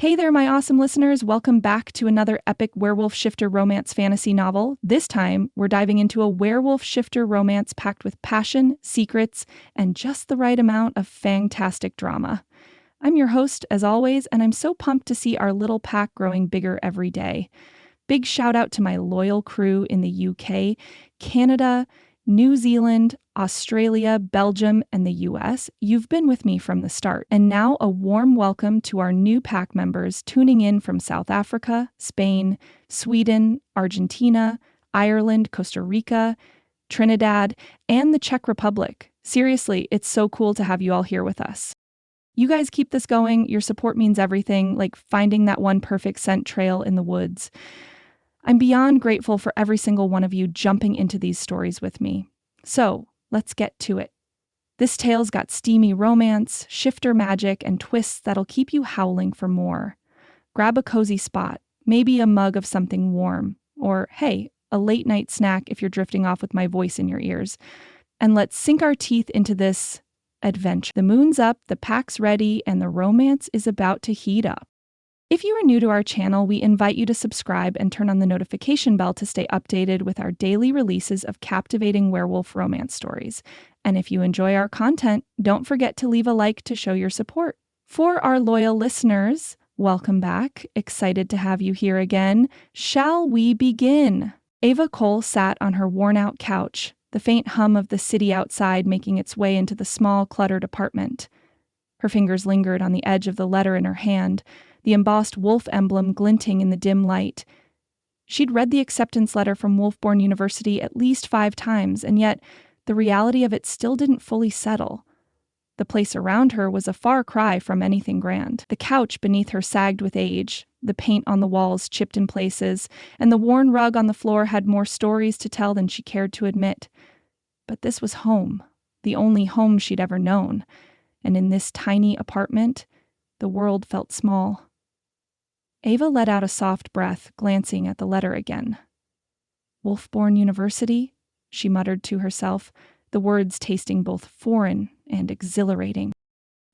Hey there, my awesome listeners. Welcome back to another epic werewolf shifter romance fantasy novel. This time, we're diving into a werewolf shifter romance packed with passion, secrets, and just the right amount of fantastic drama. I'm your host, as always, and I'm so pumped to see our little pack growing bigger every day. Big shout out to my loyal crew in the UK, Canada, New Zealand, Australia, Belgium, and the US. You've been with me from the start. And now a warm welcome to our new pack members tuning in from South Africa, Spain, Sweden, Argentina, Ireland, Costa Rica, Trinidad, and the Czech Republic. Seriously, it's so cool to have you all here with us. You guys keep this going. Your support means everything, like finding that one perfect scent trail in the woods. I'm beyond grateful for every single one of you jumping into these stories with me. So, let's get to it. This tale's got steamy romance, shifter magic, and twists that'll keep you howling for more. Grab a cozy spot, maybe a mug of something warm, or hey, a late night snack if you're drifting off with my voice in your ears. And let's sink our teeth into this adventure. The moon's up, the pack's ready, and the romance is about to heat up. If you are new to our channel, we invite you to subscribe and turn on the notification bell to stay updated with our daily releases of captivating werewolf romance stories. And if you enjoy our content, don't forget to leave a like to show your support. For our loyal listeners, welcome back. Excited to have you here again. Shall we begin? Ava Cole sat on her worn-out couch, the faint hum of the city outside making its way into the small, cluttered apartment. Her fingers lingered on the edge of the letter in her hand, the embossed wolf emblem glinting in the dim light. She'd read the acceptance letter from Wolfborn University at least 5 times, and yet the reality of it still didn't fully settle. The place around her was a far cry from anything grand. The couch beneath her sagged with age, the paint on the walls chipped in places, and the worn rug on the floor had more stories to tell than she cared to admit. But this was home, the only home she'd ever known, and in this tiny apartment, the world felt small. Ava let out a soft breath, glancing at the letter again. Wolfborn University, she muttered to herself, the words tasting both foreign and exhilarating.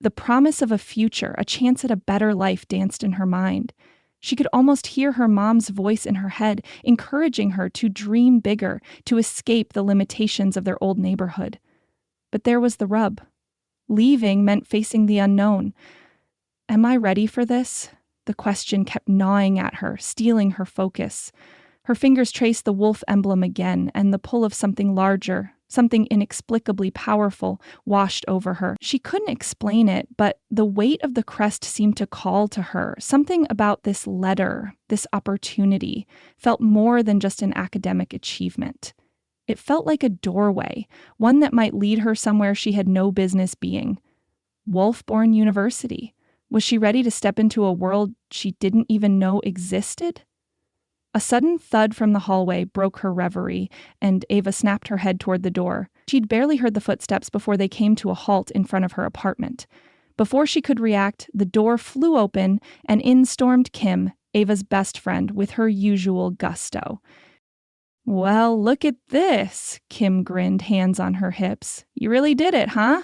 The promise of a future, a chance at a better life danced in her mind. She could almost hear her mom's voice in her head, encouraging her to dream bigger, to escape the limitations of their old neighborhood. But there was the rub. Leaving meant facing the unknown. Am I ready for this? The question kept gnawing at her, stealing her focus. Her fingers traced the wolf emblem again, and the pull of something larger, something inexplicably powerful, washed over her. She couldn't explain it, but the weight of the crest seemed to call to her. Something about this letter, this opportunity, felt more than just an academic achievement. It felt like a doorway, one that might lead her somewhere she had no business being. Wolfborn University. Was she ready to step into a world she didn't even know existed? A sudden thud from the hallway broke her reverie, and Ava snapped her head toward the door. She'd barely heard the footsteps before they came to a halt in front of her apartment. Before she could react, the door flew open, and in stormed Kim, Ava's best friend, with her usual gusto. Well, look at this, Kim grinned, hands on her hips. You really did it, huh?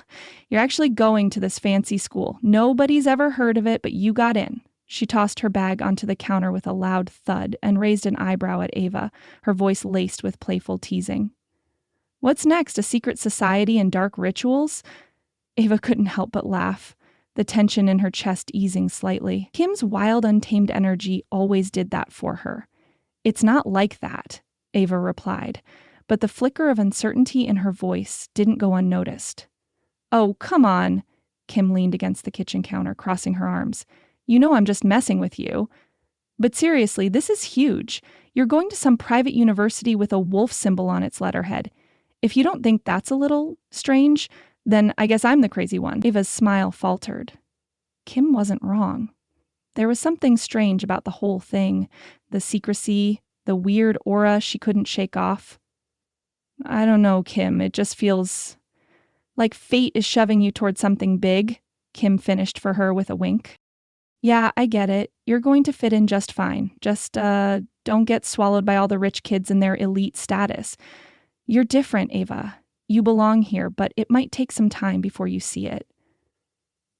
You're actually going to this fancy school. Nobody's ever heard of it, but you got in. She tossed her bag onto the counter with a loud thud and raised an eyebrow at Ava, her voice laced with playful teasing. What's next, a secret society and dark rituals? Ava couldn't help but laugh, the tension in her chest easing slightly. Kim's wild, untamed energy always did that for her. It's not like that, Ava replied, but the flicker of uncertainty in her voice didn't go unnoticed. Oh, come on, Kim leaned against the kitchen counter, crossing her arms. You know I'm just messing with you. But seriously, this is huge. You're going to some private university with a wolf symbol on its letterhead. If you don't think that's a little strange, then I guess I'm the crazy one. Ava's smile faltered. Kim wasn't wrong. There was something strange about the whole thing, the secrecy, the weird aura she couldn't shake off. I don't know, Kim. It just feels like fate is shoving you toward something big, Kim finished for her with a wink. Yeah, I get it. You're going to fit in just fine. Just, don't get swallowed by all the rich kids and their elite status. You're different, Ava. You belong here, but it might take some time before you see it.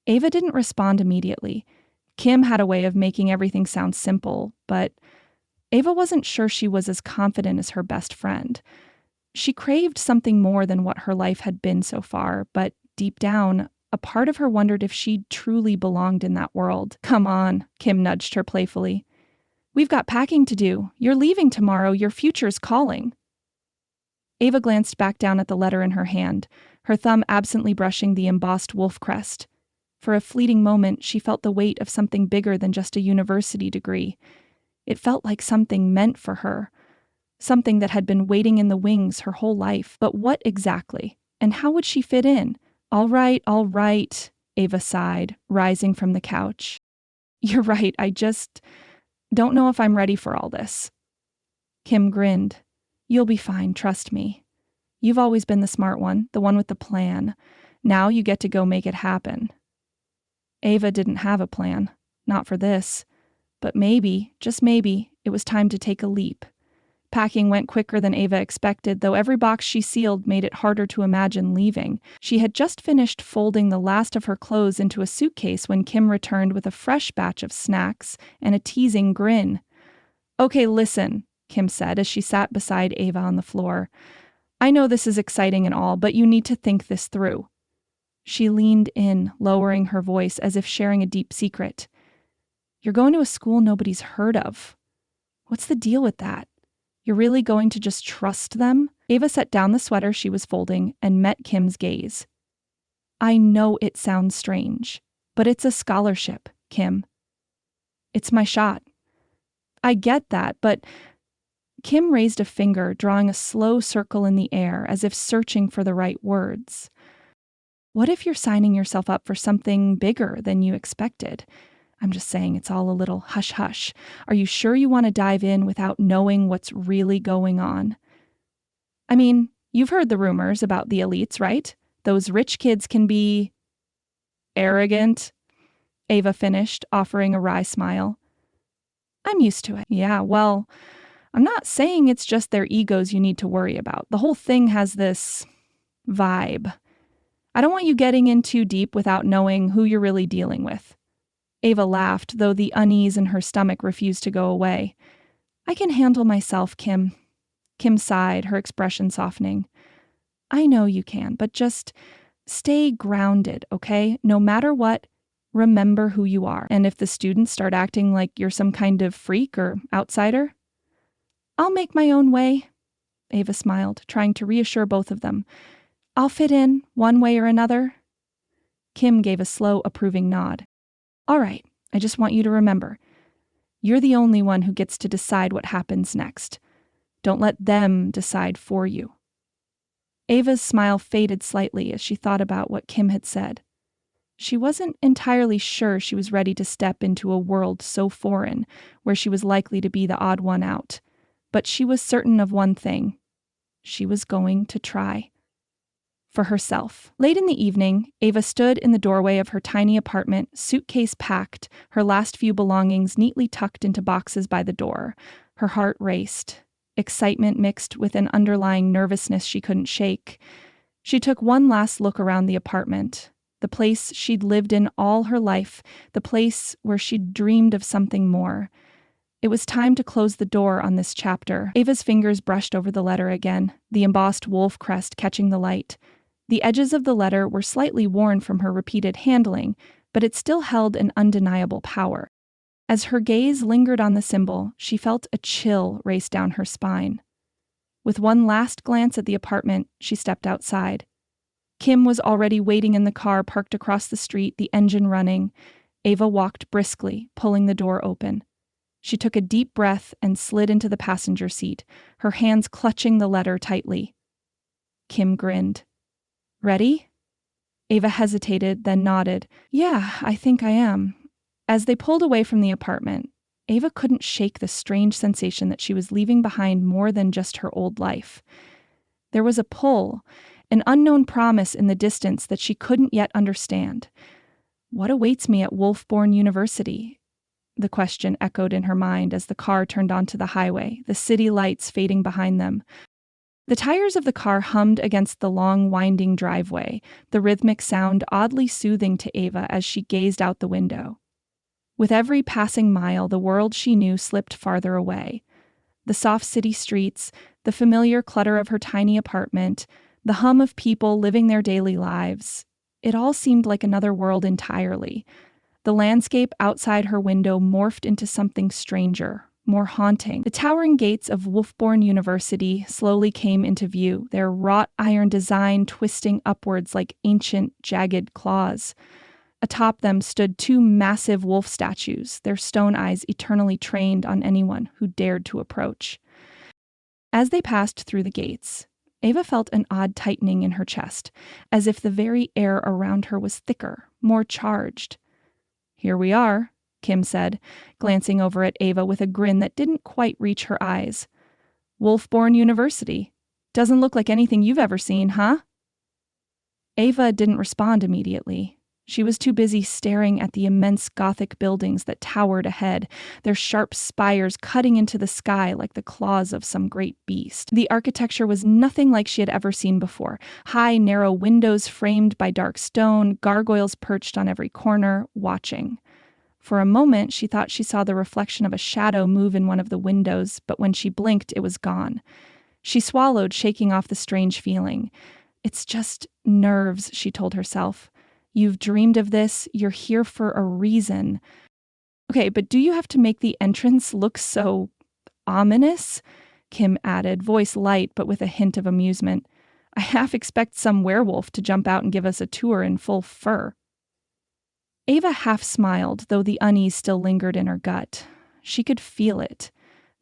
Ava didn't respond immediately. Kim had a way of making everything sound simple, but Ava wasn't sure she was as confident as her best friend. She craved something more than what her life had been so far, but deep down, a part of her wondered if she truly belonged in that world. Come on, Kim nudged her playfully. We've got packing to do. You're leaving tomorrow. Your future's calling. Ava glanced back down at the letter in her hand, her thumb absently brushing the embossed wolf crest. For a fleeting moment, she felt the weight of something bigger than just a university degree. It felt like something meant for her, something that had been waiting in the wings her whole life. But what exactly? And how would she fit in? All right, Ava sighed, rising from the couch. You're right, I just don't know if I'm ready for all this. Kim grinned. You'll be fine, trust me. You've always been the smart one, the one with the plan. Now you get to go make it happen. Ava didn't have a plan, not for this. But maybe, just maybe, it was time to take a leap. Packing went quicker than Ava expected, though every box she sealed made it harder to imagine leaving. She had just finished folding the last of her clothes into a suitcase when Kim returned with a fresh batch of snacks and a teasing grin. Okay, listen, Kim said as she sat beside Ava on the floor. I know this is exciting and all, but you need to think this through. She leaned in, lowering her voice as if sharing a deep secret. You're going to a school nobody's heard of. What's the deal with that? You're really going to just trust them? Ava set down the sweater she was folding and met Kim's gaze. I know it sounds strange, but it's a scholarship, Kim. It's my shot. I get that, but Kim raised a finger, drawing a slow circle in the air as if searching for the right words. What if you're signing yourself up for something bigger than you expected? I'm just saying it's all a little hush-hush. Are you sure you want to dive in without knowing what's really going on? I mean, you've heard the rumors about the elites, right? Those rich kids can be arrogant, Ava finished, offering a wry smile. I'm used to it. Yeah, well, I'm not saying it's just their egos you need to worry about. The whole thing has this vibe. I don't want you getting in too deep without knowing who you're really dealing with. Ava laughed, though the unease in her stomach refused to go away. I can handle myself, Kim. Kim sighed, her expression softening. I know you can, but just stay grounded, okay? No matter what, remember who you are. And if the students start acting like you're some kind of freak or outsider, I'll make my own way, Ava smiled, trying to reassure both of them. I'll fit in, one way or another. Kim gave a slow, approving nod. All right, I just want you to remember, you're the only one who gets to decide what happens next. Don't let them decide for you. Ava's smile faded slightly as she thought about what Kim had said. She wasn't entirely sure she was ready to step into a world so foreign, where she was likely to be the odd one out. But she was certain of one thing. She was going to try. For herself. Late in the evening, Ava stood in the doorway of her tiny apartment, suitcase packed, her last few belongings neatly tucked into boxes by the door. Her heart raced, excitement mixed with an underlying nervousness she couldn't shake. She took one last look around the apartment, the place she'd lived in all her life, the place where she'd dreamed of something more. It was time to close the door on this chapter. Ava's fingers brushed over the letter again, the embossed wolf crest catching the light. The edges of the letter were slightly worn from her repeated handling, but it still held an undeniable power. As her gaze lingered on the symbol, she felt a chill race down her spine. With one last glance at the apartment, she stepped outside. Kim was already waiting in the car parked across the street, the engine running. Ava walked briskly, pulling the door open. She took a deep breath and slid into the passenger seat, her hands clutching the letter tightly. Kim grinned. Ready? Ava hesitated, then nodded. Yeah, I think I am. As they pulled away from the apartment, Ava couldn't shake the strange sensation that she was leaving behind more than just her old life. There was a pull, an unknown promise in the distance that she couldn't yet understand. What awaits me at Wolfborn University? The question echoed in her mind as the car turned onto the highway, the city lights fading behind them. The tires of the car hummed against the long, winding driveway, the rhythmic sound oddly soothing to Ava as she gazed out the window. With every passing mile, the world she knew slipped farther away. The soft city streets, the familiar clutter of her tiny apartment, the hum of people living their daily lives. It all seemed like another world entirely. The landscape outside her window morphed into something stranger, more haunting. The towering gates of Wolfborn University slowly came into view, their wrought iron design twisting upwards like ancient, jagged claws. Atop them stood two massive wolf statues, their stone eyes eternally trained on anyone who dared to approach. As they passed through the gates, Ava felt an odd tightening in her chest, as if the very air around her was thicker, more charged. "Here we are," Kim said, glancing over at Ava with a grin that didn't quite reach her eyes. "Wolfborn University. Doesn't look like anything you've ever seen, huh?" Ava didn't respond immediately. She was too busy staring at the immense Gothic buildings that towered ahead, their sharp spires cutting into the sky like the claws of some great beast. The architecture was nothing like she had ever seen before. High, narrow windows framed by dark stone, gargoyles perched on every corner, watching. For a moment, she thought she saw the reflection of a shadow move in one of the windows, but when she blinked, it was gone. She swallowed, shaking off the strange feeling. "It's just nerves," she told herself. "You've dreamed of this. You're here for a reason." "Okay, but do you have to make the entrance look so ominous?" Kim added, voice light but with a hint of amusement. "I half expect some werewolf to jump out and give us a tour in full fur." Ava half smiled, though the unease still lingered in her gut. She could feel it.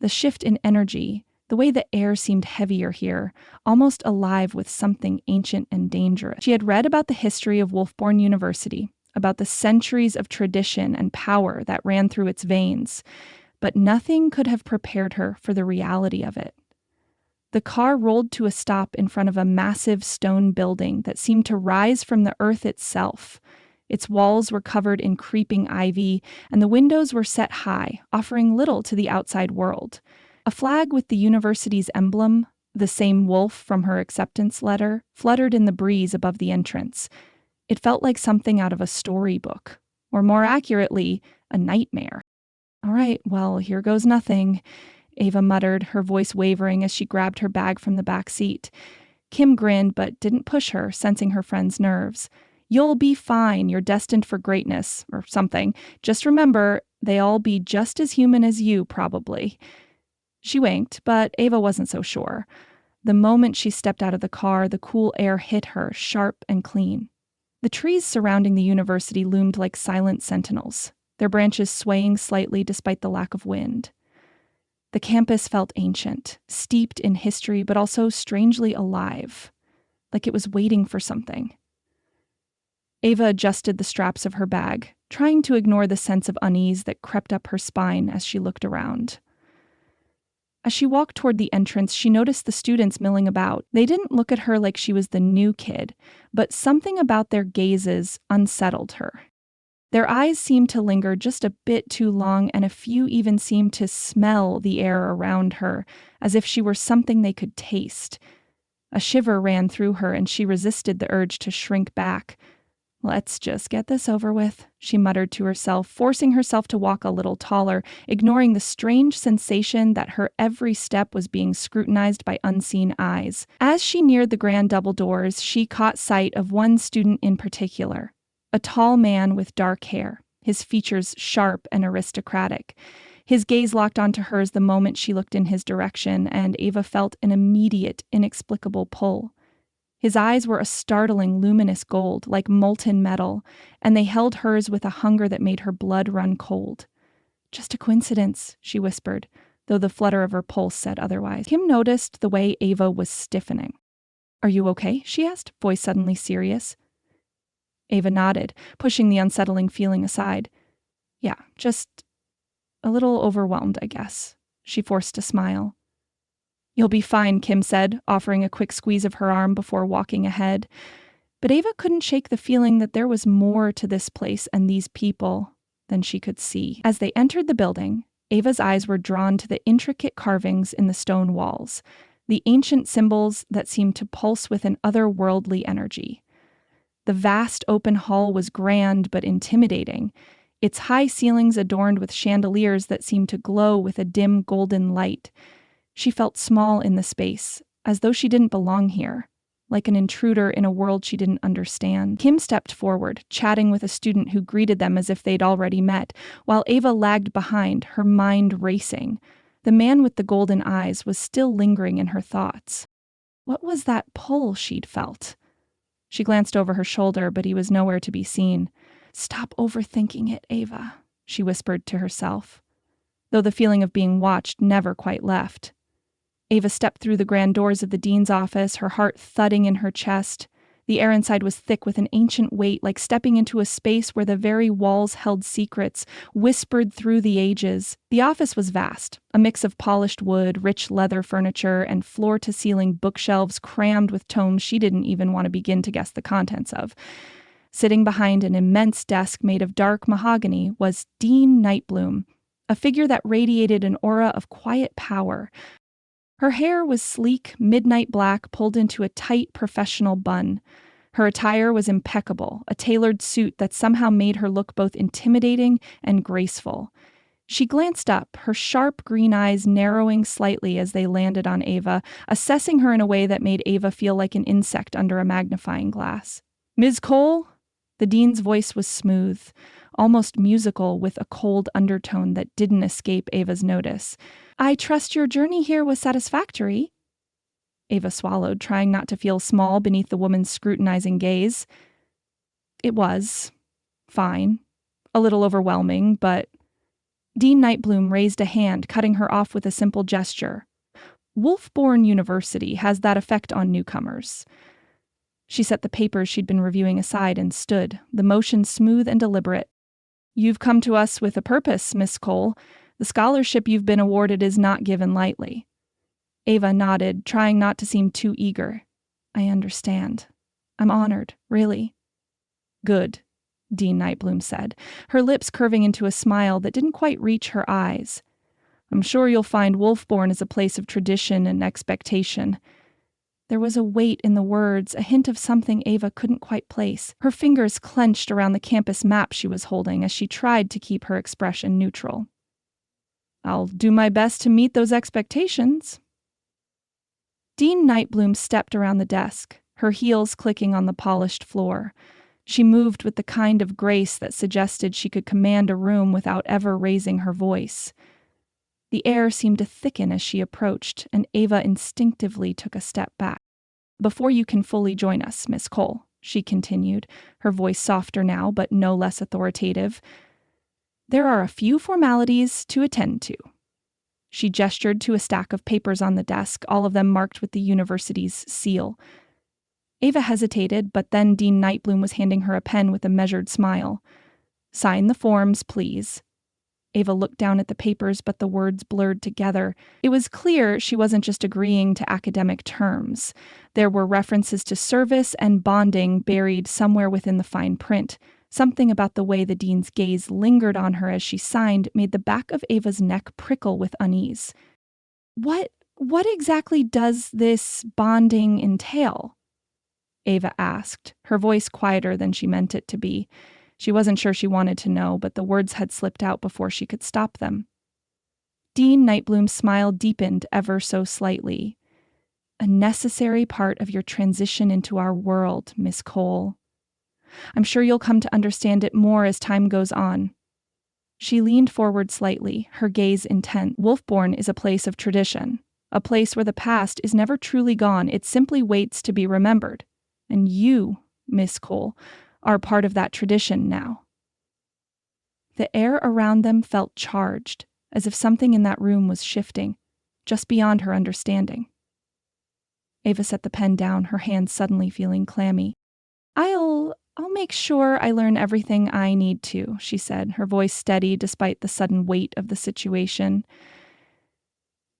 The shift in energy, the way the air seemed heavier here, almost alive with something ancient and dangerous. She had read about the history of Wolfborn University, about the centuries of tradition and power that ran through its veins, but nothing could have prepared her for the reality of it. The car rolled to a stop in front of a massive stone building that seemed to rise from the earth itself. Its walls were covered in creeping ivy, and the windows were set high, offering little to the outside world. A flag with the university's emblem, the same wolf from her acceptance letter, fluttered in the breeze above the entrance. It felt like something out of a storybook, or more accurately, a nightmare. "All right, well, here goes nothing," Ava muttered, her voice wavering as she grabbed her bag from the back seat. Kim grinned but didn't push her, sensing her friend's nerves. "You'll be fine. You're destined for greatness," or something. "Just remember, they'll all be just as human as you, probably." She winked, but Ava wasn't so sure. The moment she stepped out of the car, the cool air hit her, sharp and clean. The trees surrounding the university loomed like silent sentinels, their branches swaying slightly despite the lack of wind. The campus felt ancient, steeped in history, but also strangely alive, like it was waiting for something. Ava adjusted the straps of her bag, trying to ignore the sense of unease that crept up her spine as she looked around. As she walked toward the entrance, she noticed the students milling about. They didn't look at her like she was the new kid, but something about their gazes unsettled her. Their eyes seemed to linger just a bit too long, and a few even seemed to smell the air around her, as if she were something they could taste. A shiver ran through her, and she resisted the urge to shrink back. "Let's just get this over with," she muttered to herself, forcing herself to walk a little taller, ignoring the strange sensation that her every step was being scrutinized by unseen eyes. As she neared the grand double doors, she caught sight of one student in particular, a tall man with dark hair, his features sharp and aristocratic. His gaze locked onto hers the moment she looked in his direction, and Ava felt an immediate, inexplicable pull. His eyes were a startling, luminous gold, like molten metal, and they held hers with a hunger that made her blood run cold. "Just a coincidence," she whispered, though the flutter of her pulse said otherwise. Kim noticed the way Ava was stiffening. "Are you okay?" she asked, voice suddenly serious. Ava nodded, pushing the unsettling feeling aside. "Yeah, just a little overwhelmed, I guess." She forced a smile. "You'll be fine," Kim said, offering a quick squeeze of her arm before walking ahead. But Ava couldn't shake the feeling that there was more to this place and these people than she could see. As they entered the building, Ava's eyes were drawn to the intricate carvings in the stone walls, the ancient symbols that seemed to pulse with an otherworldly energy. The vast open hall was grand but intimidating. its high ceilings adorned with chandeliers that seemed to glow with a dim golden light. She felt small in the space, as though she didn't belong here, like an intruder in a world she didn't understand. Kim stepped forward, chatting with a student who greeted them as if they'd already met, while Ava lagged behind, her mind racing. The man with the golden eyes was still lingering in her thoughts. What was that pull she'd felt? She glanced over her shoulder, but he was nowhere to be seen. "Stop overthinking it, Ava," she whispered to herself, though the feeling of being watched never quite left. Ava stepped through the grand doors of the dean's office, her heart thudding in her chest. The air inside was thick with an ancient weight, like stepping into a space where the very walls held secrets, whispered through the ages. The office was vast, a mix of polished wood, rich leather furniture, and floor-to-ceiling bookshelves crammed with tomes she didn't even want to begin to guess the contents of. Sitting behind an immense desk made of dark mahogany was Dean Nightbloom, a figure that radiated an aura of quiet power. Her hair was sleek, midnight black, pulled into a tight, professional bun. Her attire was impeccable, a tailored suit that somehow made her look both intimidating and graceful. She glanced up, her sharp green eyes narrowing slightly as they landed on Ava, assessing her in a way that made Ava feel like an insect under a magnifying glass. "Ms. Cole?" The dean's voice was smooth, almost musical, with a cold undertone that didn't escape Ava's notice. "I trust your journey here was satisfactory." Ava swallowed, trying not to feel small beneath the woman's scrutinizing gaze. It was. Fine. A little overwhelming, but... Dean Nightbloom raised a hand, cutting her off with a simple gesture. "Wolfborn University has that effect on newcomers." She set the papers she'd been reviewing aside and stood, the motion smooth and deliberate. "You've come to us with a purpose, Miss Cole. The scholarship you've been awarded is not given lightly." Ava nodded, trying not to seem too eager. "I understand. I'm honored, really." "Good," Dean Nightbloom said, her lips curving into a smile that didn't quite reach her eyes. "I'm sure you'll find Wolfborn is a place of tradition and expectation." There was a weight in the words, a hint of something Ava couldn't quite place. Her fingers clenched around the campus map she was holding as she tried to keep her expression neutral. "I'll do my best to meet those expectations." Dean Nightbloom stepped around the desk, her heels clicking on the polished floor. She moved with the kind of grace that suggested she could command a room without ever raising her voice. The air seemed to thicken as she approached, and Ava instinctively took a step back. "Before you can fully join us, Miss Cole," she continued, her voice softer now but no less authoritative, "there are a few formalities to attend to." She gestured to a stack of papers on the desk, all of them marked with the university's seal. Ava hesitated, but then Dean Nightbloom was handing her a pen with a measured smile. "Sign the forms, please." Ava looked down at the papers, but the words blurred together. It was clear she wasn't just agreeing to academic terms. There were references to service and bonding buried somewhere within the fine print. Something about the way the dean's gaze lingered on her as she signed made the back of Ava's neck prickle with unease. What exactly does this bonding entail?" Ava asked, her voice quieter than she meant it to be. She wasn't sure she wanted to know, but the words had slipped out before she could stop them. Dean Nightbloom's smile deepened ever so slightly. "A necessary part of your transition into our world, Miss Cole. I'm sure you'll come to understand it more as time goes on." She leaned forward slightly, her gaze intent. "Wolfborn is a place of tradition, a place where the past is never truly gone, it simply waits to be remembered. And you, Miss Cole, are part of that tradition now." The air around them felt charged, as if something in that room was shifting, just beyond her understanding. Ava set the pen down, her hands suddenly feeling clammy. I'll make sure I learn everything I need to," she said, her voice steady despite the sudden weight of the situation.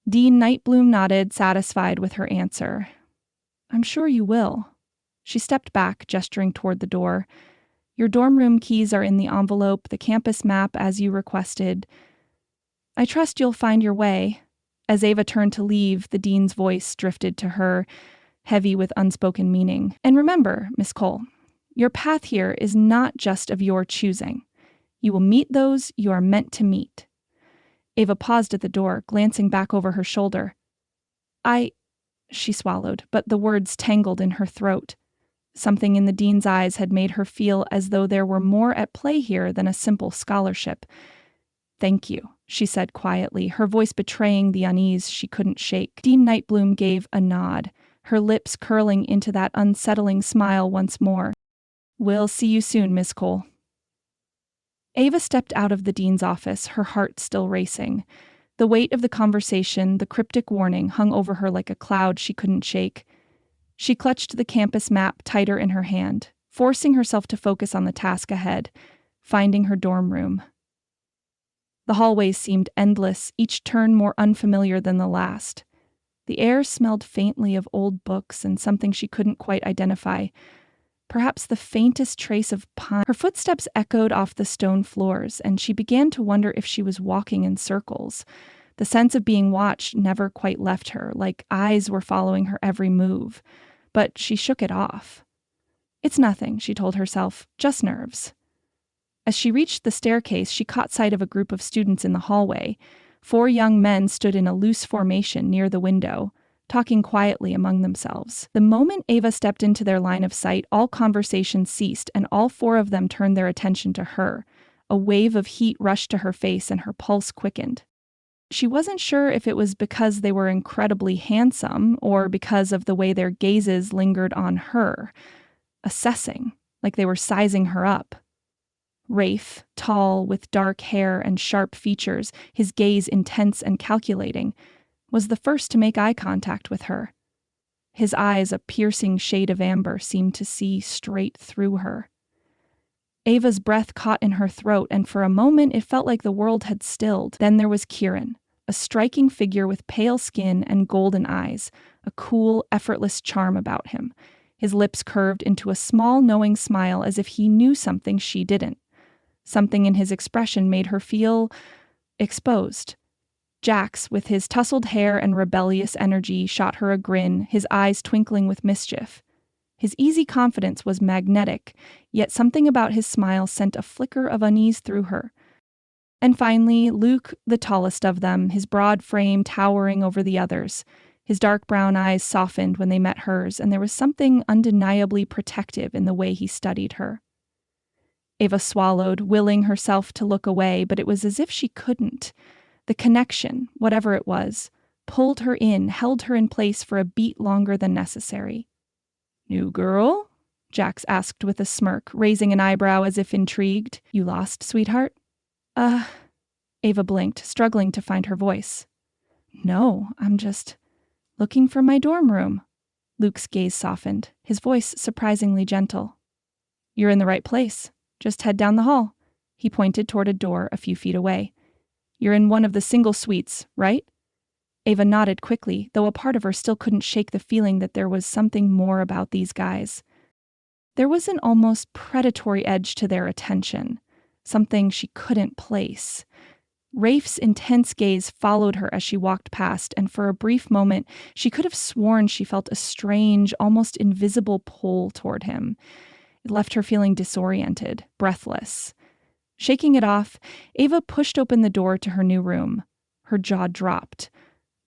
Dean Nightbloom nodded, satisfied with her answer. "I'm sure you will." She stepped back, gesturing toward the door. "Your dorm room keys are in the envelope, the campus map as you requested. I trust you'll find your way." As Ava turned to leave, the dean's voice drifted to her, heavy with unspoken meaning. "And remember, Miss Cole, your path here is not just of your choosing. You will meet those you are meant to meet. Ava paused at the door, glancing back over her shoulder. She swallowed, but the words tangled in her throat. Something in the dean's eyes had made her feel as though there were more at play here than a simple scholarship. Thank you, she said quietly, her voice betraying the unease she couldn't shake. Dean Nightbloom gave a nod, her lips curling into that unsettling smile once more. We'll see you soon, Miss Cole. Ava stepped out of the dean's office, her heart still racing. The weight of the conversation, the cryptic warning, hung over her like a cloud she couldn't shake. She clutched the campus map tighter in her hand, forcing herself to focus on the task ahead, finding her dorm room. The hallways seemed endless, each turn more unfamiliar than the last. The air smelled faintly of old books and something she couldn't quite identify. Perhaps the faintest trace of pine. Her footsteps echoed off the stone floors, and she began to wonder if she was walking in circles. The sense of being watched never quite left her, like eyes were following her every move. But she shook it off. It's nothing, she told herself, just nerves. As she reached the staircase, she caught sight of a group of students in the hallway. 4 young men stood in a loose formation near the window, talking quietly among themselves. The moment Ava stepped into their line of sight, all conversation ceased, and all 4 of them turned their attention to her. A wave of heat rushed to her face, and her pulse quickened. She wasn't sure if it was because they were incredibly handsome or because of the way their gazes lingered on her, assessing, like they were sizing her up. Rafe, tall, with dark hair and sharp features, his gaze intense and calculating, was the first to make eye contact with her. His eyes, a piercing shade of amber, seemed to see straight through her. Ava's breath caught in her throat, and for a moment it felt like the world had stilled. Then there was Kieran, a striking figure with pale skin and golden eyes, a cool, effortless charm about him. His lips curved into a small, knowing smile as if he knew something she didn't. Something in his expression made her feel exposed. Jax, with his tousled hair and rebellious energy, shot her a grin, his eyes twinkling with mischief. His easy confidence was magnetic, yet something about his smile sent a flicker of unease through her. And finally, Luke, the tallest of them, his broad frame towering over the others. His dark brown eyes softened when they met hers, and there was something undeniably protective in the way he studied her. Ava swallowed, willing herself to look away, but it was as if she couldn't. The connection, whatever it was, pulled her in, held her in place for a beat longer than necessary. New girl? Jax asked with a smirk, raising an eyebrow as if intrigued. You lost, sweetheart? Ava blinked, struggling to find her voice. No, I'm just looking for my dorm room. Luke's gaze softened, his voice surprisingly gentle. You're in the right place. Just head down the hall. He pointed toward a door a few feet away. You're in one of the single suites, right? Ava nodded quickly, though a part of her still couldn't shake the feeling that there was something more about these guys. There was an almost predatory edge to their attention, something she couldn't place. Rafe's intense gaze followed her as she walked past, and for a brief moment, she could have sworn she felt a strange, almost invisible pull toward him. It left her feeling disoriented, breathless. Shaking it off, Ava pushed open the door to her new room. Her jaw dropped.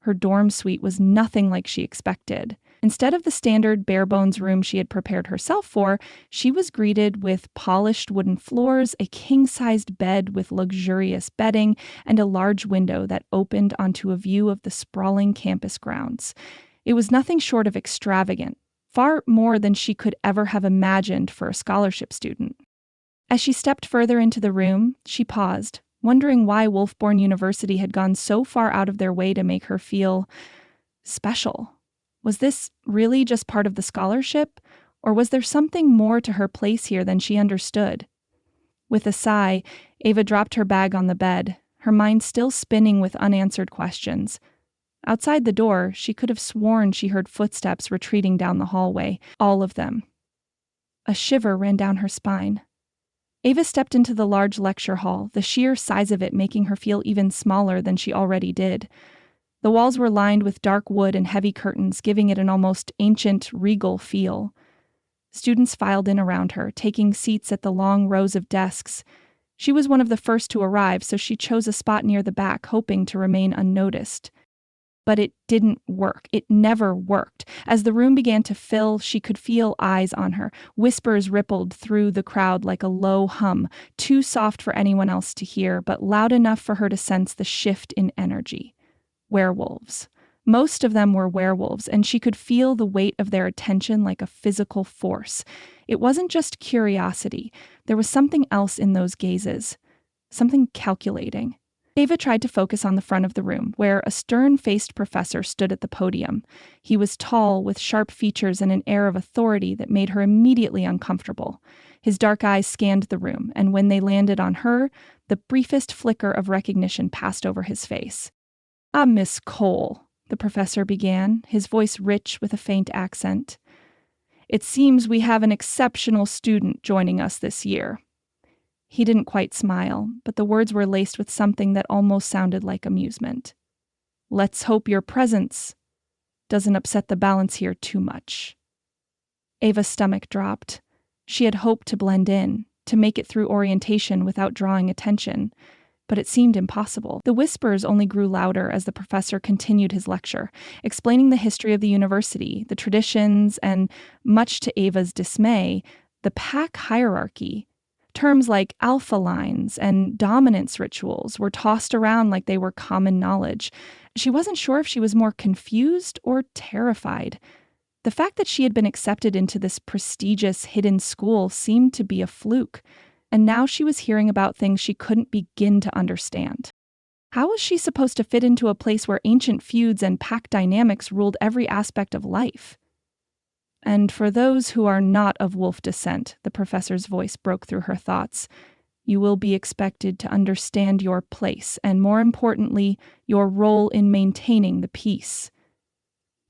Her dorm suite was nothing like she expected. Instead of the standard bare-bones room she had prepared herself for, she was greeted with polished wooden floors, a king-sized bed with luxurious bedding, and a large window that opened onto a view of the sprawling campus grounds. It was nothing short of extravagant, far more than she could ever have imagined for a scholarship student. As she stepped further into the room, she paused, wondering why Wolfborn University had gone so far out of their way to make her feel special. Was this really just part of the scholarship, or was there something more to her place here than she understood? With a sigh, Ava dropped her bag on the bed, her mind still spinning with unanswered questions. Outside the door, she could have sworn she heard footsteps retreating down the hallway, all of them. A shiver ran down her spine. Ava stepped into the large lecture hall, the sheer size of it making her feel even smaller than she already did. The walls were lined with dark wood and heavy curtains, giving it an almost ancient, regal feel. Students filed in around her, taking seats at the long rows of desks. She was one of the first to arrive, so she chose a spot near the back, hoping to remain unnoticed. But it didn't work. It never worked. As the room began to fill, she could feel eyes on her. Whispers rippled through the crowd like a low hum, too soft for anyone else to hear, but loud enough for her to sense the shift in energy. Werewolves. Most of them were werewolves, and she could feel the weight of their attention like a physical force. It wasn't just curiosity. There was something else in those gazes. Something calculating. Ava tried to focus on the front of the room, where a stern-faced professor stood at the podium. He was tall, with sharp features and an air of authority that made her immediately uncomfortable. His dark eyes scanned the room, and when they landed on her, the briefest flicker of recognition passed over his face. "Ah, Miss Cole," the professor began, his voice rich with a faint accent. "It seems we have an exceptional student joining us this year." He didn't quite smile, but the words were laced with something that almost sounded like amusement. "Let's hope your presence doesn't upset the balance here too much." Ava's stomach dropped. She had hoped to blend in, to make it through orientation without drawing attention, but it seemed impossible. The whispers only grew louder as the professor continued his lecture, explaining the history of the university, the traditions, and, much to Ava's dismay, the pack hierarchy. Terms like alpha lines and dominance rituals were tossed around like they were common knowledge. She wasn't sure if she was more confused or terrified. The fact that she had been accepted into this prestigious hidden school seemed to be a fluke, and now she was hearing about things she couldn't begin to understand. How was she supposed to fit into a place where ancient feuds and pack dynamics ruled every aspect of life? "And for those who are not of wolf descent," the professor's voice broke through her thoughts, "you will be expected to understand your place, and more importantly, your role in maintaining the peace."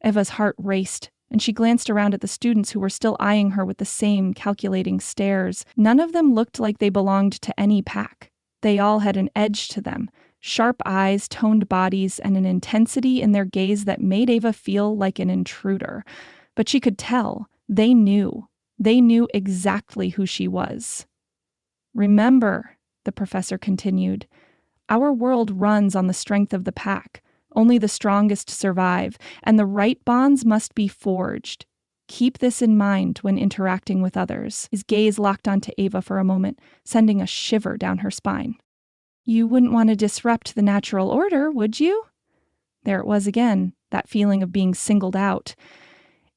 Eva's heart raced, and she glanced around at the students who were still eyeing her with the same calculating stares. None of them looked like they belonged to any pack. They all had an edge to them, sharp eyes, toned bodies, and an intensity in their gaze that made Ava feel like an intruder. But she could tell. They knew. They knew exactly who she was. "Remember," the professor continued, "our world runs on the strength of the pack. Only the strongest survive, and the right bonds must be forged. Keep this in mind when interacting with others." His gaze locked onto Ava for a moment, sending a shiver down her spine. "You wouldn't want to disrupt the natural order, would you?" There it was again, that feeling of being singled out.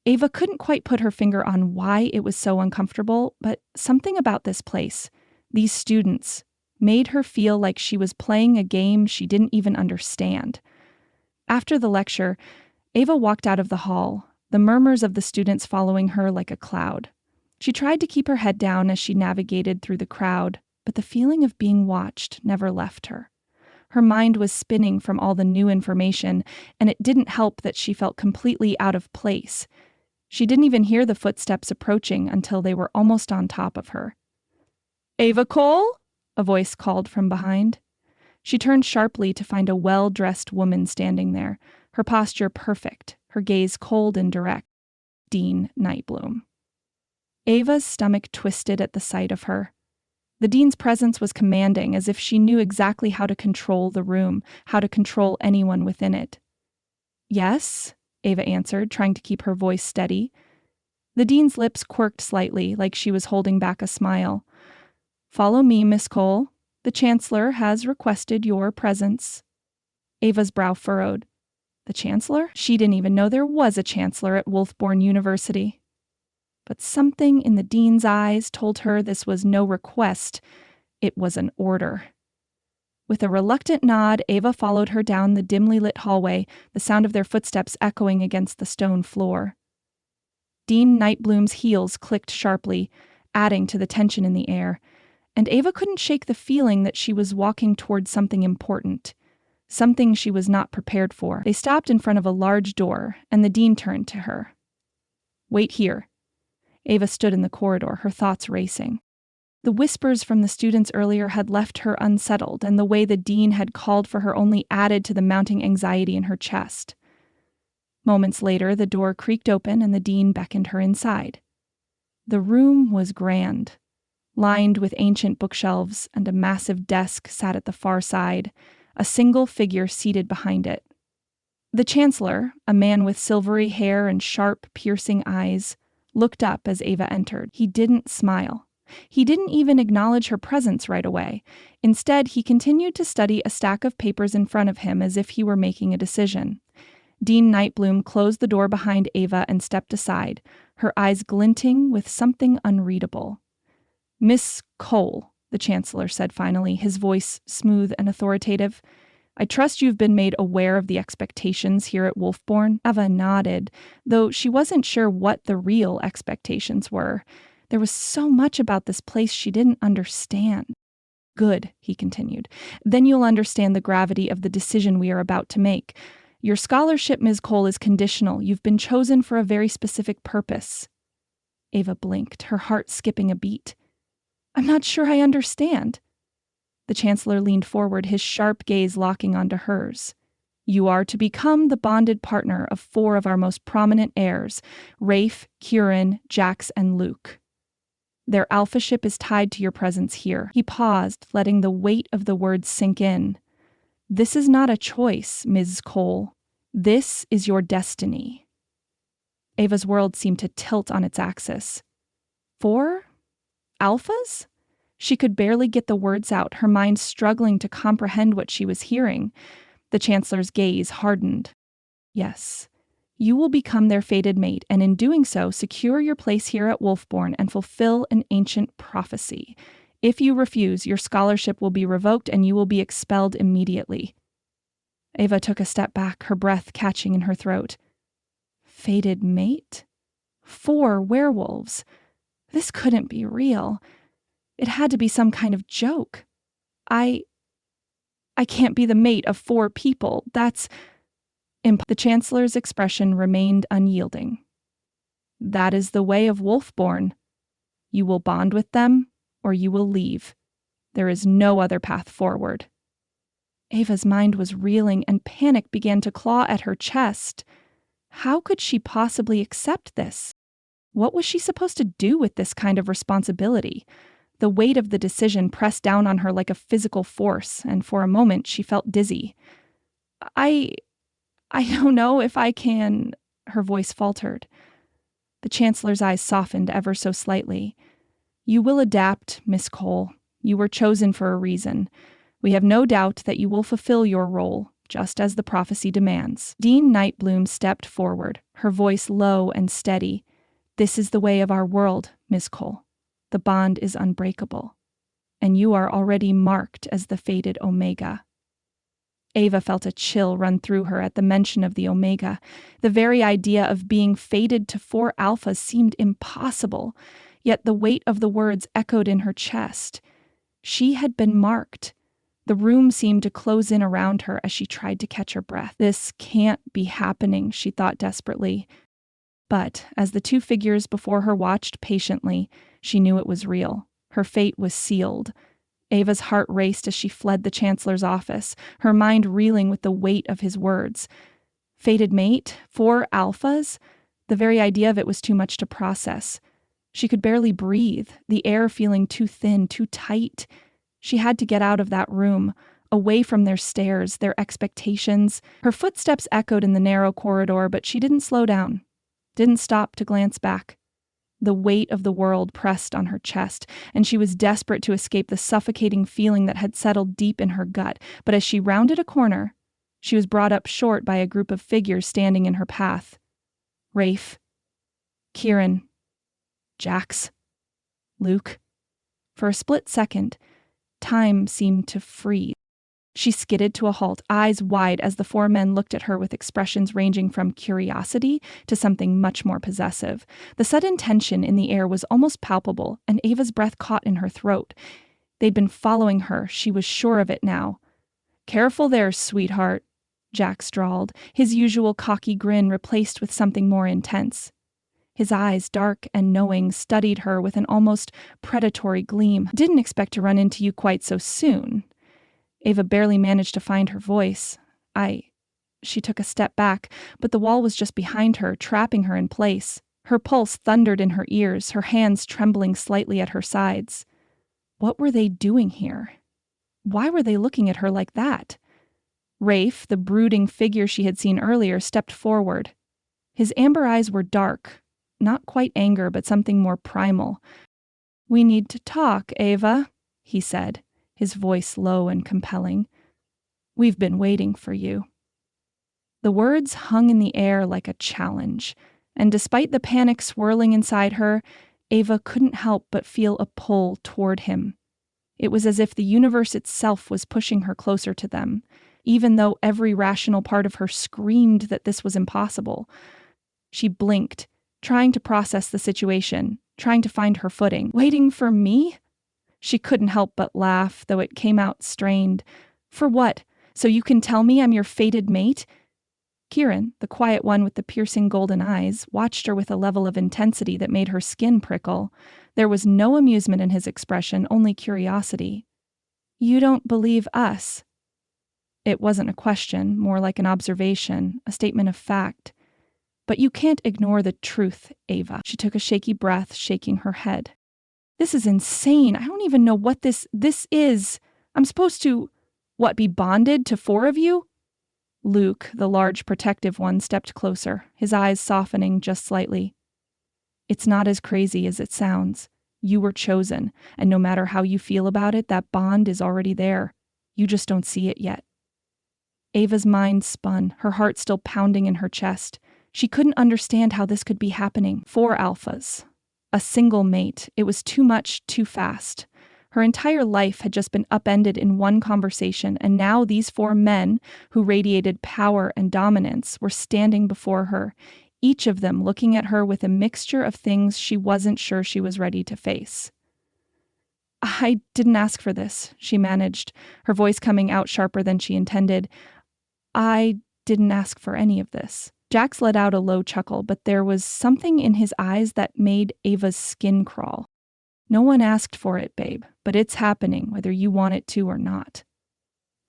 Ava couldn't quite put her finger on why it was so uncomfortable, but something about this place, these students, made her feel like she was playing a game she didn't even understand. After the lecture, Ava walked out of the hall, the murmurs of the students following her like a cloud. She tried to keep her head down as she navigated through the crowd, but the feeling of being watched never left her. Her mind was spinning from all the new information, and it didn't help that she felt completely out of place. She didn't even hear the footsteps approaching until they were almost on top of her. "Ava Cole?" a voice called from behind. She turned sharply to find a well-dressed woman standing there, her posture perfect, her gaze cold and direct. Dean Nightbloom. Ava's stomach twisted at the sight of her. The dean's presence was commanding, as if she knew exactly how to control the room, how to control anyone within it. "Yes?" Ava answered, trying to keep her voice steady. The dean's lips quirked slightly, like she was holding back a smile. "Follow me, Miss Cole. The chancellor has requested your presence." Ava's brow furrowed. The chancellor? She didn't even know there was a chancellor at Wolfburn University. But something in the dean's eyes told her this was no request, it was an order. With a reluctant nod, Ava followed her down the dimly lit hallway, the sound of their footsteps echoing against the stone floor. Dean Nightbloom's heels clicked sharply, adding to the tension in the air, and Ava couldn't shake the feeling that she was walking toward something important, something she was not prepared for. They stopped in front of a large door, and the dean turned to her. "Wait here." Ava stood in the corridor, her thoughts racing. The whispers from the students earlier had left her unsettled, and the way the dean had called for her only added to the mounting anxiety in her chest. Moments later, the door creaked open and the dean beckoned her inside. The room was grand. Lined with ancient bookshelves and a massive desk sat at the far side, a single figure seated behind it. The chancellor, a man with silvery hair and sharp, piercing eyes, looked up as Ava entered. He didn't smile. He didn't even acknowledge her presence right away. Instead, he continued to study a stack of papers in front of him as if he were making a decision. Dean Nightbloom closed the door behind Ava and stepped aside, her eyes glinting with something unreadable. "Miss Cole," the chancellor said finally, his voice smooth and authoritative. "I trust you've been made aware of the expectations here at Wolfborn." Ava nodded, though she wasn't sure what the real expectations were. There was so much about this place she didn't understand. "Good," he continued. "Then you'll understand the gravity of the decision we are about to make. Your scholarship, Ms. Cole, is conditional. You've been chosen for a very specific purpose." Ava blinked, her heart skipping a beat. "I'm not sure I understand." The chancellor leaned forward, his sharp gaze locking onto hers. "You are to become the bonded partner of 4 of our most prominent heirs, Rafe, Kieran, Jax, and Luke. Their alphaship is tied to your presence here." He paused, letting the weight of the words sink in. "This is not a choice, Ms. Cole. This is your destiny." Ava's world seemed to tilt on its axis. 4 alphas? She could barely get the words out, her mind struggling to comprehend what she was hearing. The chancellor's gaze hardened. "Yes, you will become their fated mate, and in doing so, secure your place here at Wolfborn and fulfill an ancient prophecy. If you refuse, your scholarship will be revoked and you will be expelled immediately." Ava took a step back, her breath catching in her throat. Fated mate? 4 werewolves. This couldn't be real. It had to be some kind of joke. I can't be the mate of 4 people. That's The chancellor's expression remained unyielding. "That is the way of Wolfborn. You will bond with them, or you will leave. There is no other path forward." Ava's mind was reeling, and panic began to claw at her chest. How could she possibly accept this? What was she supposed to do with this kind of responsibility? The weight of the decision pressed down on her like a physical force, and for a moment she felt dizzy. I don't know if I can," her voice faltered. The chancellor's eyes softened ever so slightly. "You will adapt, Miss Cole. You were chosen for a reason. We have no doubt that you will fulfill your role, just as the prophecy demands." Dean Nightbloom stepped forward, her voice low and steady. "This is the way of our world, Miss Cole. The bond is unbreakable, and you are already marked as the fated Omega." Ava felt a chill run through her at the mention of the Omega. The very idea of being fated to 4 alphas seemed impossible, yet the weight of the words echoed in her chest. She had been marked. The room seemed to close in around her as she tried to catch her breath. "This can't be happening," she thought desperately. But as the 2 figures before her watched patiently, she knew it was real. Her fate was sealed. Ava's heart raced as she fled the chancellor's office, her mind reeling with the weight of his words. Fated mate? 4 alphas? The very idea of it was too much to process. She could barely breathe, the air feeling too thin, too tight. She had to get out of that room, away from their stares, their expectations. Her footsteps echoed in the narrow corridor, but she didn't slow down, didn't stop to glance back. The weight of the world pressed on her chest, and she was desperate to escape the suffocating feeling that had settled deep in her gut. But as she rounded a corner, she was brought up short by a group of figures standing in her path. Rafe, Kieran, Jax, Luke. For a split second, time seemed to freeze. She skidded to a halt, eyes wide as the 4 men looked at her with expressions ranging from curiosity to something much more possessive. The sudden tension in the air was almost palpable, and Ava's breath caught in her throat. They'd been following her, she was sure of it now. "Careful there, sweetheart," Jax drawled, his usual cocky grin replaced with something more intense. His eyes, dark and knowing, studied her with an almost predatory gleam. "Didn't expect to run into you quite so soon." Ava barely managed to find her voice. She took a step back, but the wall was just behind her, trapping her in place. Her pulse thundered in her ears, her hands trembling slightly at her sides. What were they doing here? Why were they looking at her like that? Rafe, the brooding figure she had seen earlier, stepped forward. His amber eyes were dark, not quite anger, but something more primal. "We need to talk, Ava," he said, his voice low and compelling. "We've been waiting for you." The words hung in the air like a challenge, and despite the panic swirling inside her, Ava couldn't help but feel a pull toward him. It was as if the universe itself was pushing her closer to them, even though every rational part of her screamed that this was impossible. She blinked, trying to process the situation, trying to find her footing. "Waiting for me?" She couldn't help but laugh, though it came out strained. "For what? So you can tell me I'm your fated mate?" Kieran, the quiet one with the piercing golden eyes, watched her with a level of intensity that made her skin prickle. There was no amusement in his expression, only curiosity. "You don't believe us?" It wasn't a question, more like an observation, a statement of fact. "But you can't ignore the truth, Ava." She took a shaky breath, shaking her head. "This is insane. I don't even know what this is. I'm supposed to, what, be bonded to 4 of you?" Luke, the large protective one, stepped closer, his eyes softening just slightly. "It's not as crazy as it sounds. You were chosen, and no matter how you feel about it, that bond is already there. You just don't see it yet." Ava's mind spun, her heart still pounding in her chest. She couldn't understand how this could be happening. 4 alphas. A single mate. It was too much, too fast. Her entire life had just been upended in one conversation, and now these 4 men, who radiated power and dominance, were standing before her, each of them looking at her with a mixture of things she wasn't sure she was ready to face. "I didn't ask for this," she managed, her voice coming out sharper than she intended. "I didn't ask for any of this." Jax let out a low chuckle, but there was something in his eyes that made Ava's skin crawl. "No one asked for it, babe, but it's happening whether you want it to or not."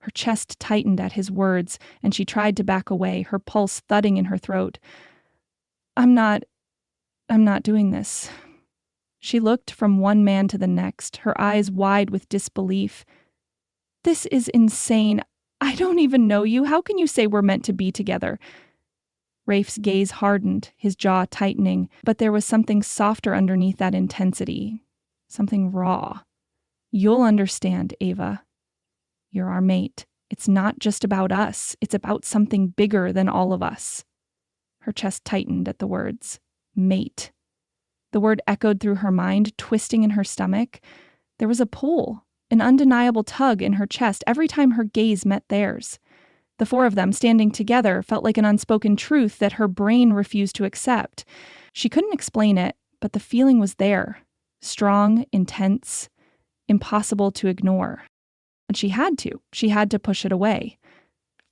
Her chest tightened at his words, and she tried to back away, her pulse thudding in her throat. I'm not doing this." She looked from one man to the next, her eyes wide with disbelief. "This is insane. I don't even know you. How can you say we're meant to be together?" Rafe's gaze hardened, his jaw tightening, but there was something softer underneath that intensity. Something raw. "You'll understand, Ava. You're our mate. It's not just about us. It's about something bigger than all of us." Her chest tightened at the words. Mate. The word echoed through her mind, twisting in her stomach. There was a pull, an undeniable tug in her chest every time her gaze met theirs. The 4 of them standing together felt like an unspoken truth that her brain refused to accept. She couldn't explain it, but the feeling was there. Strong, intense, impossible to ignore. And she had to push it away.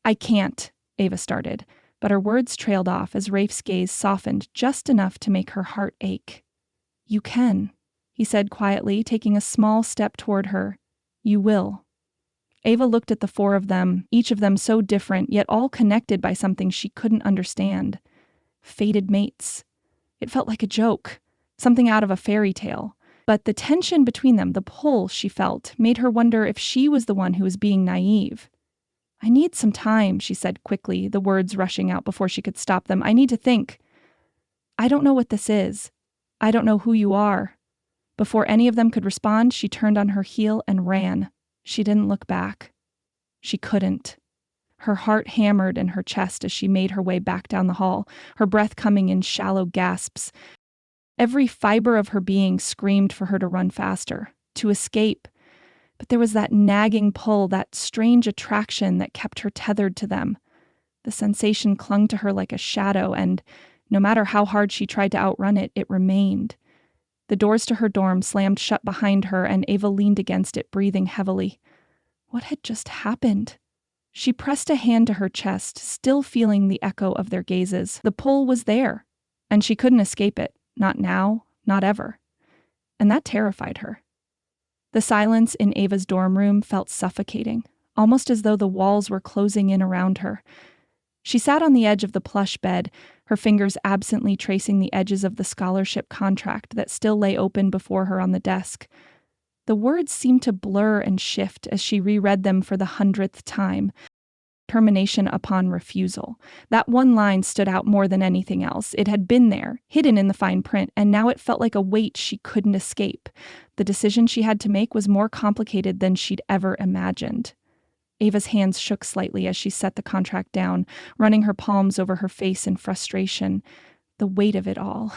"I can't," Ava started, but her words trailed off as Rafe's gaze softened just enough to make her heart ache. "You can," he said quietly, taking a small step toward her. "You will." Ava looked at the 4 of them, each of them so different, yet all connected by something she couldn't understand. Fated mates. It felt like a joke, something out of a fairy tale. But the tension between them, the pull she felt, made her wonder if she was the one who was being naive. "I need some time," she said quickly, the words rushing out before she could stop them. "I need to think. I don't know what this is. I don't know who you are." Before any of them could respond, she turned on her heel and ran. She didn't look back. She couldn't. Her heart hammered in her chest as she made her way back down the hall, her breath coming in shallow gasps. Every fiber of her being screamed for her to run faster, to escape. But there was that nagging pull, that strange attraction that kept her tethered to them. The sensation clung to her like a shadow, and no matter how hard she tried to outrun it, it remained. The doors to her dorm slammed shut behind her, and Ava leaned against it, breathing heavily. What had just happened? She pressed a hand to her chest, still feeling the echo of their gazes. The pull was there, and she couldn't escape it. Not now, not ever. And that terrified her. The silence in Ava's dorm room felt suffocating, almost as though the walls were closing in around her. She sat on the edge of the plush bed, her fingers absently tracing the edges of the scholarship contract that still lay open before her on the desk. The words seemed to blur and shift as she reread them for the 100th time. Termination upon refusal. That one line stood out more than anything else. It had been there, hidden in the fine print, and now it felt like a weight she couldn't escape. The decision she had to make was more complicated than she'd ever imagined. Ava's hands shook slightly as she set the contract down, running her palms over her face in frustration. The weight of it all.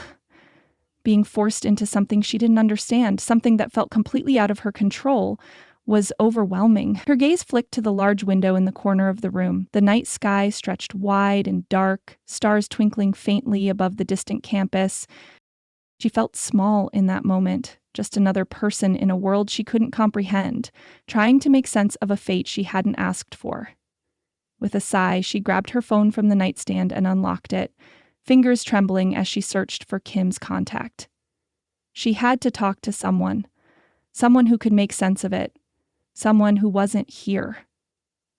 Being forced into something she didn't understand, something that felt completely out of her control, was overwhelming. Her gaze flicked to the large window in the corner of the room. The night sky stretched wide and dark, stars twinkling faintly above the distant campus. She felt small in that moment, just another person in a world she couldn't comprehend, trying to make sense of a fate she hadn't asked for. With a sigh, she grabbed her phone from the nightstand and unlocked it, fingers trembling as she searched for Kim's contact. She had to talk to someone who could make sense of it, someone who wasn't here,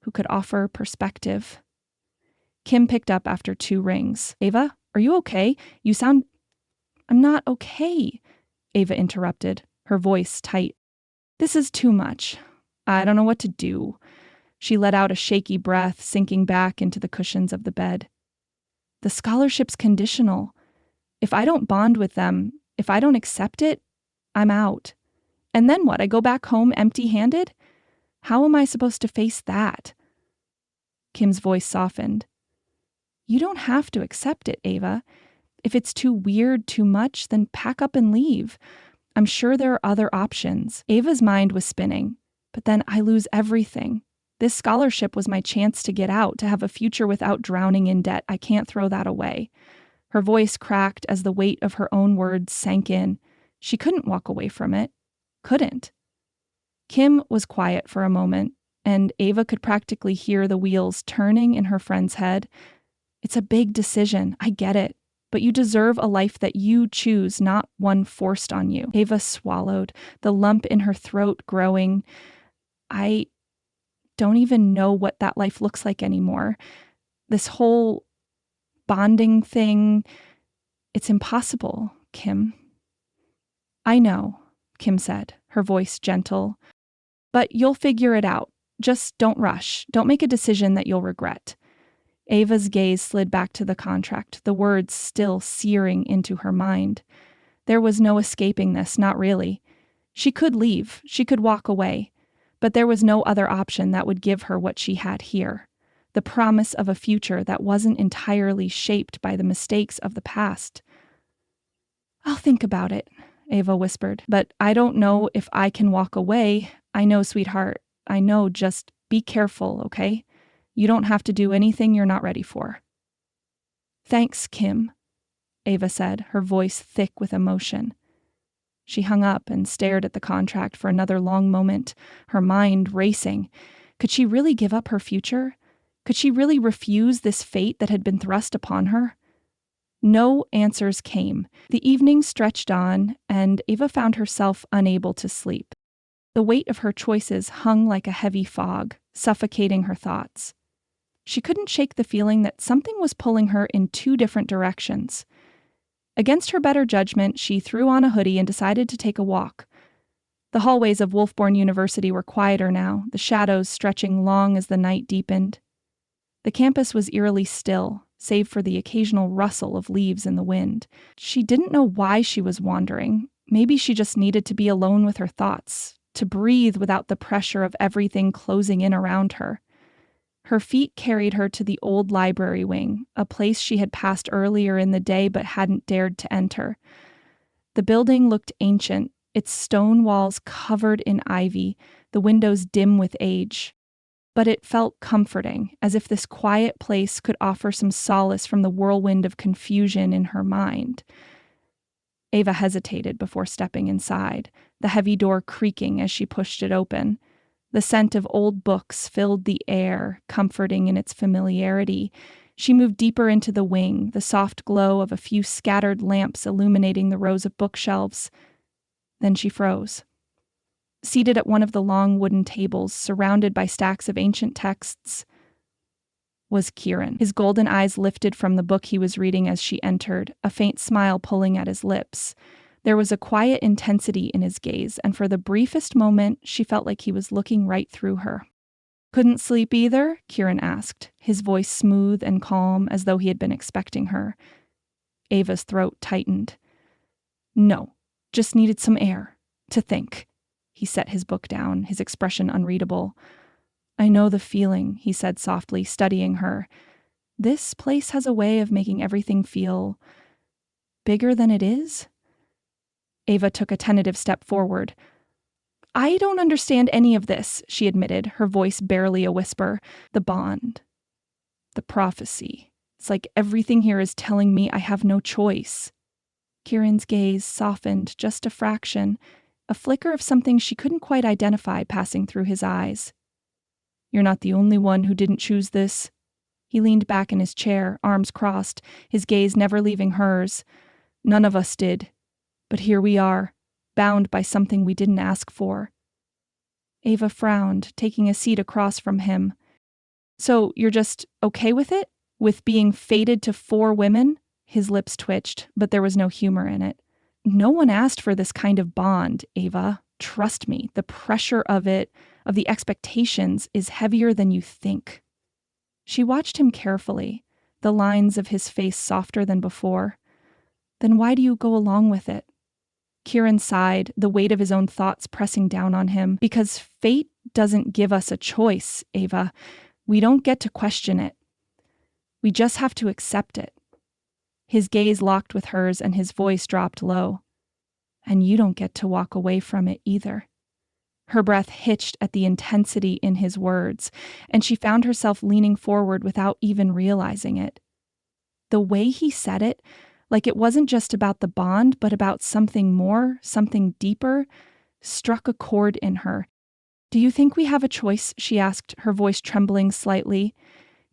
who could offer perspective. Kim picked up after 2 rings. "Ava, are you okay? You sound—" "I'm not okay," Ava interrupted, her voice tight. "This is too much. I don't know what to do." She let out a shaky breath, sinking back into the cushions of the bed. "The scholarship's conditional. If I don't bond with them, if I don't accept it, I'm out. And then what? I go back home empty-handed? How am I supposed to face that?" Kim's voice softened. "You don't have to accept it, Ava. If it's too weird, too much, then pack up and leave. I'm sure there are other options." Ava's mind was spinning. "But then I lose everything. This scholarship was my chance to get out, to have a future without drowning in debt. I can't throw that away." Her voice cracked as the weight of her own words sank in. She couldn't walk away from it. Couldn't. Kim was quiet for a moment, and Ava could practically hear the wheels turning in her friend's head. "It's a big decision, I get it, but you deserve a life that you choose, not one forced on you." Ava swallowed, the lump in her throat growing. "I don't even know what that life looks like anymore. This whole bonding thing, it's impossible, Kim." "I know," Kim said, her voice gentle. "But you'll figure it out. Just don't rush. Don't make a decision that you'll regret." Ava's gaze slid back to the contract, the words still searing into her mind. There was no escaping this, not really. She could leave, she could walk away, but there was no other option that would give her what she had here, the promise of a future that wasn't entirely shaped by the mistakes of the past. "I'll think about it," Ava whispered, "but I don't know if I can walk away. I know, sweetheart. I know, just be careful, okay? You don't have to do anything you're not ready for." "Thanks, Kim," Ava said, her voice thick with emotion. She hung up and stared at the contract for another long moment, her mind racing. Could she really give up her future? Could she really refuse this fate that had been thrust upon her? No answers came. The evening stretched on, and Ava found herself unable to sleep. The weight of her choices hung like a heavy fog, suffocating her thoughts. She couldn't shake the feeling that something was pulling her in 2 different directions. Against her better judgment, she threw on a hoodie and decided to take a walk. The hallways of Wolfborn University were quieter now, the shadows stretching long as the night deepened. The campus was eerily still, save for the occasional rustle of leaves in the wind. She didn't know why she was wandering. Maybe she just needed to be alone with her thoughts, to breathe without the pressure of everything closing in around her. Her feet carried her to the old library wing, a place she had passed earlier in the day but hadn't dared to enter. The building looked ancient, its stone walls covered in ivy, the windows dim with age. But it felt comforting, as if this quiet place could offer some solace from the whirlwind of confusion in her mind. Ava hesitated before stepping inside, the heavy door creaking as she pushed it open. The scent of old books filled the air, comforting in its familiarity. She moved deeper into the wing, the soft glow of a few scattered lamps illuminating the rows of bookshelves. Then she froze. Seated at one of the long wooden tables, surrounded by stacks of ancient texts, was Kieran. His golden eyes lifted from the book he was reading as she entered, a faint smile pulling at his lips. There was a quiet intensity in his gaze, and for the briefest moment, she felt like he was looking right through her. "Couldn't sleep either?" Kieran asked, his voice smooth and calm as though he had been expecting her. Ava's throat tightened. "No, just needed some air. To think." He set his book down, his expression unreadable. "I know the feeling," he said softly, studying her. "This place has a way of making everything feel bigger than it is?" Ava took a tentative step forward. "I don't understand any of this," she admitted, her voice barely a whisper. "The bond. The prophecy. It's like everything here is telling me I have no choice." Kieran's gaze softened just a fraction, a flicker of something she couldn't quite identify passing through his eyes. "You're not the only one who didn't choose this." He leaned back in his chair, arms crossed, his gaze never leaving hers. "None of us did. But here we are, bound by something we didn't ask for." Ava frowned, taking a seat across from him. "So you're just okay with it? With being fated to 4 women?" His lips twitched, but there was no humor in it. "No one asked for this kind of bond, Ava. Trust me, the pressure of it, of the expectations, is heavier than you think." She watched him carefully, the lines of his face softer than before. "Then why do you go along with it?" Kieran sighed, the weight of his own thoughts pressing down on him. "Because fate doesn't give us a choice, Ava. We don't get to question it. We just have to accept it." His gaze locked with hers and his voice dropped low. "And you don't get to walk away from it either." Her breath hitched at the intensity in his words, and she found herself leaning forward without even realizing it. The way he said it, like it wasn't just about the bond, but about something more, something deeper, struck a chord in her. "Do you think we have a choice?" she asked, her voice trembling slightly.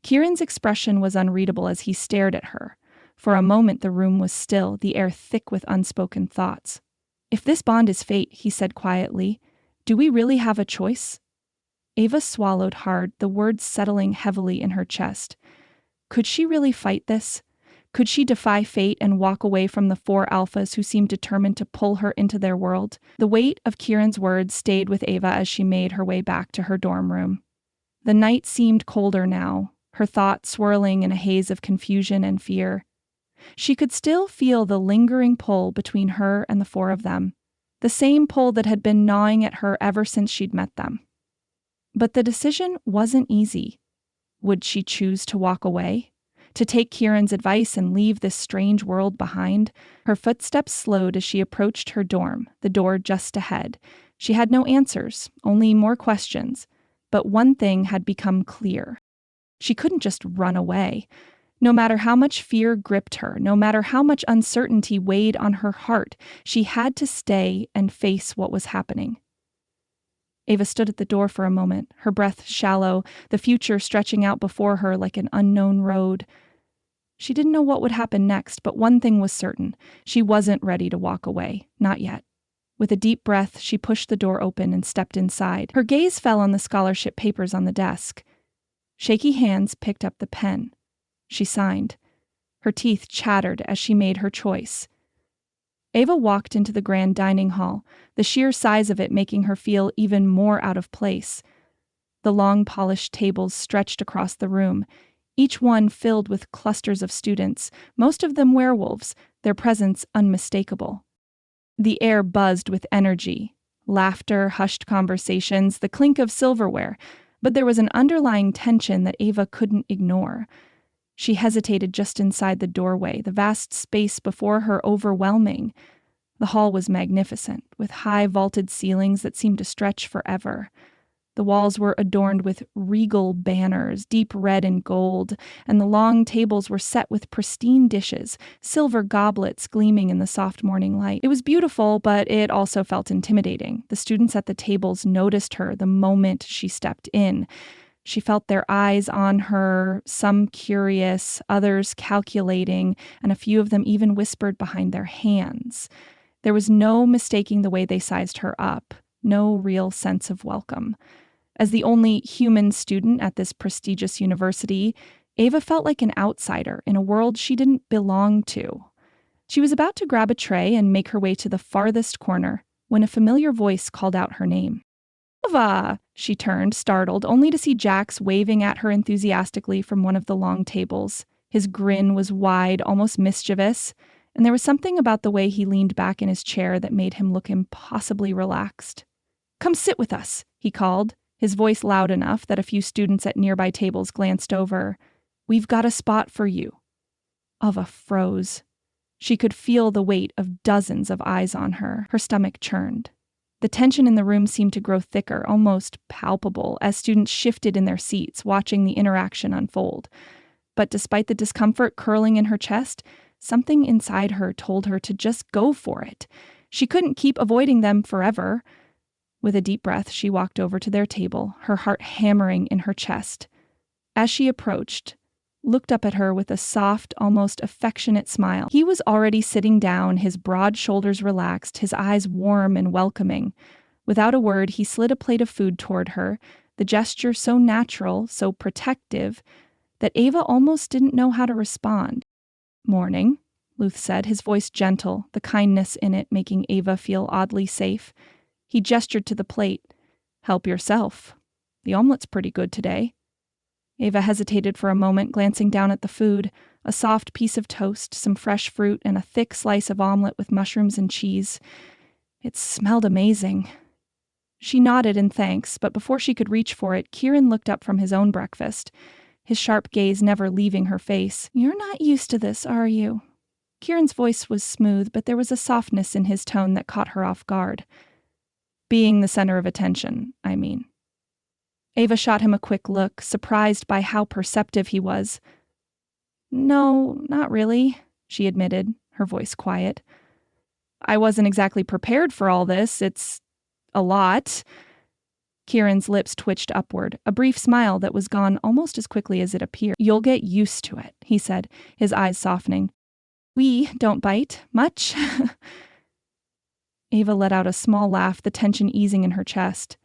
Kieran's expression was unreadable as he stared at her. For a moment the room was still, the air thick with unspoken thoughts. "If this bond is fate," he said quietly, "do we really have a choice?" Ava swallowed hard, the words settling heavily in her chest. Could she really fight this? Could she defy fate and walk away from the 4 alphas who seemed determined to pull her into their world? The weight of Kieran's words stayed with Ava as she made her way back to her dorm room. The night seemed colder now, her thoughts swirling in a haze of confusion and fear. She could still feel the lingering pull between her and the 4 of them, the same pull that had been gnawing at her ever since she'd met them. But the decision wasn't easy. Would she choose to walk away? To take Kieran's advice and leave this strange world behind? Her footsteps slowed as she approached her dorm, the door just ahead. She had no answers, only more questions. But one thing had become clear. She couldn't just run away. No matter how much fear gripped her, no matter how much uncertainty weighed on her heart, she had to stay and face what was happening. Ava stood at the door for a moment, her breath shallow, the future stretching out before her like an unknown road. She didn't know what would happen next, but one thing was certain. She wasn't ready to walk away. Not yet. With a deep breath, she pushed the door open and stepped inside. Her gaze fell on the scholarship papers on the desk. Shaky hands picked up the pen. She signed. Her teeth chattered as she made her choice. Ava walked into the grand dining hall, the sheer size of it making her feel even more out of place. The long polished tables stretched across the room, each one filled with clusters of students, most of them werewolves, their presence unmistakable. The air buzzed with energy, laughter, hushed conversations, the clink of silverware, but there was an underlying tension that Ava couldn't ignore. She hesitated just inside the doorway, the vast space before her overwhelming. The hall was magnificent, with high vaulted ceilings that seemed to stretch forever. The walls were adorned with regal banners, deep red and gold, and the long tables were set with pristine dishes, silver goblets gleaming in the soft morning light. It was beautiful, but it also felt intimidating. The students at the tables noticed her the moment she stepped in. She felt their eyes on her, some curious, others calculating, and a few of them even whispered behind their hands. There was no mistaking the way they sized her up, no real sense of welcome. As the only human student at this prestigious university, Ava felt like an outsider in a world she didn't belong to. She was about to grab a tray and make her way to the farthest corner when a familiar voice called out her name. Ava! She turned, startled, only to see Jax waving at her enthusiastically from one of the long tables. His grin was wide, almost mischievous, and there was something about the way he leaned back in his chair that made him look impossibly relaxed. Come sit with us, he called, his voice loud enough that a few students at nearby tables glanced over. We've got a spot for you. Ava froze. She could feel the weight of dozens of eyes on her. Her stomach churned. The tension in the room seemed to grow thicker, almost palpable, as students shifted in their seats, watching the interaction unfold. But despite the discomfort curling in her chest, something inside her told her to just go for it. She couldn't keep avoiding them forever. With a deep breath, she walked over to their table, her heart hammering in her chest. As she approached, looked up at her with a soft, almost affectionate smile. He was already sitting down, his broad shoulders relaxed, his eyes warm and welcoming. Without a word, he slid a plate of food toward her, the gesture so natural, so protective, that Ava almost didn't know how to respond. Morning, Luth said, his voice gentle, the kindness in it making Ava feel oddly safe. He gestured to the plate. Help yourself. The omelet's pretty good today. Ava hesitated for a moment, glancing down at the food, a soft piece of toast, some fresh fruit, and a thick slice of omelet with mushrooms and cheese. It smelled amazing. She nodded in thanks, but before she could reach for it, Kieran looked up from his own breakfast, his sharp gaze never leaving her face. You're not used to this, are you? Kieran's voice was smooth, but there was a softness in his tone that caught her off guard. Being the center of attention, I mean. Ava shot him a quick look, surprised by how perceptive he was. No, not really, she admitted, her voice quiet. I wasn't exactly prepared for all this. It's a lot. Kieran's lips twitched upward, a brief smile that was gone almost as quickly as it appeared. You'll get used to it, he said, his eyes softening. We don't bite much. Ava let out a small laugh, the tension easing in her chest.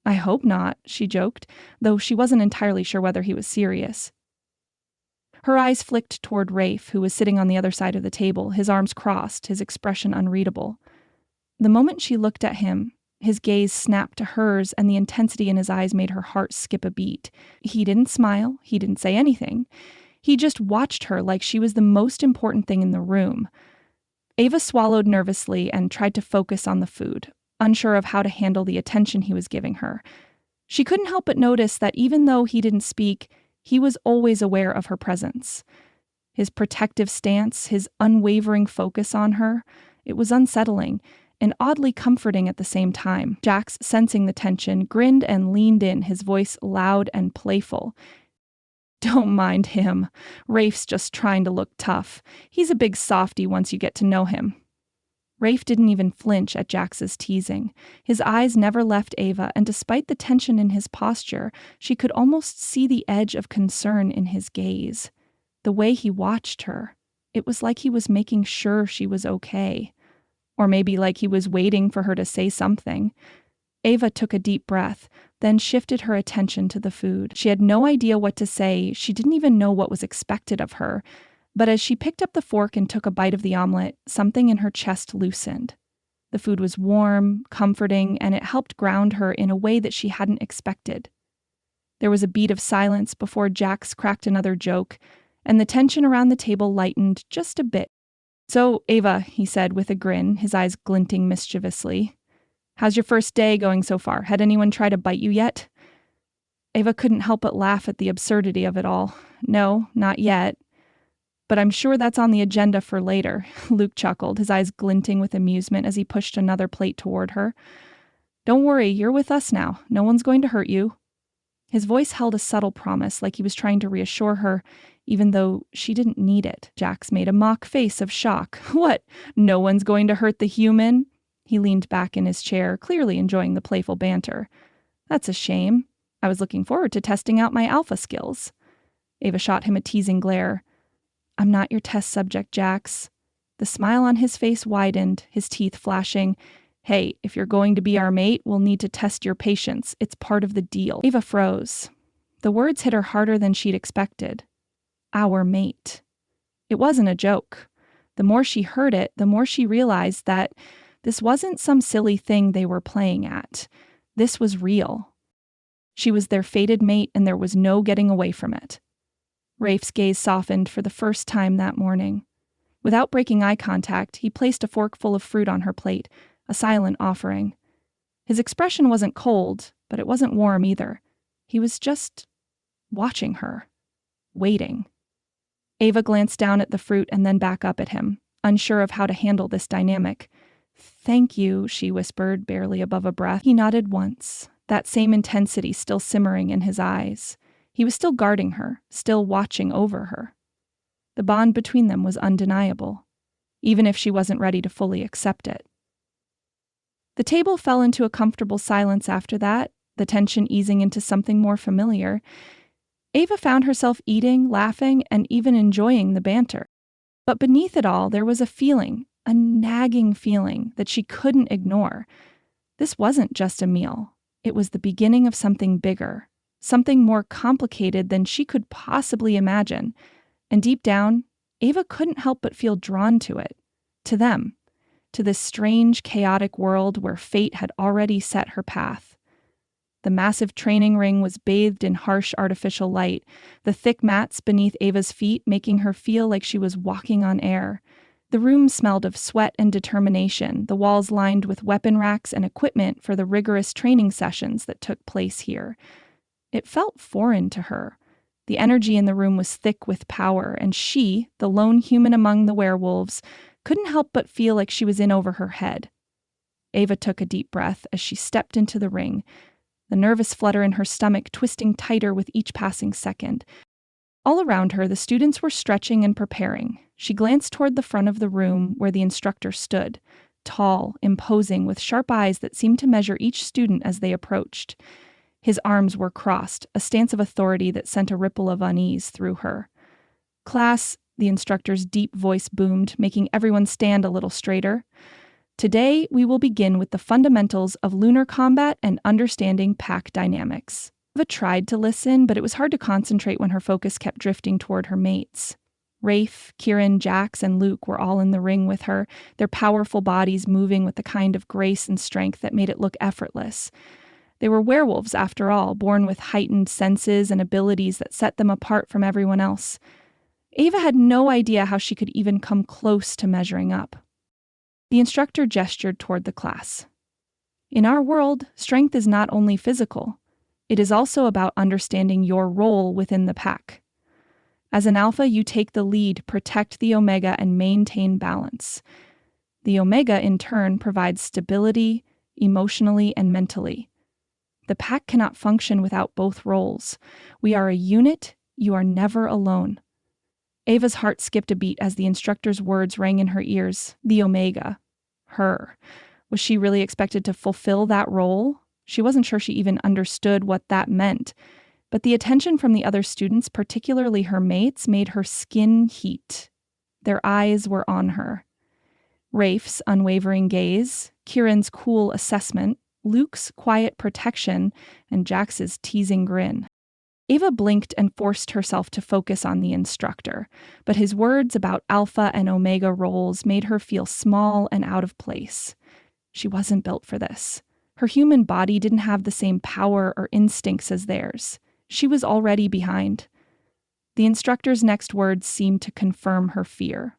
I hope not, she joked, though she wasn't entirely sure whether he was serious. Her eyes flicked toward Rafe, who was sitting on the other side of the table, his arms crossed, his expression unreadable. The moment she looked at him, his gaze snapped to hers, and the intensity in his eyes made her heart skip a beat. He didn't smile, he didn't say anything. He just watched her like she was the most important thing in the room. Ava swallowed nervously and tried to focus on the food, unsure of how to handle the attention he was giving her. She couldn't help but notice that even though he didn't speak, he was always aware of her presence. His protective stance, his unwavering focus on her, it was unsettling and oddly comforting at the same time. Jax, sensing the tension, grinned and leaned in, his voice loud and playful. Don't mind him. Rafe's just trying to look tough. He's a big softy once you get to know him. Rafe didn't even flinch at Jax's teasing. His eyes never left Ava, and despite the tension in his posture, she could almost see the edge of concern in his gaze. The way he watched her, it was like he was making sure she was okay. Or maybe like he was waiting for her to say something. Ava took a deep breath, then shifted her attention to the food. She had no idea what to say. She didn't even know what was expected of her. But as she picked up the fork and took a bite of the omelet, something in her chest loosened. The food was warm, comforting, and it helped ground her in a way that she hadn't expected. There was a beat of silence before Jax cracked another joke, and the tension around the table lightened just a bit. So, Ava, he said with a grin, his eyes glinting mischievously. How's your first day going so far? Had anyone try to bite you yet? Ava couldn't help but laugh at the absurdity of it all. No, not yet. But I'm sure that's on the agenda for later, Luke chuckled, his eyes glinting with amusement as he pushed another plate toward her. Don't worry, you're with us now. No one's going to hurt you. His voice held a subtle promise, like he was trying to reassure her, even though she didn't need it. Jax made a mock face of shock. What? No one's going to hurt the human? He leaned back in his chair, clearly enjoying the playful banter. That's a shame. I was looking forward to testing out my alpha skills. Ava shot him a teasing glare. I'm not your test subject, Jax. The smile on his face widened, his teeth flashing. Hey, if you're going to be our mate, we'll need to test your patience. It's part of the deal. Ava froze. The words hit her harder than she'd expected. Our mate. It wasn't a joke. The more she heard it, the more she realized that this wasn't some silly thing they were playing at. This was real. She was their fated mate, and there was no getting away from it. Rafe's gaze softened for the first time that morning. Without breaking eye contact, he placed a forkful of fruit on her plate, a silent offering. His expression wasn't cold, but it wasn't warm either. He was just watching her, waiting. Ava glanced down at the fruit and then back up at him, unsure of how to handle this dynamic. "Thank you," she whispered, barely above a breath. He nodded once, that same intensity still simmering in his eyes. He was still guarding her, still watching over her. The bond between them was undeniable, even if she wasn't ready to fully accept it. The table fell into a comfortable silence after that, the tension easing into something more familiar. Ava found herself eating, laughing, and even enjoying the banter. But beneath it all, there was a feeling, a nagging feeling that she couldn't ignore. This wasn't just a meal. It was the beginning of something bigger, something more complicated than she could possibly imagine. And deep down, Ava couldn't help but feel drawn to it, to them, to this strange, chaotic world where fate had already set her path. The massive training ring was bathed in harsh artificial light, the thick mats beneath Ava's feet making her feel like she was walking on air. The room smelled of sweat and determination, the walls lined with weapon racks and equipment for the rigorous training sessions that took place here. It felt foreign to her. The energy in the room was thick with power, and she, the lone human among the werewolves, couldn't help but feel like she was in over her head. Ava took a deep breath as she stepped into the ring, the nervous flutter in her stomach twisting tighter with each passing second. All around her, the students were stretching and preparing. She glanced toward the front of the room where the instructor stood, tall, imposing, with sharp eyes that seemed to measure each student as they approached. His arms were crossed, a stance of authority that sent a ripple of unease through her. "Class," the instructor's deep voice boomed, making everyone stand a little straighter. "Today, we will begin with the fundamentals of lunar combat and understanding pack dynamics." Ava tried to listen, but it was hard to concentrate when her focus kept drifting toward her mates. Rafe, Kieran, Jax, and Luke were all in the ring with her, their powerful bodies moving with the kind of grace and strength that made it look effortless. They were werewolves, after all, born with heightened senses and abilities that set them apart from everyone else. Ava had no idea how she could even come close to measuring up. The instructor gestured toward the class. "In our world, strength is not only physical. It is also about understanding your role within the pack. As an alpha, you take the lead, protect the omega, and maintain balance. The omega, in turn, provides stability, emotionally and mentally. The pack cannot function without both roles. We are a unit. You are never alone." Ava's heart skipped a beat as the instructor's words rang in her ears. The omega. Her. Was she really expected to fulfill that role? She wasn't sure she even understood what that meant. But the attention from the other students, particularly her mates, made her skin heat. Their eyes were on her. Rafe's unwavering gaze, Kieran's cool assessment, Luke's quiet protection, and Jax's teasing grin. Ava blinked and forced herself to focus on the instructor, but his words about alpha and omega roles made her feel small and out of place. She wasn't built for this. Her human body didn't have the same power or instincts as theirs. She was already behind. The instructor's next words seemed to confirm her fear.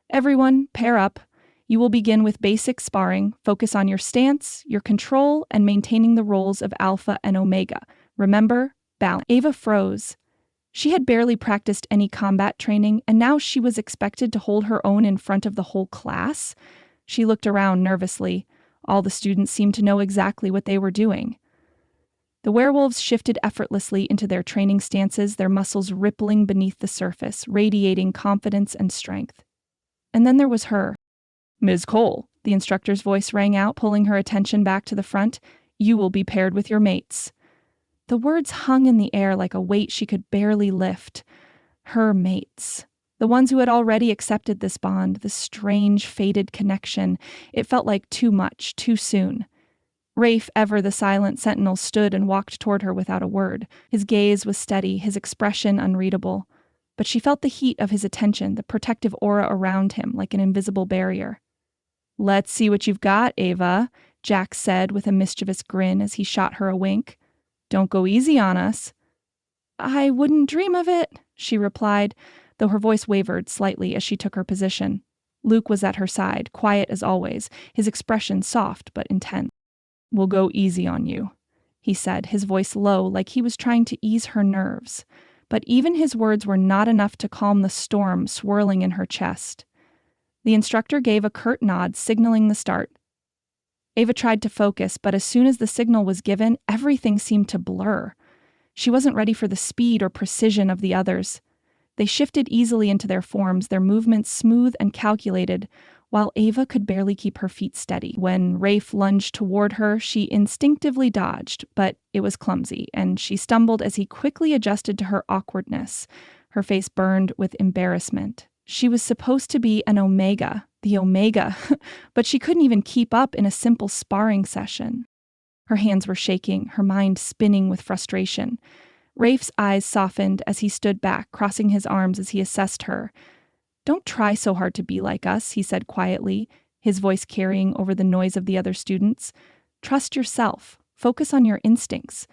"Everyone, pair up. You will begin with basic sparring. Focus on your stance, your control, and maintaining the roles of alpha and omega. Remember, balance." Ava froze. She had barely practiced any combat training, and now she was expected to hold her own in front of the whole class. She looked around nervously. All the students seemed to know exactly what they were doing. The werewolves shifted effortlessly into their training stances, their muscles rippling beneath the surface, radiating confidence and strength. And then there was her. "Ms. Cole," the instructor's voice rang out, pulling her attention back to the front. "You will be paired with your mates." The words hung in the air like a weight she could barely lift. Her mates. The ones who had already accepted this bond, this strange, fated connection. It felt like too much, too soon. Rafe, ever the silent sentinel, stood and walked toward her without a word. His gaze was steady, his expression unreadable. but she felt the heat of his attention, the protective aura around him like an invisible barrier. "Let's see what you've got, Ava," Jack said with a mischievous grin as he shot her a wink. "Don't go easy on us." "I wouldn't dream of it," she replied, though her voice wavered slightly as she took her position. Luke was at her side, quiet as always, his expression soft but intense. "We'll go easy on you," he said, his voice low like he was trying to ease her nerves. But even his words were not enough to calm the storm swirling in her chest. The instructor gave a curt nod, signaling the start. Ava tried to focus, but as soon as the signal was given, everything seemed to blur. She wasn't ready for the speed or precision of the others. They shifted easily into their forms, their movements smooth and calculated, while Ava could barely keep her feet steady. When Rafe lunged toward her, she instinctively dodged, but it was clumsy, and she stumbled as he quickly adjusted to her awkwardness. Her face burned with embarrassment. She was supposed to be an Omega, the Omega, but she couldn't even keep up in a simple sparring session. Her hands were shaking, her mind spinning with frustration. Rafe's eyes softened as he stood back, crossing his arms as he assessed her. "Don't try so hard to be like us," he said quietly, his voice carrying over the noise of the other students. "Trust yourself. Focus on your instincts."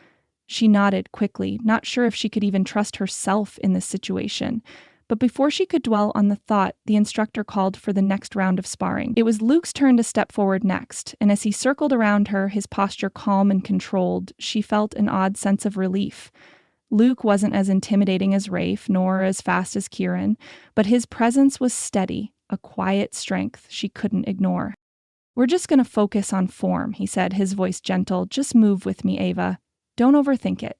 She nodded quickly, not sure if she could even trust herself in this situation. But before she could dwell on the thought, the instructor called for the next round of sparring. It was Luke's turn to step forward next, and as he circled around her, his posture calm and controlled, she felt an odd sense of relief. Luke wasn't as intimidating as Rafe, nor as fast as Kieran, but his presence was steady, a quiet strength she couldn't ignore. "We're just going to focus on form," he said, his voice gentle. "Just move with me, Ava. Don't overthink it."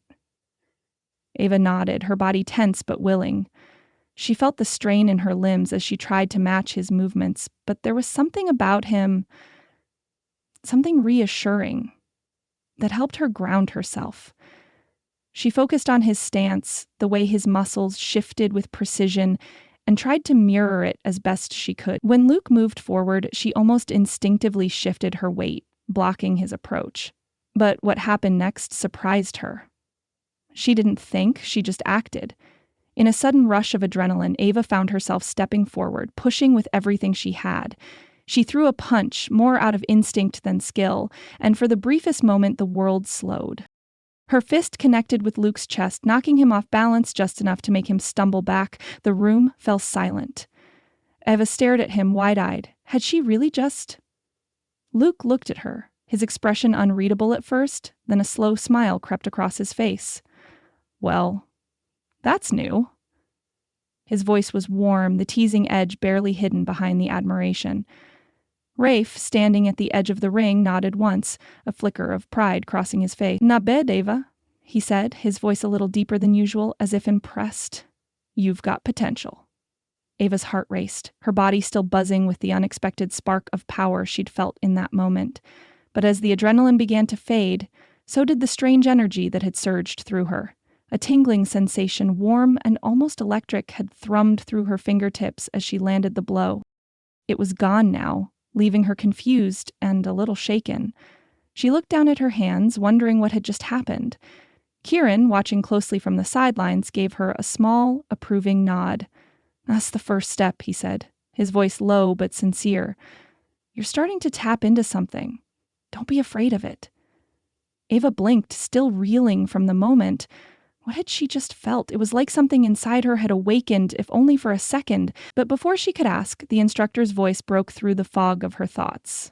Ava nodded, her body tense but willing. She felt the strain in her limbs as she tried to match his movements, but there was something about him, something reassuring, that helped her ground herself. She focused on his stance, the way his muscles shifted with precision, and tried to mirror it as best she could. When Luke moved forward, she almost instinctively shifted her weight, blocking his approach. But what happened next surprised her. She didn't think, she just acted. In a sudden rush of adrenaline, Ava found herself stepping forward, pushing with everything she had. She threw a punch, more out of instinct than skill, and for the briefest moment the world slowed. Her fist connected with Luke's chest, knocking him off balance just enough to make him stumble back. The room fell silent. Eva stared at him wide-eyed. Had she really just... Luke looked at her, his expression unreadable at first, then a slow smile crept across his face. "Well, that's new." His voice was warm, the teasing edge barely hidden behind the admiration. Rafe, standing at the edge of the ring, nodded once, a flicker of pride crossing his face. "Not bad, Ava," he said, his voice a little deeper than usual, as if impressed. "You've got potential." Ava's heart raced, her body still buzzing with the unexpected spark of power she'd felt in that moment. But as the adrenaline began to fade, so did the strange energy that had surged through her. A tingling sensation, warm and almost electric, had thrummed through her fingertips as she landed the blow. It was gone now, leaving her confused and a little shaken. She looked down at her hands, wondering what had just happened. Kieran, watching closely from the sidelines, gave her a small, approving nod. "That's the first step," he said, his voice low but sincere. "You're starting to tap into something. Don't be afraid of it." Ava blinked, still reeling from the moment. What had she just felt? It was like something inside her had awakened, if only for a second. But before she could ask, the instructor's voice broke through the fog of her thoughts.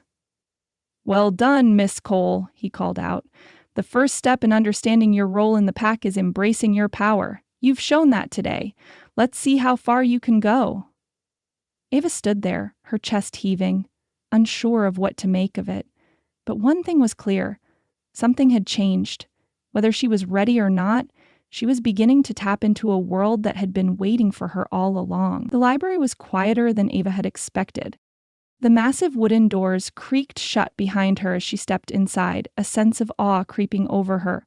"Well done, Miss Cole," he called out. "The first step in understanding your role in the pack is embracing your power. You've shown that today. Let's see how far you can go." Ava stood there, her chest heaving, unsure of what to make of it. But one thing was clear. Something had changed. Whether she was ready or not, she was beginning to tap into a world that had been waiting for her all along. The library was quieter than Ava had expected. The massive wooden doors creaked shut behind her as she stepped inside, a sense of awe creeping over her.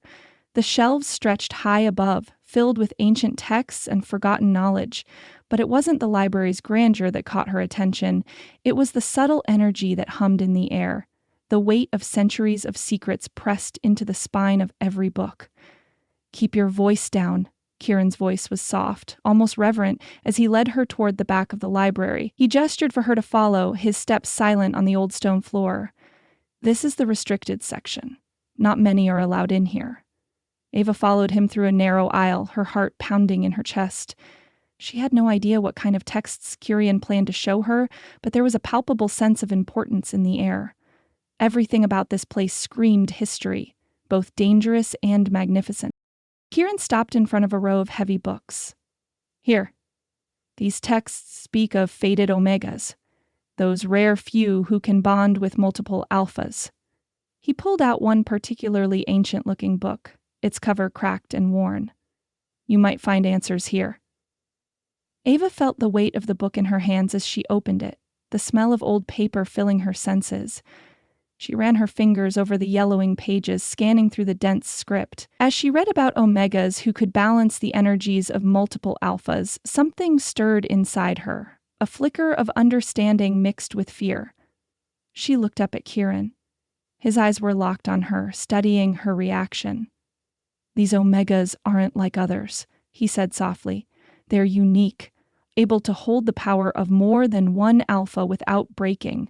The shelves stretched high above, filled with ancient texts and forgotten knowledge. But it wasn't the library's grandeur that caught her attention. It was the subtle energy that hummed in the air, the weight of centuries of secrets pressed into the spine of every book. "Keep your voice down," Kieran's voice was soft, almost reverent, as he led her toward the back of the library. He gestured for her to follow, his steps silent on the old stone floor. This is the restricted section. Not many are allowed in here. Ava followed him through a narrow aisle, her heart pounding in her chest. She had no idea what kind of texts Kieran planned to show her, but there was a palpable sense of importance in the air. Everything about this place screamed history, both dangerous and magnificent. Kieran stopped in front of a row of heavy books. Here. These texts speak of fated omegas, those rare few who can bond with multiple alphas. He pulled out one particularly ancient-looking book, its cover cracked and worn. You might find answers here. Ava felt the weight of the book in her hands as she opened it, the smell of old paper filling her senses. She ran her fingers over the yellowing pages, scanning through the dense script. As she read about omegas who could balance the energies of multiple alphas, something stirred inside her, a flicker of understanding mixed with fear. She looked up at Kieran. His eyes were locked on her, studying her reaction. These omegas aren't like others, he said softly. They're unique, able to hold the power of more than one alpha without breaking,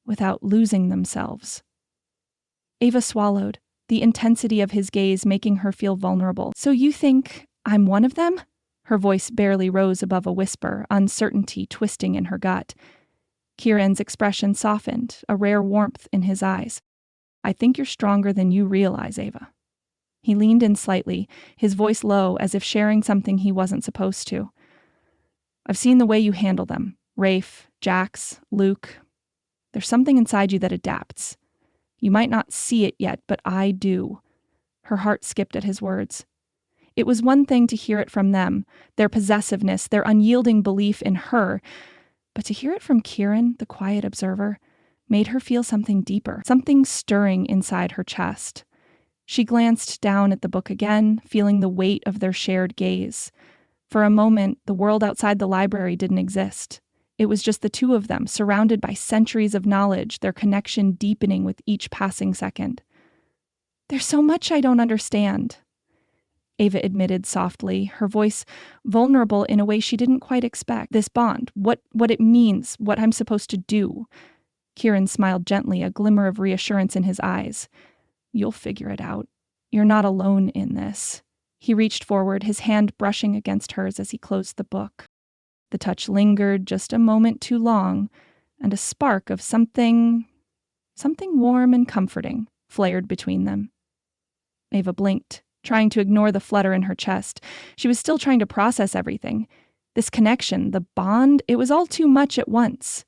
without losing themselves. Ava swallowed, the intensity of his gaze making her feel vulnerable. So you think I'm one of them? Her voice barely rose above a whisper, uncertainty twisting in her gut. Kieran's expression softened, a rare warmth in his eyes. I think you're stronger than you realize, Ava. He leaned in slightly, his voice low as if sharing something he wasn't supposed to. I've seen the way you handle them. Rafe, Jax, Luke. There's something inside you that adapts. You might not see it yet, but I do. Her heart skipped at his words. It was one thing to hear it from them, their possessiveness, their unyielding belief in her, but to hear it from Kieran, the quiet observer, made her feel something deeper, something stirring inside her chest. She glanced down at the book again, feeling the weight of their shared gaze. For a moment, the world outside the library didn't exist. It was just the two of them, surrounded by centuries of knowledge, their connection deepening with each passing second. There's so much I don't understand, Ava admitted softly, her voice vulnerable in a way she didn't quite expect. This bond, what it means, what I'm supposed to do. Kieran smiled gently, a glimmer of reassurance in his eyes. You'll figure it out. You're not alone in this. He reached forward, his hand brushing against hers as he closed the book. The touch lingered just a moment too long, and a spark of something warm and comforting flared between them. Ava blinked, trying to ignore the flutter in her chest. She was still trying to process everything. This connection, the bond, it was all too much at once.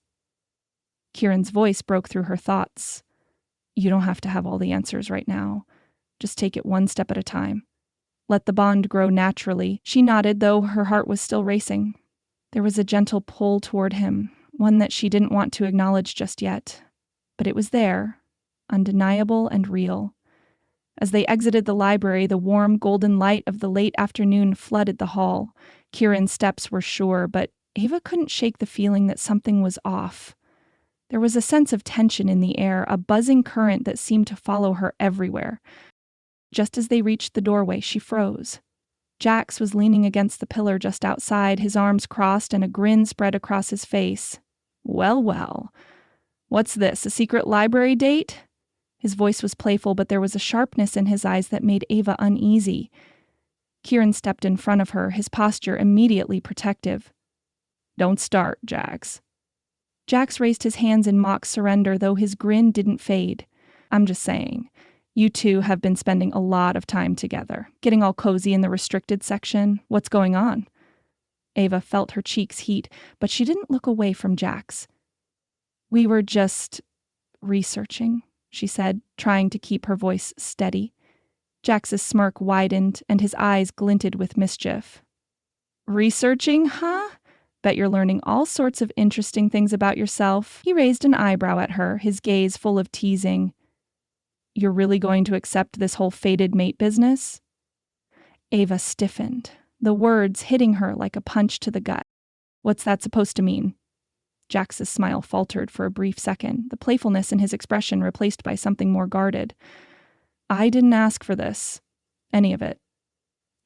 Kieran's voice broke through her thoughts. You don't have to have all the answers right now. Just take it one step at a time. Let the bond grow naturally. She nodded, though her heart was still racing. There was a gentle pull toward him, one that she didn't want to acknowledge just yet. But it was there, undeniable and real. As they exited the library, the warm golden light of the late afternoon flooded the hall. Kieran's steps were sure, but Ava couldn't shake the feeling that something was off. There was a sense of tension in the air, a buzzing current that seemed to follow her everywhere. Just as they reached the doorway, she froze. Jax was leaning against the pillar just outside, his arms crossed and a grin spread across his face. Well, well. What's this, a secret library date? His voice was playful, but there was a sharpness in his eyes that made Ava uneasy. Kieran stepped in front of her, his posture immediately protective. Don't start, Jax. Jax raised his hands in mock surrender, though his grin didn't fade. I'm just saying. You two have been spending a lot of time together, getting all cozy in the restricted section. What's going on? Ava felt her cheeks heat, but she didn't look away from Jax. We were just researching, she said, trying to keep her voice steady. Jax's smirk widened, and his eyes glinted with mischief. Researching, huh? Bet you're learning all sorts of interesting things about yourself. He raised an eyebrow at her, his gaze full of teasing. You're really going to accept this whole fated mate business? Ava stiffened, the words hitting her like a punch to the gut. What's that supposed to mean? Jax's smile faltered for a brief second, the playfulness in his expression replaced by something more guarded. I didn't ask for this. Any of it.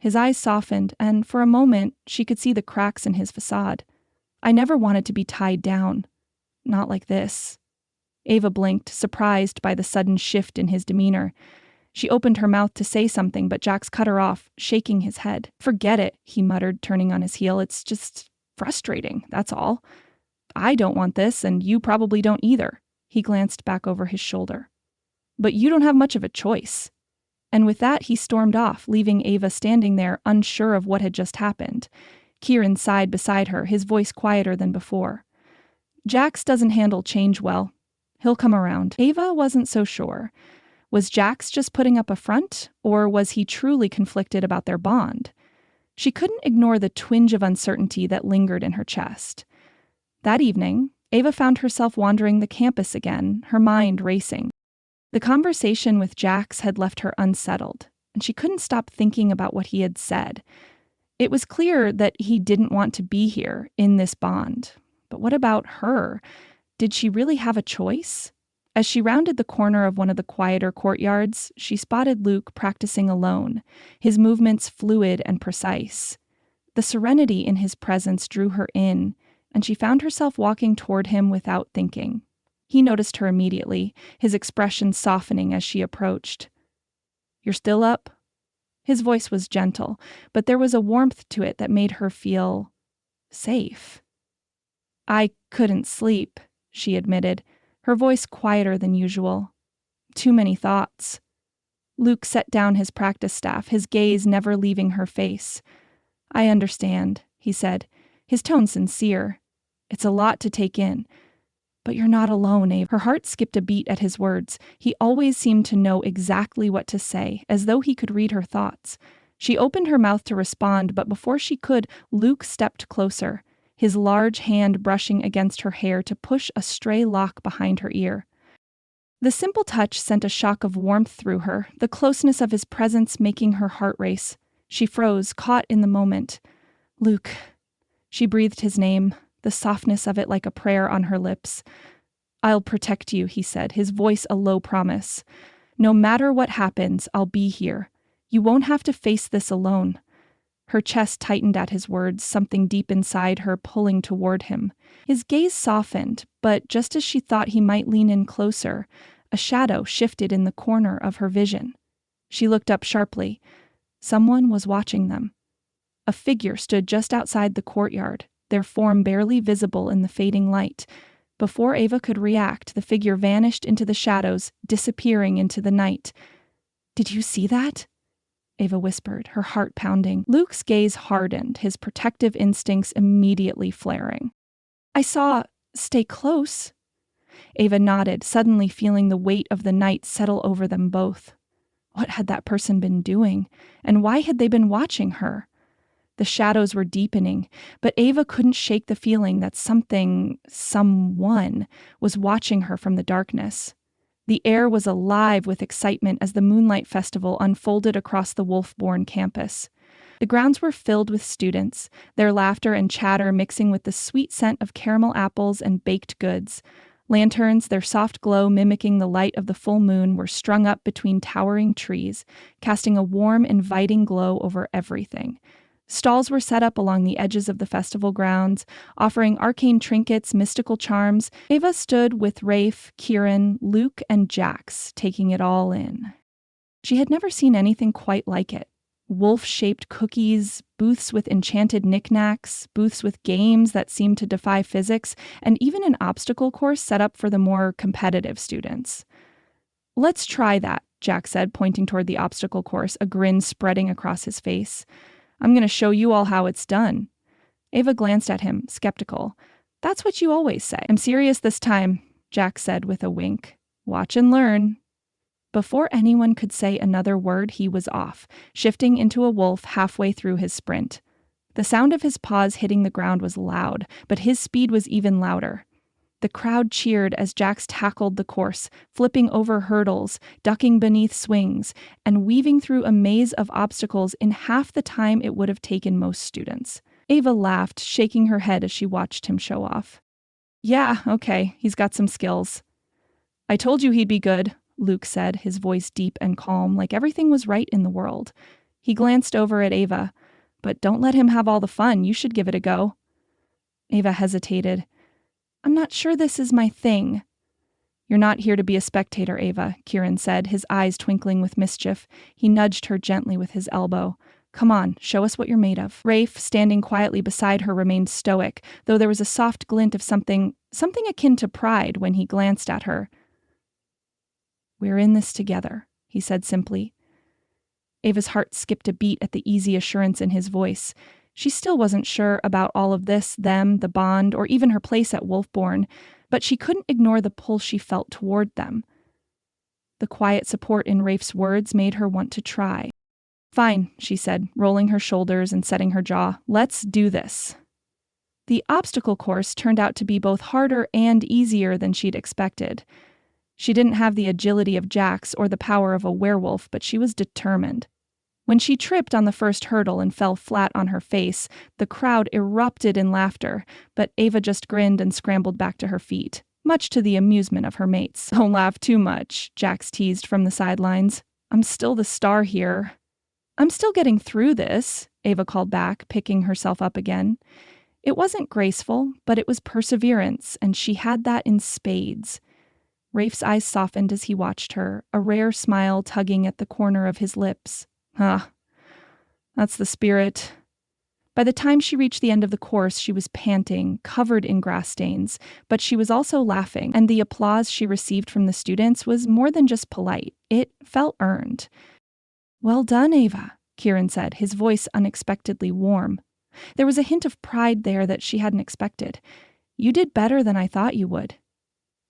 His eyes softened, and for a moment, she could see the cracks in his facade. I never wanted to be tied down. Not like this. Ava blinked, surprised by the sudden shift in his demeanor. She opened her mouth to say something, but Jax cut her off, shaking his head. "Forget it," he muttered, turning on his heel. "It's just frustrating, that's all. I don't want this, and you probably don't either." He glanced back over his shoulder. "But you don't have much of a choice." And with that, he stormed off, leaving Ava standing there, unsure of what had just happened. Kieran sighed beside her, his voice quieter than before. "Jax doesn't handle change well. He'll come around." Ava wasn't so sure. Was Jax just putting up a front, or was he truly conflicted about their bond? She couldn't ignore the twinge of uncertainty that lingered in her chest. That evening, Ava found herself wandering the campus again, her mind racing. The conversation with Jax had left her unsettled, and she couldn't stop thinking about what he had said. It was clear that he didn't want to be here, in this bond. But what about her? Did she really have a choice? As she rounded the corner of one of the quieter courtyards, she spotted Luke practicing alone, his movements fluid and precise. The serenity in his presence drew her in, and she found herself walking toward him without thinking. He noticed her immediately, his expression softening as she approached. "You're still up?" His voice was gentle, but there was a warmth to it that made her feel safe. "I couldn't sleep," she admitted, her voice quieter than usual. "Too many thoughts." Luke set down his practice staff, his gaze never leaving her face. "I understand," he said, his tone sincere. "It's a lot to take in. But you're not alone, Ava." Her heart skipped a beat at his words. He always seemed to know exactly what to say, as though he could read her thoughts. She opened her mouth to respond, but before she could, Luke stepped closer, his large hand brushing against her hair to push a stray lock behind her ear. The simple touch sent a shock of warmth through her, the closeness of his presence making her heart race. She froze, caught in the moment. "Luke." She breathed his name, the softness of it like a prayer on her lips. "I'll protect you," he said, his voice a low promise. "No matter what happens, I'll be here. You won't have to face this alone." Her chest tightened at his words, something deep inside her pulling toward him. His gaze softened, but just as she thought he might lean in closer, a shadow shifted in the corner of her vision. She looked up sharply. Someone was watching them. A figure stood just outside the courtyard, their form barely visible in the fading light. Before Ava could react, the figure vanished into the shadows, disappearing into the night. "Did you see that?" Ava whispered, her heart pounding. Luke's gaze hardened, his protective instincts immediately flaring. "I saw. Stay close." Ava nodded, suddenly feeling the weight of the night settle over them both. What had that person been doing? And why had they been watching her? The shadows were deepening, but Ava couldn't shake the feeling that someone, was watching her from the darkness. The air was alive with excitement as the Moonlight Festival unfolded across the Wolfborn campus. The grounds were filled with students, their laughter and chatter mixing with the sweet scent of caramel apples and baked goods. Lanterns, their soft glow mimicking the light of the full moon, were strung up between towering trees, casting a warm, inviting glow over everything. Stalls were set up along the edges of the festival grounds, offering arcane trinkets, mystical charms. Ava stood with Rafe, Kieran, Luke, and Jax, taking it all in. She had never seen anything quite like it. Wolf-shaped cookies, booths with enchanted knickknacks, booths with games that seemed to defy physics, and even an obstacle course set up for the more competitive students. "Let's try that," Jack said, pointing toward the obstacle course, a grin spreading across his face. "I'm going to show you all how it's done." Ava glanced at him, skeptical. "That's what you always say." "I'm serious this time," Jack said with a wink. "Watch and learn." Before anyone could say another word, he was off, shifting into a wolf halfway through his sprint. The sound of his paws hitting the ground was loud, but his speed was even louder. The crowd cheered as Jax tackled the course, flipping over hurdles, ducking beneath swings, and weaving through a maze of obstacles in half the time it would have taken most students. Ava laughed, shaking her head as she watched him show off. "Yeah, okay, he's got some skills." "I told you he'd be good," Luke said, his voice deep and calm, like everything was right in the world. He glanced over at Ava. But don't let him have all the fun. You should give it a go. Ava hesitated. I'm not sure this is my thing. You're not here to be a spectator, Ava, Kieran said, his eyes twinkling with mischief. He nudged her gently with his elbow. Come on, show us what you're made of. Rafe, standing quietly beside her, remained stoic, though there was a soft glint of something akin to pride when he glanced at her. We're in this together, he said simply. Ava's heart skipped a beat at the easy assurance in his voice. She still wasn't sure about all of this, them, the bond, or even her place at Wolfborn, but she couldn't ignore the pull she felt toward them. The quiet support in Rafe's words made her want to try. Fine, she said, rolling her shoulders and setting her jaw. Let's do this. The obstacle course turned out to be both harder and easier than she'd expected. She didn't have the agility of Jax or the power of a werewolf, but she was determined. When she tripped on the first hurdle and fell flat on her face, the crowd erupted in laughter, but Ava just grinned and scrambled back to her feet, much to the amusement of her mates. Don't laugh too much, Jax teased from the sidelines. I'm still the star here. I'm still getting through this, Ava called back, picking herself up again. It wasn't graceful, but it was perseverance, and she had that in spades. Rafe's eyes softened as he watched her, a rare smile tugging at the corner of his lips. That's the spirit. By the time she reached the end of the course, she was panting, covered in grass stains, but she was also laughing, and the applause she received from the students was more than just polite. It felt earned. Well done, Ava, Kieran said, his voice unexpectedly warm. There was a hint of pride there that she hadn't expected. You did better than I thought you would.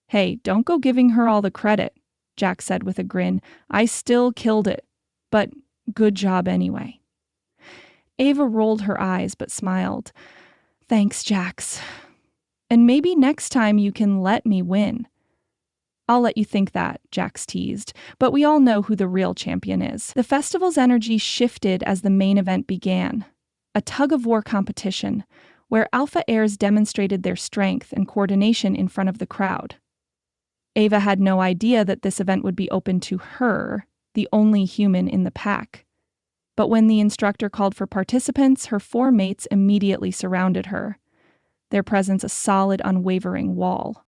Hey, don't go giving her all the credit, Jack said with a grin. I still killed it, but good job anyway. Ava rolled her eyes but smiled. Thanks, Jax. And maybe next time you can let me win. I'll let you think that, Jax teased, but we all know who the real champion is. The festival's energy shifted as the main event began. A tug-of-war competition, where alpha heirs demonstrated their strength and coordination in front of the crowd. Ava had no idea that this event would be open to her, the only human in the pack. But when the instructor called for participants, her 4 mates immediately surrounded her, their presence a solid, unwavering wall.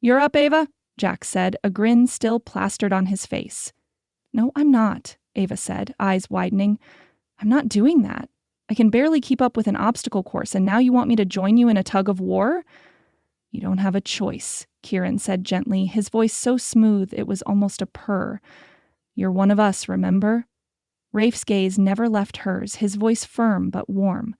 You're up, Ava, Jax said, a grin still plastered on his face. No, I'm not, Ava said, eyes widening. I'm not doing that. I can barely keep up with an obstacle course, and now you want me to join you in a tug of war? You don't have a choice, Kieran said gently, his voice so smooth it was almost a purr. You're one of us, remember? Rafe's gaze never left hers, his voice firm but warm.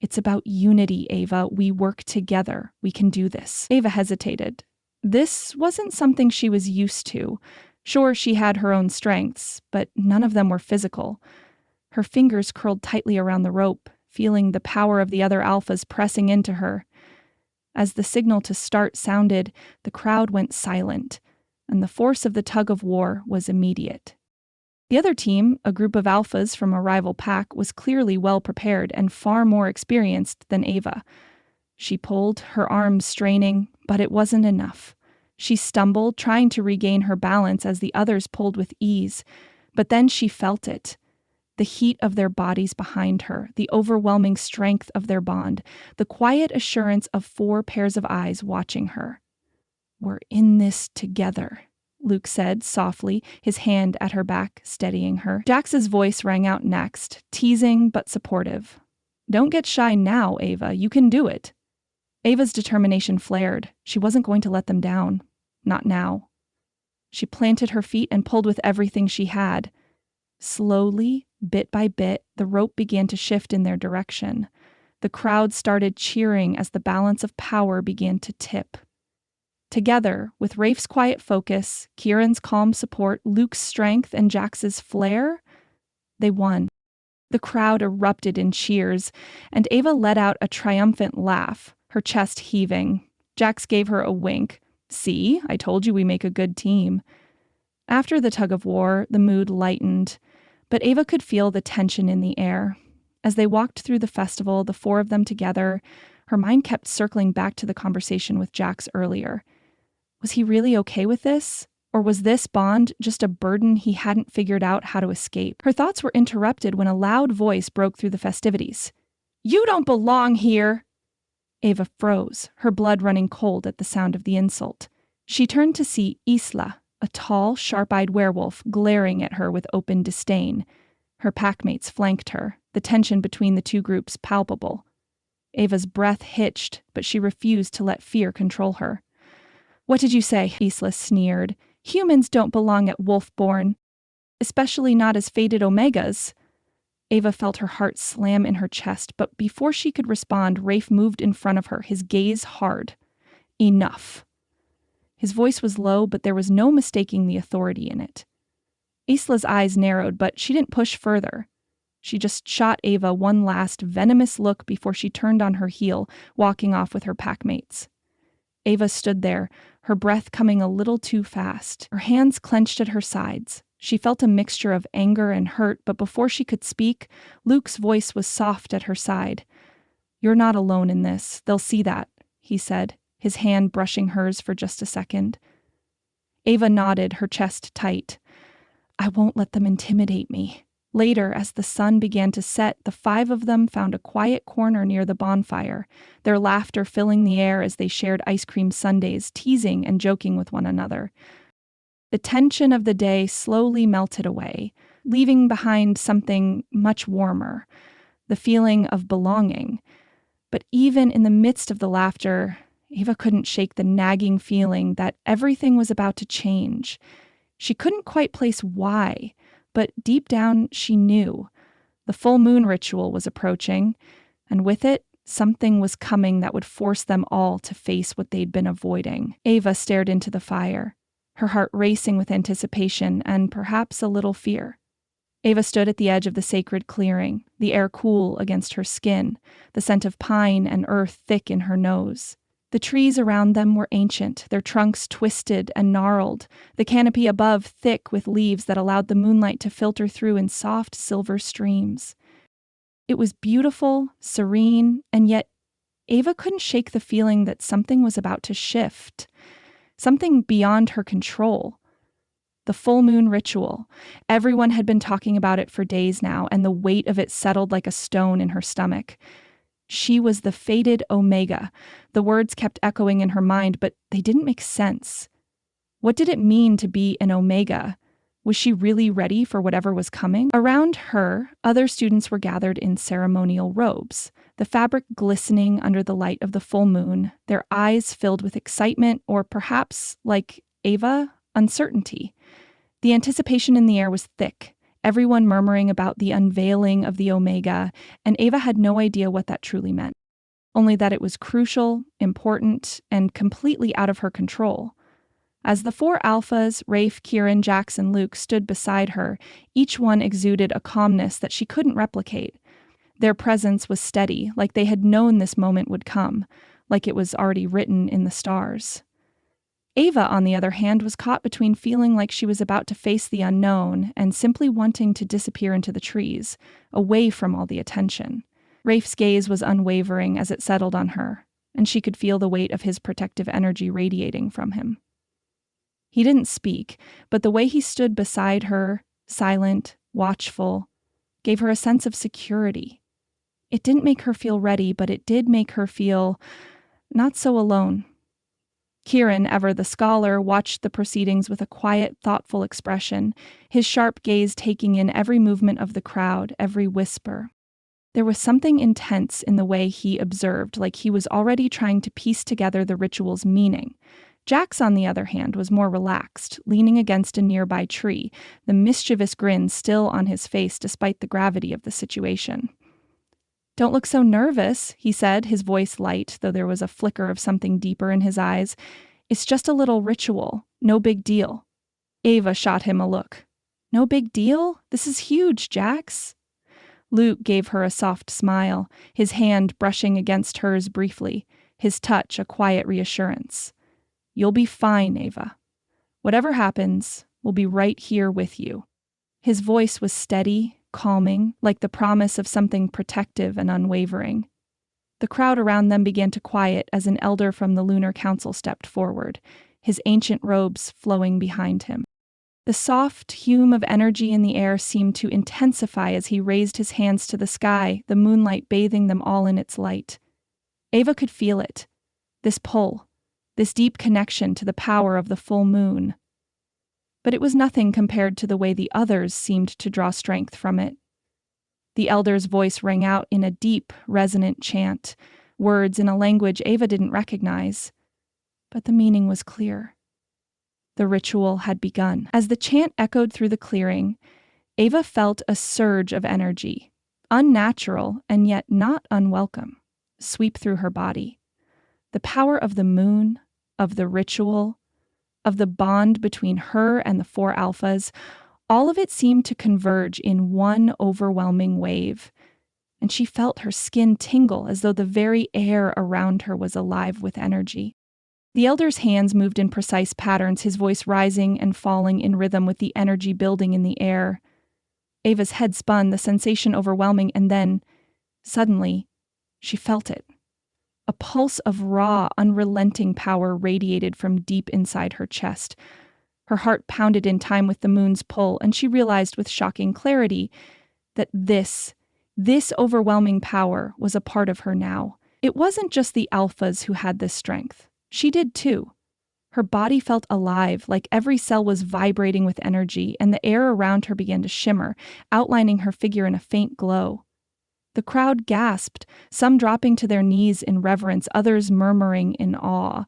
It's about unity, Ava. We work together. We can do this. Ava hesitated. This wasn't something she was used to. Sure, she had her own strengths, but none of them were physical. Her fingers curled tightly around the rope, feeling the power of the other alphas pressing into her. As the signal to start sounded, the crowd went silent, and the force of the tug-of-war was immediate. The other team, a group of alphas from a rival pack, was clearly well prepared and far more experienced than Ava. She pulled, her arms straining, but it wasn't enough. She stumbled, trying to regain her balance as the others pulled with ease, but then she felt it. The heat of their bodies behind her, the overwhelming strength of their bond, the quiet assurance of 4 pairs of eyes watching her. We're in this together, Luke said softly, his hand at her back, steadying her. Jax's voice rang out next, teasing but supportive. Don't get shy now, Ava. You can do it. Ava's determination flared. She wasn't going to let them down. Not now. She planted her feet and pulled with everything she had. Slowly, bit by bit, the rope began to shift in their direction. The crowd started cheering as the balance of power began to tip. Together, with Rafe's quiet focus, Kieran's calm support, Luke's strength, and Jax's flair, they won. The crowd erupted in cheers, and Ava let out a triumphant laugh, her chest heaving. Jax gave her a wink. See, I told you we make a good team. After the tug-of-war, the mood lightened, but Ava could feel the tension in the air. As they walked through the festival, the 4 of them together, her mind kept circling back to the conversation with Jax earlier. Was he really okay with this? Or was this bond just a burden he hadn't figured out how to escape? Her thoughts were interrupted when a loud voice broke through the festivities. "You don't belong here!" Ava froze, her blood running cold at the sound of the insult. She turned to see Isla, a tall, sharp-eyed werewolf, glaring at her with open disdain. Her packmates flanked her, the tension between the two groups palpable. Ava's breath hitched, but she refused to let fear control her. "What did you say?" Isla sneered. "Humans don't belong at Wolfborn, especially not as fated Omegas." Ava felt her heart slam in her chest, but before she could respond, Rafe moved in front of her, his gaze hard. "Enough." His voice was low, but there was no mistaking the authority in it. Isla's eyes narrowed, but she didn't push further. She just shot Ava one last venomous look before she turned on her heel, walking off with her packmates. Ava stood there, her breath coming a little too fast, her hands clenched at her sides. She felt a mixture of anger and hurt, but before she could speak, Luke's voice was soft at her side. "You're not alone in this. They'll see that," he said, his hand brushing hers for just a second. Ava nodded, her chest tight. "I won't let them intimidate me." Later, as the sun began to set, the 5 of them found a quiet corner near the bonfire, their laughter filling the air as they shared ice cream sundaes, teasing and joking with one another. The tension of the day slowly melted away, leaving behind something much warmer, the feeling of belonging. But even in the midst of the laughter, Ava couldn't shake the nagging feeling that everything was about to change. She couldn't quite place why, but deep down she knew. The full moon ritual was approaching, and with it, something was coming that would force them all to face what they'd been avoiding. Ava stared into the fire, her heart racing with anticipation and perhaps a little fear. Ava stood at the edge of the sacred clearing, the air cool against her skin, the scent of pine and earth thick in her nose. The trees around them were ancient, their trunks twisted and gnarled, the canopy above thick with leaves that allowed the moonlight to filter through in soft silver streams. It was beautiful, serene, and yet Ava couldn't shake the feeling that something was about to shift, something beyond her control. The full moon ritual. Everyone had been talking about it for days now, and the weight of it settled like a stone in her stomach. She was the fated Omega. The words kept echoing in her mind, but they didn't make sense. What did it mean to be an Omega? Was she really ready for whatever was coming? Around her, other students were gathered in ceremonial robes, the fabric glistening under the light of the full moon, their eyes filled with excitement, or perhaps, like Ava, uncertainty. The anticipation in the air was thick, everyone murmuring about the unveiling of the Omega, and Ava had no idea what that truly meant. Only that it was crucial, important, and completely out of her control. As the 4 alphas, Rafe, Kieran, Jax, and Luke, stood beside her, each one exuded a calmness that she couldn't replicate. Their presence was steady, like they had known this moment would come, like it was already written in the stars. Ava, on the other hand, was caught between feeling like she was about to face the unknown and simply wanting to disappear into the trees, away from all the attention. Rafe's gaze was unwavering as it settled on her, and she could feel the weight of his protective energy radiating from him. He didn't speak, but the way he stood beside her, silent, watchful, gave her a sense of security. It didn't make her feel ready, but it did make her feel not so alone. Kieran, ever the scholar, watched the proceedings with a quiet, thoughtful expression, his sharp gaze taking in every movement of the crowd, every whisper. There was something intense in the way he observed, like he was already trying to piece together the ritual's meaning. Jax, on the other hand, was more relaxed, leaning against a nearby tree, the mischievous grin still on his face despite the gravity of the situation. "Don't look so nervous," he said, his voice light, though there was a flicker of something deeper in his eyes. "It's just a little ritual. No big deal." Ava shot him a look. "No big deal? This is huge, Jax." Luke gave her a soft smile, his hand brushing against hers briefly, his touch a quiet reassurance. "You'll be fine, Ava. Whatever happens, we'll be right here with you." His voice was steady, calming, like the promise of something protective and unwavering. The crowd around them began to quiet as an elder from the Lunar Council stepped forward. his ancient robes flowing behind him. The soft hum of energy in the air seemed to intensify as he raised his hands to the sky, the moonlight bathing them all in its light. Ava could feel it, this pull, this deep connection to the power of the full moon. But it was nothing compared to the way the others seemed to draw strength from it. The elder's voice rang out in a deep, resonant chant, words in a language Ava didn't recognize. But the meaning was clear. The ritual had begun. As the chant echoed through the clearing, Ava felt a surge of energy, unnatural and yet not unwelcome, sweep through her body. The power of the moon, of the ritual, of the bond between her and the 4 alphas, all of it seemed to converge in one overwhelming wave, and she felt her skin tingle as though the very air around her was alive with energy. The elder's hands moved in precise patterns, his voice rising and falling in rhythm with the energy building in the air. Ava's head spun, the sensation overwhelming, and then, suddenly, she felt it. A pulse of raw, unrelenting power radiated from deep inside her chest. Her heart pounded in time with the moon's pull, and she realized with shocking clarity that this overwhelming power was a part of her now. It wasn't just the alphas who had this strength. She did too. Her body felt alive, like every cell was vibrating with energy, and the air around her began to shimmer, outlining her figure in a faint glow. The crowd gasped, some dropping to their knees in reverence, others murmuring in awe.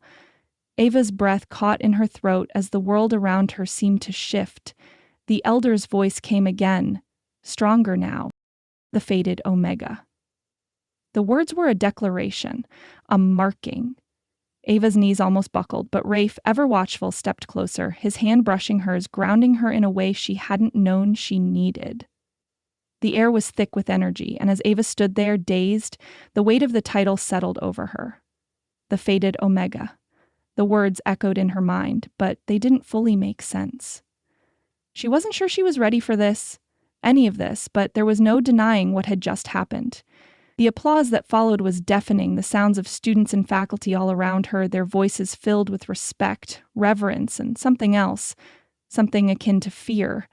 Ava's breath caught in her throat as the world around her seemed to shift. The elder's voice came again, stronger now, the faded Omega. The words were a declaration, a marking. Ava's knees almost buckled, but Rafe, ever watchful, stepped closer, his hand brushing hers, grounding her in a way she hadn't known she needed. The air was thick with energy, and as Ava stood there, dazed, the weight of the title settled over her. The faded Omega. The words echoed in her mind, but they didn't fully make sense. She wasn't sure she was ready for this, any of this, but there was no denying what had just happened. The applause that followed was deafening, the sounds of students and faculty all around her, their voices filled with respect, reverence, and something else, something akin to fear.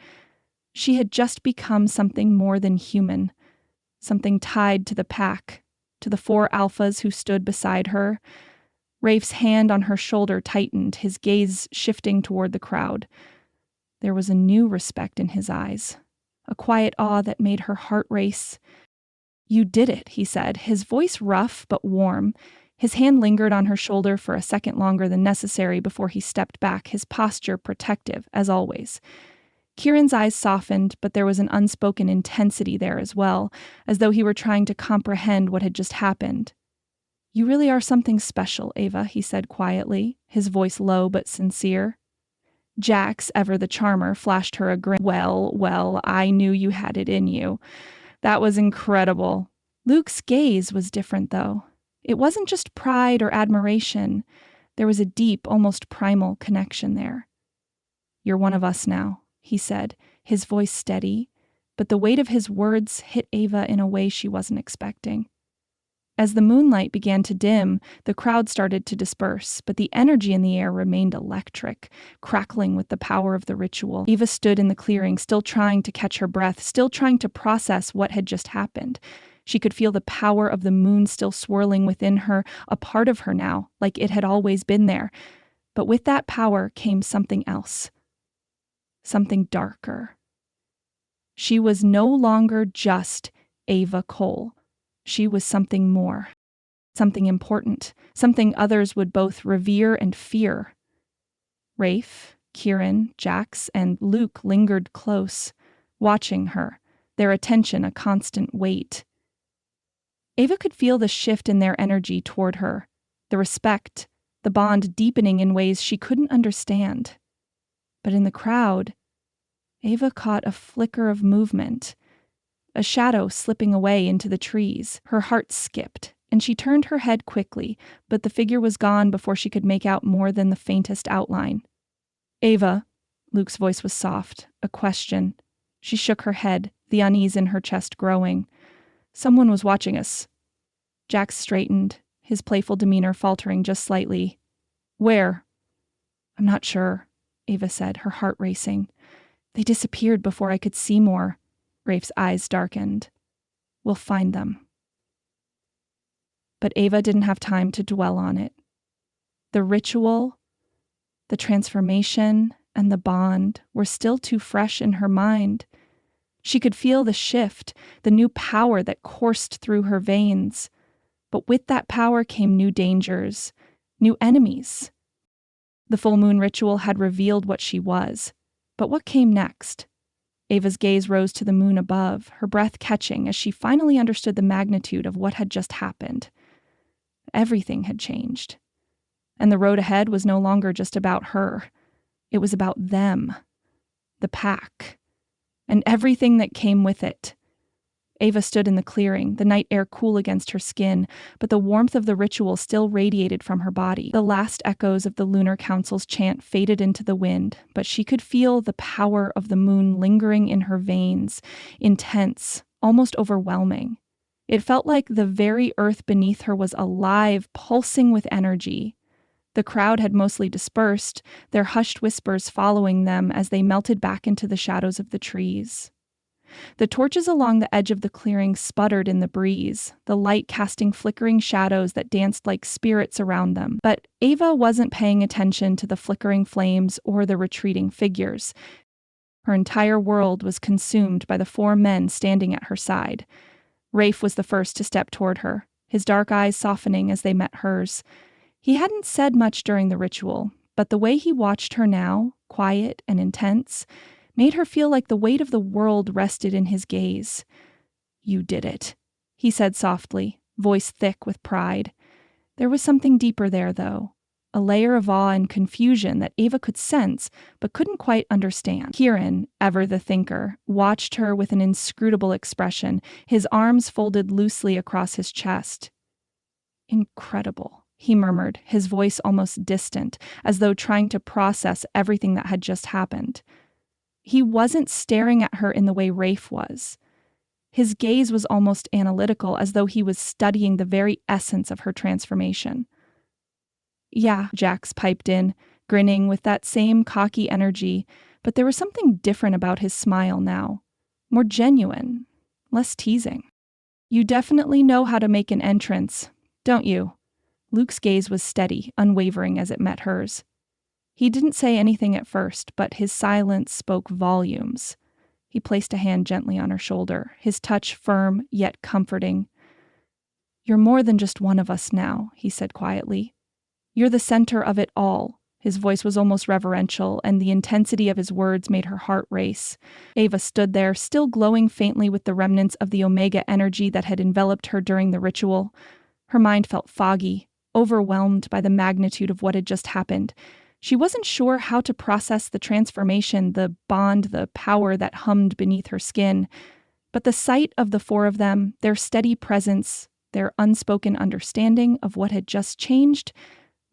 She had just become something more than human, something tied to the pack, to the 4 alphas who stood beside her. Rafe's hand on her shoulder tightened, his gaze shifting toward the crowd. There was a new respect in his eyes, a quiet awe that made her heart race. "You did it," he said, his voice rough but warm. His hand lingered on her shoulder for a second longer than necessary before he stepped back, his posture protective, as always. Kieran's eyes softened, but there was an unspoken intensity there as well, as though he were trying to comprehend what had just happened. "You really are something special, Ava," he said quietly, his voice low but sincere. Jax, ever the charmer, flashed her a grin. Well, I knew you had it in you. That was incredible." Luke's gaze was different, though. It wasn't just pride or admiration. There was a deep, almost primal connection there. "You're one of us now," he said, his voice steady, but the weight of his words hit Ava in a way she wasn't expecting. As the moonlight began to dim, the crowd started to disperse, but the energy in the air remained electric, crackling with the power of the ritual. Ava stood in the clearing, still trying to catch her breath, still trying to process what had just happened. She could feel the power of the moon still swirling within her, a part of her now, like it had always been there. But with that power came something else. Something darker. She was no longer just Ava Cole. She was something more, something important, something others would both revere and fear. Rafe, Kieran, Jax, and Luke lingered close, watching her, their attention a constant weight. Ava could feel the shift in their energy toward her, the respect, the bond deepening in ways she couldn't understand. But in the crowd, Ava caught a flicker of movement, a shadow slipping away into the trees. Her heart skipped, and she turned her head quickly, but the figure was gone before she could make out more than the faintest outline. "Ava," Luke's voice was soft, a question. She shook her head, the unease in her chest growing. "Someone was watching us." Jax straightened, his playful demeanor faltering just slightly. "Where?" I'm not sure, Ava said, her heart racing. They disappeared before I could see more. Rafe's eyes darkened. We'll find them. But Ava didn't have time to dwell on it. The ritual, the transformation, and the bond were still too fresh in her mind. She could feel the shift, the new power that coursed through her veins. But with that power came new dangers, new enemies. The full moon ritual had revealed what she was. But what came next? Ava's gaze rose to the moon above, her breath catching as she finally understood the magnitude of what had just happened. Everything had changed. And the road ahead was no longer just about her. It was about them, the pack, and everything that came with it. Ava stood in the clearing, the night air cool against her skin, but the warmth of the ritual still radiated from her body. The last echoes of the Lunar Council's chant faded into the wind, but she could feel the power of the moon lingering in her veins, intense, almost overwhelming. It felt like the very earth beneath her was alive, pulsing with energy. The crowd had mostly dispersed, their hushed whispers following them as they melted back into the shadows of the trees. The torches along the edge of the clearing sputtered in the breeze, the light casting flickering shadows that danced like spirits around them. But Ava wasn't paying attention to the flickering flames or the retreating figures. Her entire world was consumed by the four men standing at her side. Rafe was the first to step toward her, his dark eyes softening as they met hers. He hadn't said much during the ritual, but the way he watched her now, quiet and intense, made her feel like the weight of the world rested in his gaze. You did it, he said softly, voice thick with pride. There was something deeper there, though, a layer of awe and confusion that Ava could sense but couldn't quite understand. Kieran, ever the thinker, watched her with an inscrutable expression, his arms folded loosely across his chest. Incredible, he murmured, his voice almost distant, as though trying to process everything that had just happened. He wasn't staring at her in the way Rafe was. His gaze was almost analytical, as though he was studying the very essence of her transformation. Yeah, Jax piped in, grinning with that same cocky energy, but there was something different about his smile now. More genuine, less teasing. You definitely know how to make an entrance, don't you? Luke's gaze was steady, unwavering as it met hers. He didn't say anything at first, but his silence spoke volumes. He placed a hand gently on her shoulder, his touch firm yet comforting. You're more than just one of us now, he said quietly. You're the center of it all. His voice was almost reverential, and the intensity of his words made her heart race. Ava stood there, still glowing faintly with the remnants of the Omega energy that had enveloped her during the ritual. Her mind felt foggy, overwhelmed by the magnitude of what had just happened. She wasn't sure how to process the transformation, the bond, the power that hummed beneath her skin. But the sight of the four of them, their steady presence, their unspoken understanding of what had just changed,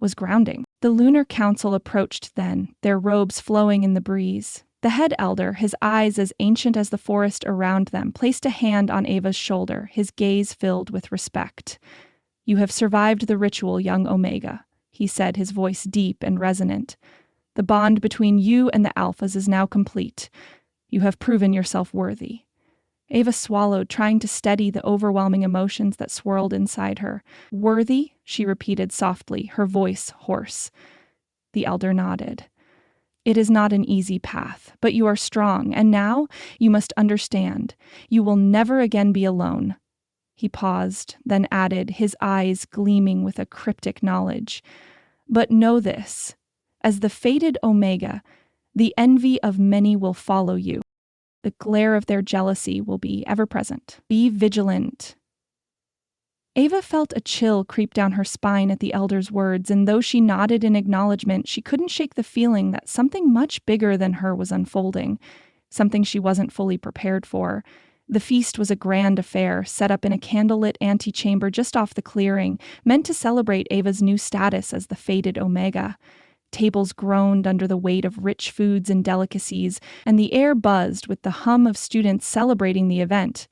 was grounding. The Lunar Council approached then, their robes flowing in the breeze. The head elder, his eyes as ancient as the forest around them, placed a hand on Ava's shoulder, his gaze filled with respect. You have survived the ritual, young Omega, he said, his voice deep and resonant. The bond between you and the Alphas is now complete. You have proven yourself worthy. Ava swallowed, trying to steady the overwhelming emotions that swirled inside her. Worthy, she repeated softly, her voice hoarse. The elder nodded. It is not an easy path, but you are strong, and now you must understand. You will never again be alone. He paused, then added, his eyes gleaming with a cryptic knowledge. But know this, as the fated Omega, the envy of many will follow you. The glare of their jealousy will be ever present. Be vigilant. Ava felt a chill creep down her spine at the elder's words, and though she nodded in acknowledgement, she couldn't shake the feeling that something much bigger than her was unfolding, something she wasn't fully prepared for. The feast was a grand affair, set up in a candlelit antechamber just off the clearing, meant to celebrate Ava's new status as the fated Omega. Tables groaned under the weight of rich foods and delicacies, and the air buzzed with the hum of students celebrating the event.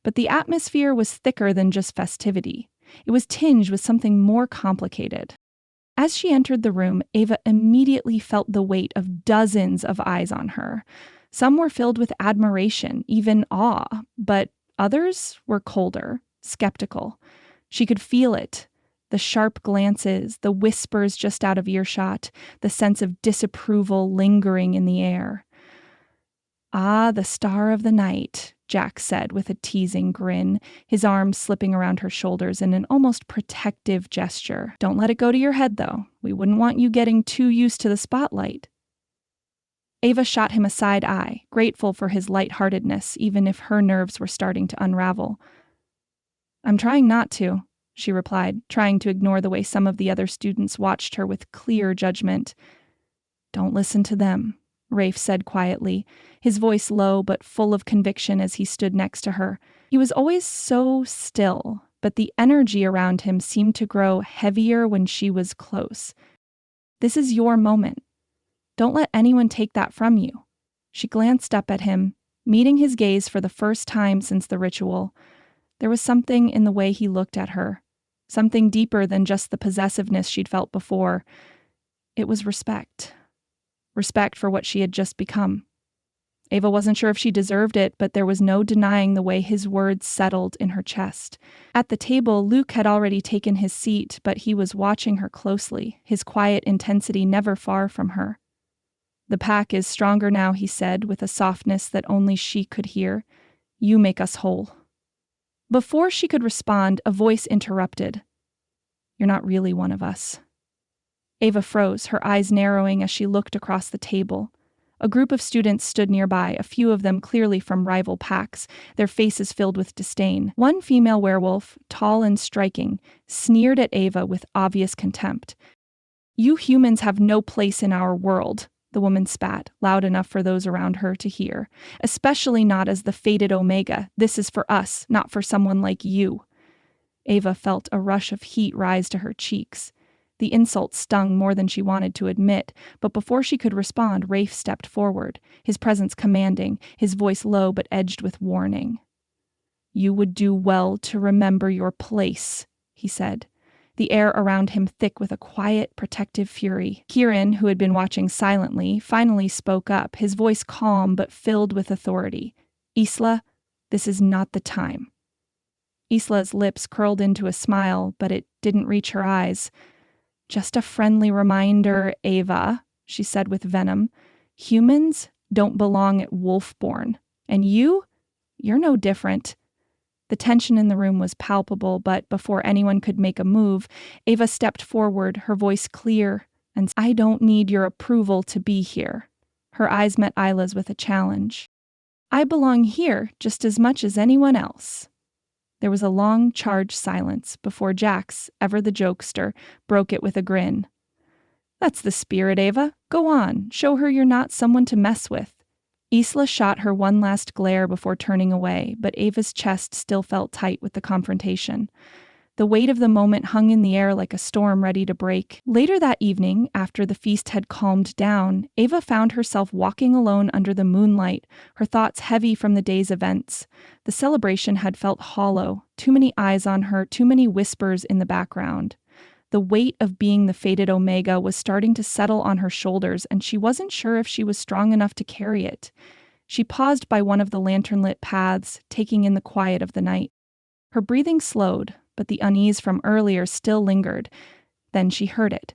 But the atmosphere was thicker than just festivity. It was tinged with something more complicated. As she entered the room, Ava immediately felt the weight of dozens of eyes on her. Some were filled with admiration, even awe, but others were colder, skeptical. She could feel it. The sharp glances, the whispers just out of earshot, the sense of disapproval lingering in the air. "Ah, the star of the night," Jack said with a teasing grin, his arms slipping around her shoulders in an almost protective gesture. "Don't let it go to your head, though. We wouldn't want you getting too used to the spotlight." Ava shot him a side eye, grateful for his lightheartedness, even if her nerves were starting to unravel. "I'm trying not to," she replied, trying to ignore the way some of the other students watched her with clear judgment. "Don't listen to them," Rafe said quietly, his voice low but full of conviction as he stood next to her. He was always so still, but the energy around him seemed to grow heavier when she was close. "This is your moment. Don't let anyone take that from you." She glanced up at him, meeting his gaze for the first time since the ritual. There was something in the way he looked at her, something deeper than just the possessiveness she'd felt before. It was respect. Respect for what she had just become. Ava wasn't sure if she deserved it, but there was no denying the way his words settled in her chest. At the table, Luke had already taken his seat, but he was watching her closely, his quiet intensity never far from her. "The pack is stronger now," he said, with a softness that only she could hear. "You make us whole." Before she could respond, a voice interrupted. "You're not really one of us." Ava froze, her eyes narrowing as she looked across the table. A group of students stood nearby, a few of them clearly from rival packs, their faces filled with disdain. One female werewolf, tall and striking, sneered at Ava with obvious contempt. "You humans have no place in our world," the woman spat, loud enough for those around her to hear. "Especially not as the fated Omega. This is for us, not for someone like you." Ava felt a rush of heat rise to her cheeks. The insult stung more than she wanted to admit, but before she could respond, Rafe stepped forward, his presence commanding, his voice low but edged with warning. "You would do well to remember your place," he said, the air around him thick with a quiet, protective fury. Kieran, who had been watching silently, finally spoke up, his voice calm but filled with authority. "Isla, this is not the time." Isla's lips curled into a smile, but it didn't reach her eyes. "Just a friendly reminder, Ava," she said with venom. "Humans don't belong at Wolfborn. And you're no different." The tension in the room was palpable, but before anyone could make a move, Ava stepped forward, her voice clear, and "I don't need your approval to be here." Her eyes met Isla's with a challenge. "I belong here just as much as anyone else." There was a long, charged silence before Jax, ever the jokester, broke it with a grin. "That's the spirit, Ava. Go on, show her you're not someone to mess with." Isla shot her one last glare before turning away, but Ava's chest still felt tight with the confrontation. The weight of the moment hung in the air like a storm ready to break. Later that evening, after the feast had calmed down, Ava found herself walking alone under the moonlight, her thoughts heavy from the day's events. The celebration had felt hollow, too many eyes on her, too many whispers in the background. The weight of being the fated Omega was starting to settle on her shoulders, and she wasn't sure if she was strong enough to carry it. She paused by one of the lantern-lit paths, taking in the quiet of the night. Her breathing slowed, but the unease from earlier still lingered. Then she heard it.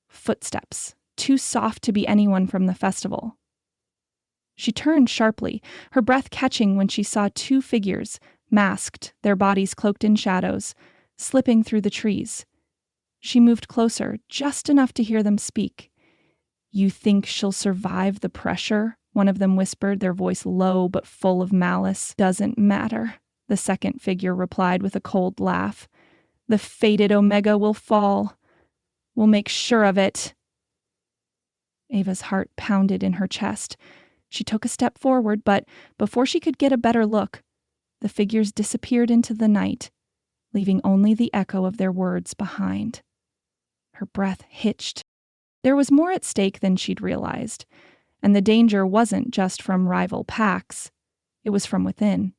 Footsteps, too soft to be anyone from the festival. She turned sharply, her breath catching when she saw two figures, masked, their bodies cloaked in shadows, slipping through the trees. She moved closer, just enough to hear them speak. "You think she'll survive the pressure?" one of them whispered, their voice low but full of malice. "Doesn't matter," the second figure replied with a cold laugh. "The fated Omega will fall. We'll make sure of it." Ava's heart pounded in her chest. She took a step forward, but before she could get a better look, the figures disappeared into the night, leaving only the echo of their words behind. Her breath hitched. There was more at stake than she'd realized, and the danger wasn't just from rival packs. It was from within.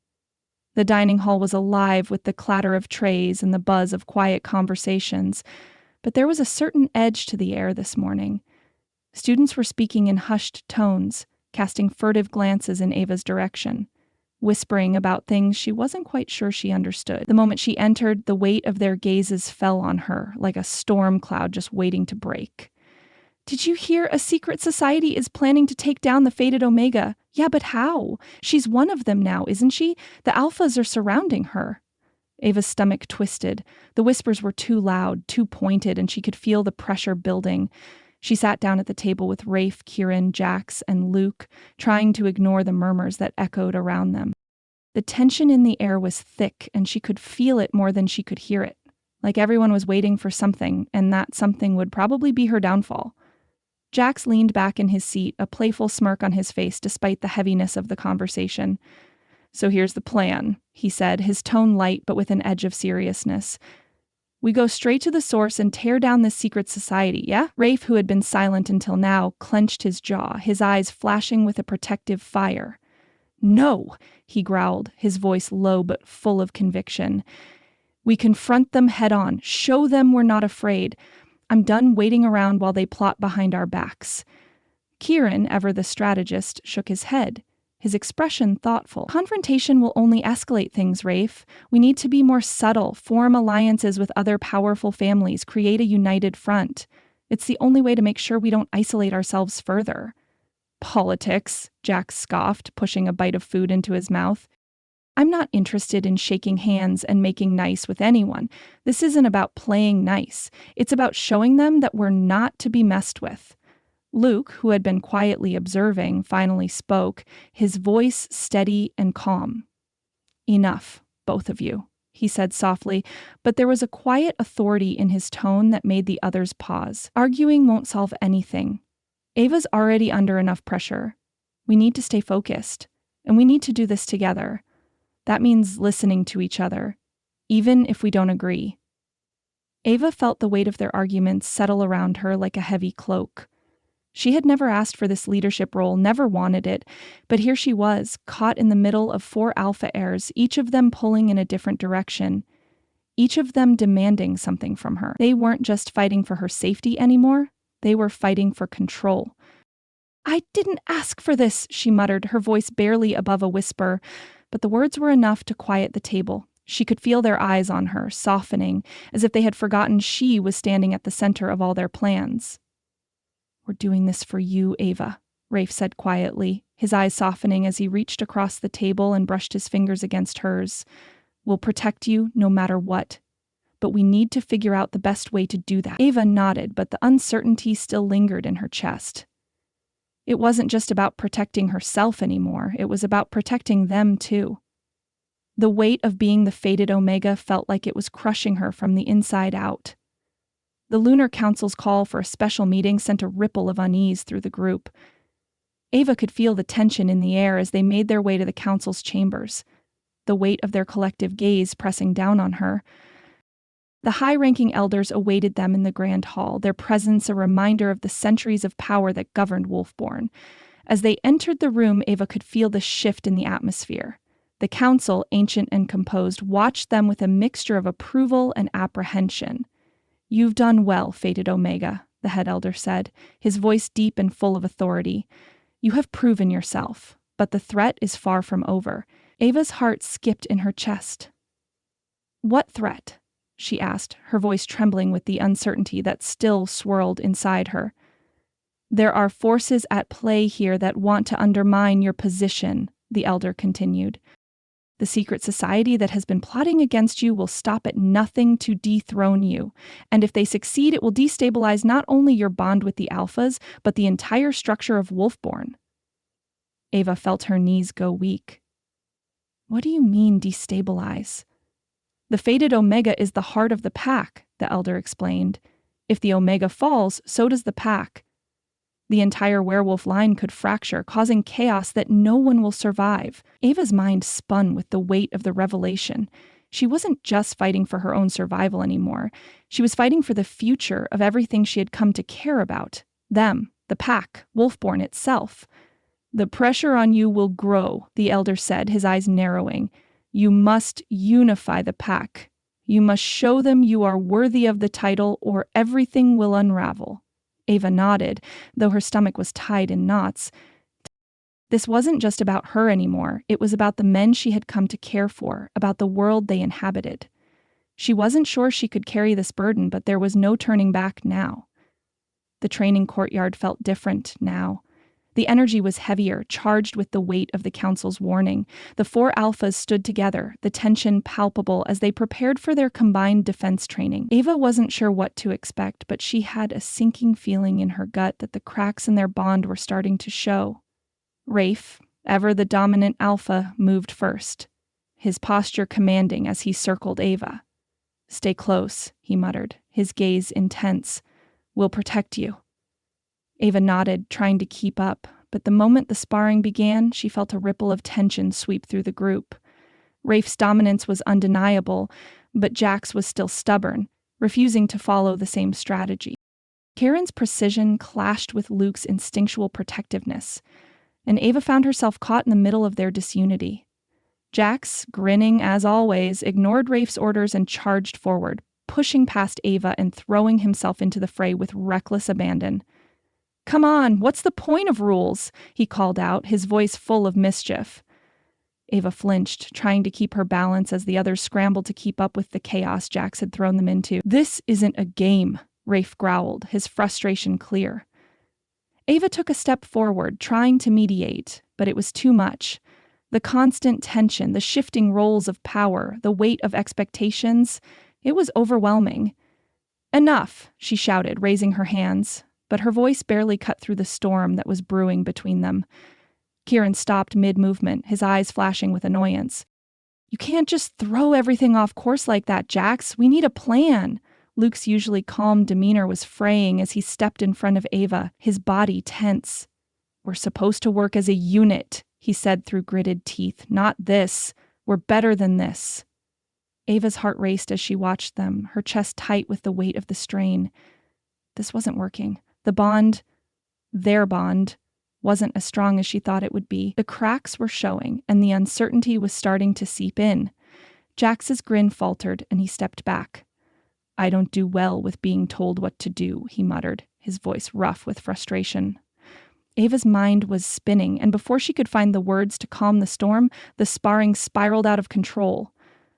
The dining hall was alive with the clatter of trays and the buzz of quiet conversations, But there was a certain edge to the air this morning. Students were speaking in hushed tones, casting furtive glances in Ava's direction, whispering about things she wasn't quite sure she understood. The moment she entered, the weight of their gazes fell on her, like a storm cloud just waiting to break. "Did you hear a secret society is planning to take down the fated Omega? Yeah, but how? She's one of them now, isn't she? The Alphas are surrounding her." Ava's stomach twisted. The whispers were too loud, too pointed, and she could feel the pressure building. She sat down at the table with Rafe, Kieran, Jax, and Luke, trying to ignore the murmurs that echoed around them. The tension in the air was thick, and she could feel it more than she could hear it. Like everyone was waiting for something, and that something would probably be her downfall. Jax leaned back in his seat, a playful smirk on his face despite the heaviness of the conversation. "So here's the plan," he said, his tone light but with an edge of seriousness. "We go straight to the source and tear down this secret society, yeah?" Rafe, who had been silent until now, clenched his jaw, his eyes flashing with a protective fire. "No," he growled, his voice low but full of conviction. "We confront them head on, show them we're not afraid. I'm done waiting around while they plot behind our backs." Kieran, ever the strategist, shook his head, his expression thoughtful. "Confrontation will only escalate things, Rafe. We need to be more subtle, form alliances with other powerful families, create a united front. It's the only way to make sure we don't isolate ourselves further." "Politics," Jack scoffed, pushing a bite of food into his mouth. "I'm not interested in shaking hands and making nice with anyone. This isn't about playing nice. It's about showing them that we're not to be messed with." Luke, who had been quietly observing, finally spoke, his voice steady and calm. "Enough, both of you," he said softly, but there was a quiet authority in his tone that made the others pause. "Arguing won't solve anything. Ava's already under enough pressure. We need to stay focused, and we need to do this together. That means listening to each other, even if we don't agree." Ava felt the weight of their arguments settle around her like a heavy cloak. She had never asked for this leadership role, never wanted it, but here she was, caught in the middle of 4 alpha heirs, each of them pulling in a different direction, each of them demanding something from her. They weren't just fighting for her safety anymore, they were fighting for control. "I didn't ask for this," she muttered, her voice barely above a whisper, but the words were enough to quiet the table. She could feel their eyes on her, softening, as if they had forgotten she was standing at the center of all their plans. "We're doing this for you, Ava," Rafe said quietly, his eyes softening as he reached across the table and brushed his fingers against hers. "We'll protect you no matter what. But we need to figure out the best way to do that." Ava nodded, but the uncertainty still lingered in her chest. It wasn't just about protecting herself anymore, it was about protecting them too. The weight of being the fated Omega felt like it was crushing her from the inside out. The Lunar Council's call for a special meeting sent a ripple of unease through the group. Ava could feel the tension in the air as they made their way to the council's chambers, the weight of their collective gaze pressing down on her. The high-ranking elders awaited them in the grand hall, their presence a reminder of the centuries of power that governed Wolfborn. As they entered the room, Ava could feel the shift in the atmosphere. The council, ancient and composed, watched them with a mixture of approval and apprehension. "You've done well, fated Omega," the head elder said, his voice deep and full of authority. "You have proven yourself, but the threat is far from over." Ava's heart skipped in her chest. "What threat?" she asked, her voice trembling with the uncertainty that still swirled inside her. "There are forces at play here that want to undermine your position," the elder continued. "The secret society that has been plotting against you will stop at nothing to dethrone you, and if they succeed, it will destabilize not only your bond with the Alphas, but the entire structure of Wolfborn." Ava felt her knees go weak. "What do you mean, destabilize?" "The fated Omega is the heart of the pack," the elder explained. "If the Omega falls, so does the pack. The entire werewolf line could fracture, causing chaos that no one will survive." Ava's mind spun with the weight of the revelation. She wasn't just fighting for her own survival anymore. She was fighting for the future of everything she had come to care about. Them, the pack, Wolfborn itself. "The pressure on you will grow," the elder said, his eyes narrowing. "You must unify the pack. You must show them you are worthy of the title, or everything will unravel." Ava nodded, though her stomach was tied in knots. This wasn't just about her anymore. It was about the men she had come to care for, about the world they inhabited. She wasn't sure she could carry this burden, but there was no turning back now. The training courtyard felt different now. The energy was heavier, charged with the weight of the council's warning. The 4 alphas stood together, the tension palpable as they prepared for their combined defense training. Ava wasn't sure what to expect, but she had a sinking feeling in her gut that the cracks in their bond were starting to show. Rafe, ever the dominant alpha, moved first, his posture commanding as he circled Ava. "Stay close," he muttered, his gaze intense. "We'll protect you." Ava nodded, trying to keep up, but the moment the sparring began, she felt a ripple of tension sweep through the group. Rafe's dominance was undeniable, but Jax was still stubborn, refusing to follow the same strategy. Karen's precision clashed with Luke's instinctual protectiveness, and Ava found herself caught in the middle of their disunity. Jax, grinning as always, ignored Rafe's orders and charged forward, pushing past Ava and throwing himself into the fray with reckless abandon. "Come on, what's the point of rules?" he called out, his voice full of mischief. Ava flinched, trying to keep her balance as the others scrambled to keep up with the chaos Jax had thrown them into. "This isn't a game," Rafe growled, his frustration clear. Ava took a step forward, trying to mediate, but it was too much. The constant tension, the shifting roles of power, the weight of expectations, it was overwhelming. "Enough," she shouted, raising her hands, but her voice barely cut through the storm that was brewing between them. Kieran stopped mid-movement, his eyes flashing with annoyance. "You can't just throw everything off course like that, Jax. We need a plan." Luke's usually calm demeanor was fraying as he stepped in front of Ava, his body tense. "We're supposed to work as a unit," he said through gritted teeth. "Not this. We're better than this." Ava's heart raced as she watched them, her chest tight with the weight of the strain. This wasn't working. The bond, their bond, wasn't as strong as she thought it would be. The cracks were showing, and the uncertainty was starting to seep in. Jax's grin faltered, and he stepped back. "I don't do well with being told what to do," he muttered, his voice rough with frustration. Ava's mind was spinning, and before she could find the words to calm the storm, the sparring spiraled out of control.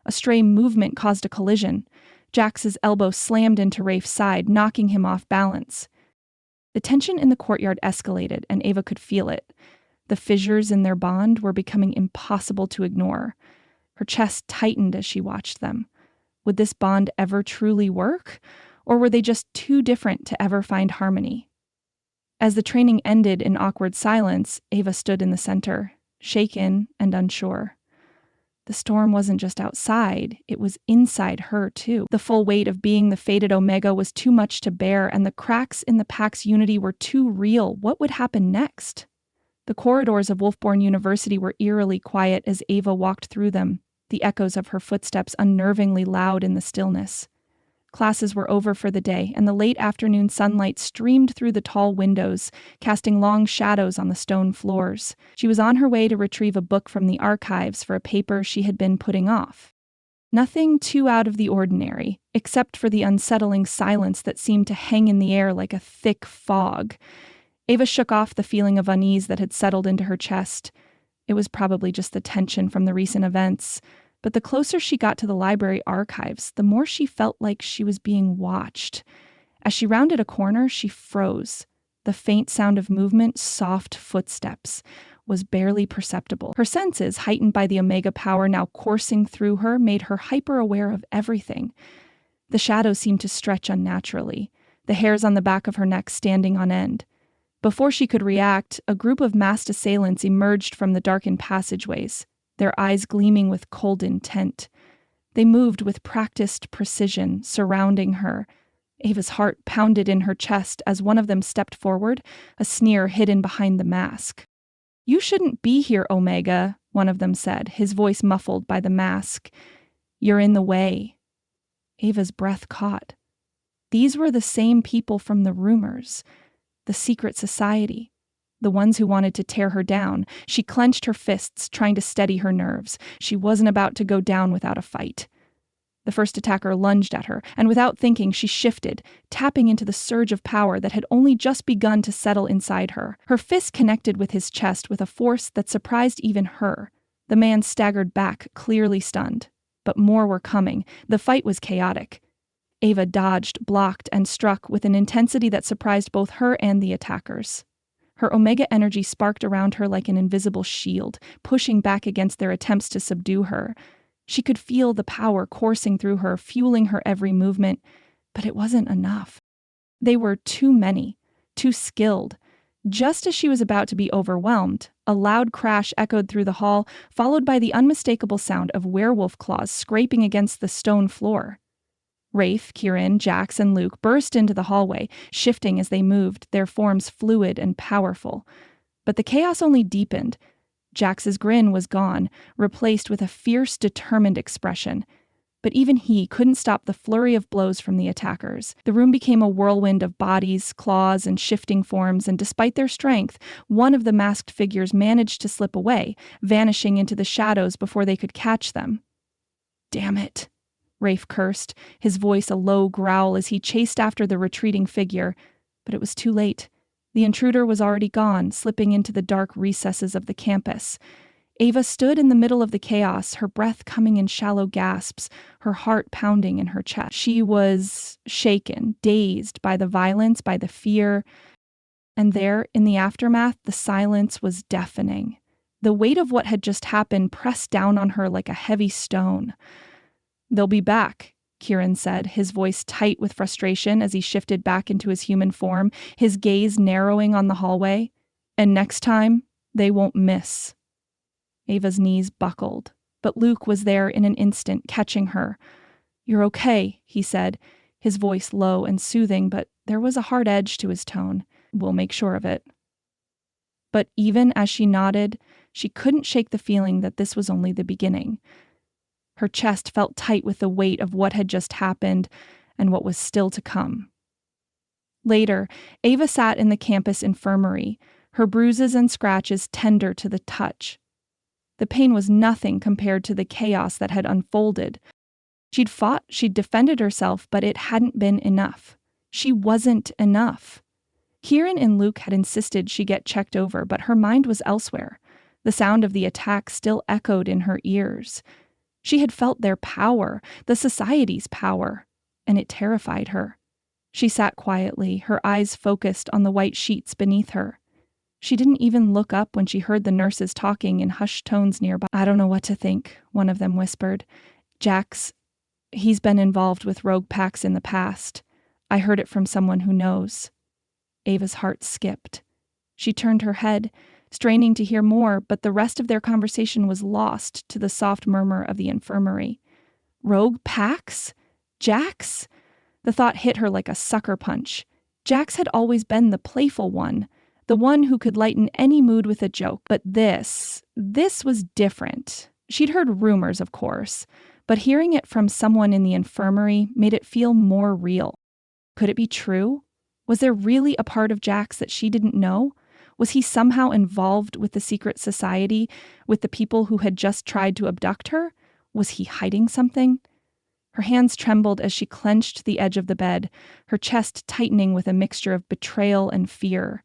A stray movement caused a collision. Jax's elbow slammed into Rafe's side, knocking him off balance. The tension in the courtyard escalated, and Ava could feel it. The fissures in their bond were becoming impossible to ignore. Her chest tightened as she watched them. Would this bond ever truly work, or were they just too different to ever find harmony? As the training ended in awkward silence, Ava stood in the center, shaken and unsure. The storm wasn't just outside, it was inside her, too. The full weight of being the fated Omega was too much to bear, and the cracks in the pack's unity were too real. What would happen next? The corridors of Wolfburn University were eerily quiet as Ava walked through them, the echoes of her footsteps unnervingly loud in the stillness. Classes were over for the day, and the late afternoon sunlight streamed through the tall windows, casting long shadows on the stone floors. She was on her way to retrieve a book from the archives for a paper she had been putting off. Nothing too out of the ordinary, except for the unsettling silence that seemed to hang in the air like a thick fog. Ava shook off the feeling of unease that had settled into her chest. It was probably just the tension from the recent events. But the closer she got to the library archives, the more she felt like she was being watched. As she rounded a corner, she froze. The faint sound of movement, soft footsteps, was barely perceptible. Her senses, heightened by the Omega power now coursing through her, made her hyper-aware of everything. The shadows seemed to stretch unnaturally, the hairs on the back of her neck standing on end. Before she could react, a group of masked assailants emerged from the darkened passageways, their eyes gleaming with cold intent. They moved with practiced precision, surrounding her. Ava's heart pounded in her chest as one of them stepped forward, a sneer hidden behind the mask. "You shouldn't be here, Omega," one of them said, his voice muffled by the mask. "You're in the way." Ava's breath caught. These were the same people from the rumors, the secret society. The ones who wanted to tear her down. She clenched her fists, trying to steady her nerves. She wasn't about to go down without a fight. The first attacker lunged at her, and without thinking, she shifted, tapping into the surge of power that had only just begun to settle inside her. Her fist connected with his chest with a force that surprised even her. The man staggered back, clearly stunned. But more were coming. The fight was chaotic. Ava dodged, blocked, and struck with an intensity that surprised both her and the attackers. Her Omega energy sparked around her like an invisible shield, pushing back against their attempts to subdue her. She could feel the power coursing through her, fueling her every movement, but it wasn't enough. They were too many, too skilled. Just as she was about to be overwhelmed, a loud crash echoed through the hall, followed by the unmistakable sound of werewolf claws scraping against the stone floor. Rafe, Kieran, Jax, and Luke burst into the hallway, shifting as they moved, their forms fluid and powerful. But the chaos only deepened. Jax's grin was gone, replaced with a fierce, determined expression. But even he couldn't stop the flurry of blows from the attackers. The room became a whirlwind of bodies, claws, and shifting forms, and despite their strength, one of the masked figures managed to slip away, vanishing into the shadows before they could catch them. "Damn it," Rafe cursed, his voice a low growl as he chased after the retreating figure. But it was too late. The intruder was already gone, slipping into the dark recesses of the campus. Ava stood in the middle of the chaos, her breath coming in shallow gasps, her heart pounding in her chest. She was shaken, dazed by the violence, by the fear. And there, in the aftermath, the silence was deafening. The weight of what had just happened pressed down on her like a heavy stone. "They'll be back," Kieran said, his voice tight with frustration as he shifted back into his human form, his gaze narrowing on the hallway. "And next time, they won't miss." Ava's knees buckled, but Luke was there in an instant, catching her. "You're okay," he said, his voice low and soothing, but there was a hard edge to his tone. "We'll make sure of it." But even as she nodded, she couldn't shake the feeling that this was only the beginning. Her chest felt tight with the weight of what had just happened and what was still to come. Later, Ava sat in the campus infirmary, her bruises and scratches tender to the touch. The pain was nothing compared to the chaos that had unfolded. She'd fought, she'd defended herself, but it hadn't been enough. She wasn't enough. Kieran and Luke had insisted she get checked over, but her mind was elsewhere. The sound of the attack still echoed in her ears. She had felt their power, the society's power, and it terrified her. She sat quietly, her eyes focused on the white sheets beneath her. She didn't even look up when she heard the nurses talking in hushed tones nearby. "I don't know what to think," one of them whispered. "Jax, he's been involved with rogue packs in the past. I heard it from someone who knows." Ava's heart skipped. She turned her head, straining to hear more, but the rest of their conversation was lost to the soft murmur of the infirmary. Rogue packs? Jax? The thought hit her like a sucker punch. Jax had always been the playful one, the one who could lighten any mood with a joke, but this was different. She'd heard rumors, of course, but hearing it from someone in the infirmary made it feel more real. Could it be true? Was there really a part of Jax that she didn't know? Was he somehow involved with the secret society, with the people who had just tried to abduct her? Was he hiding something? Her hands trembled as she clenched the edge of the bed, her chest tightening with a mixture of betrayal and fear.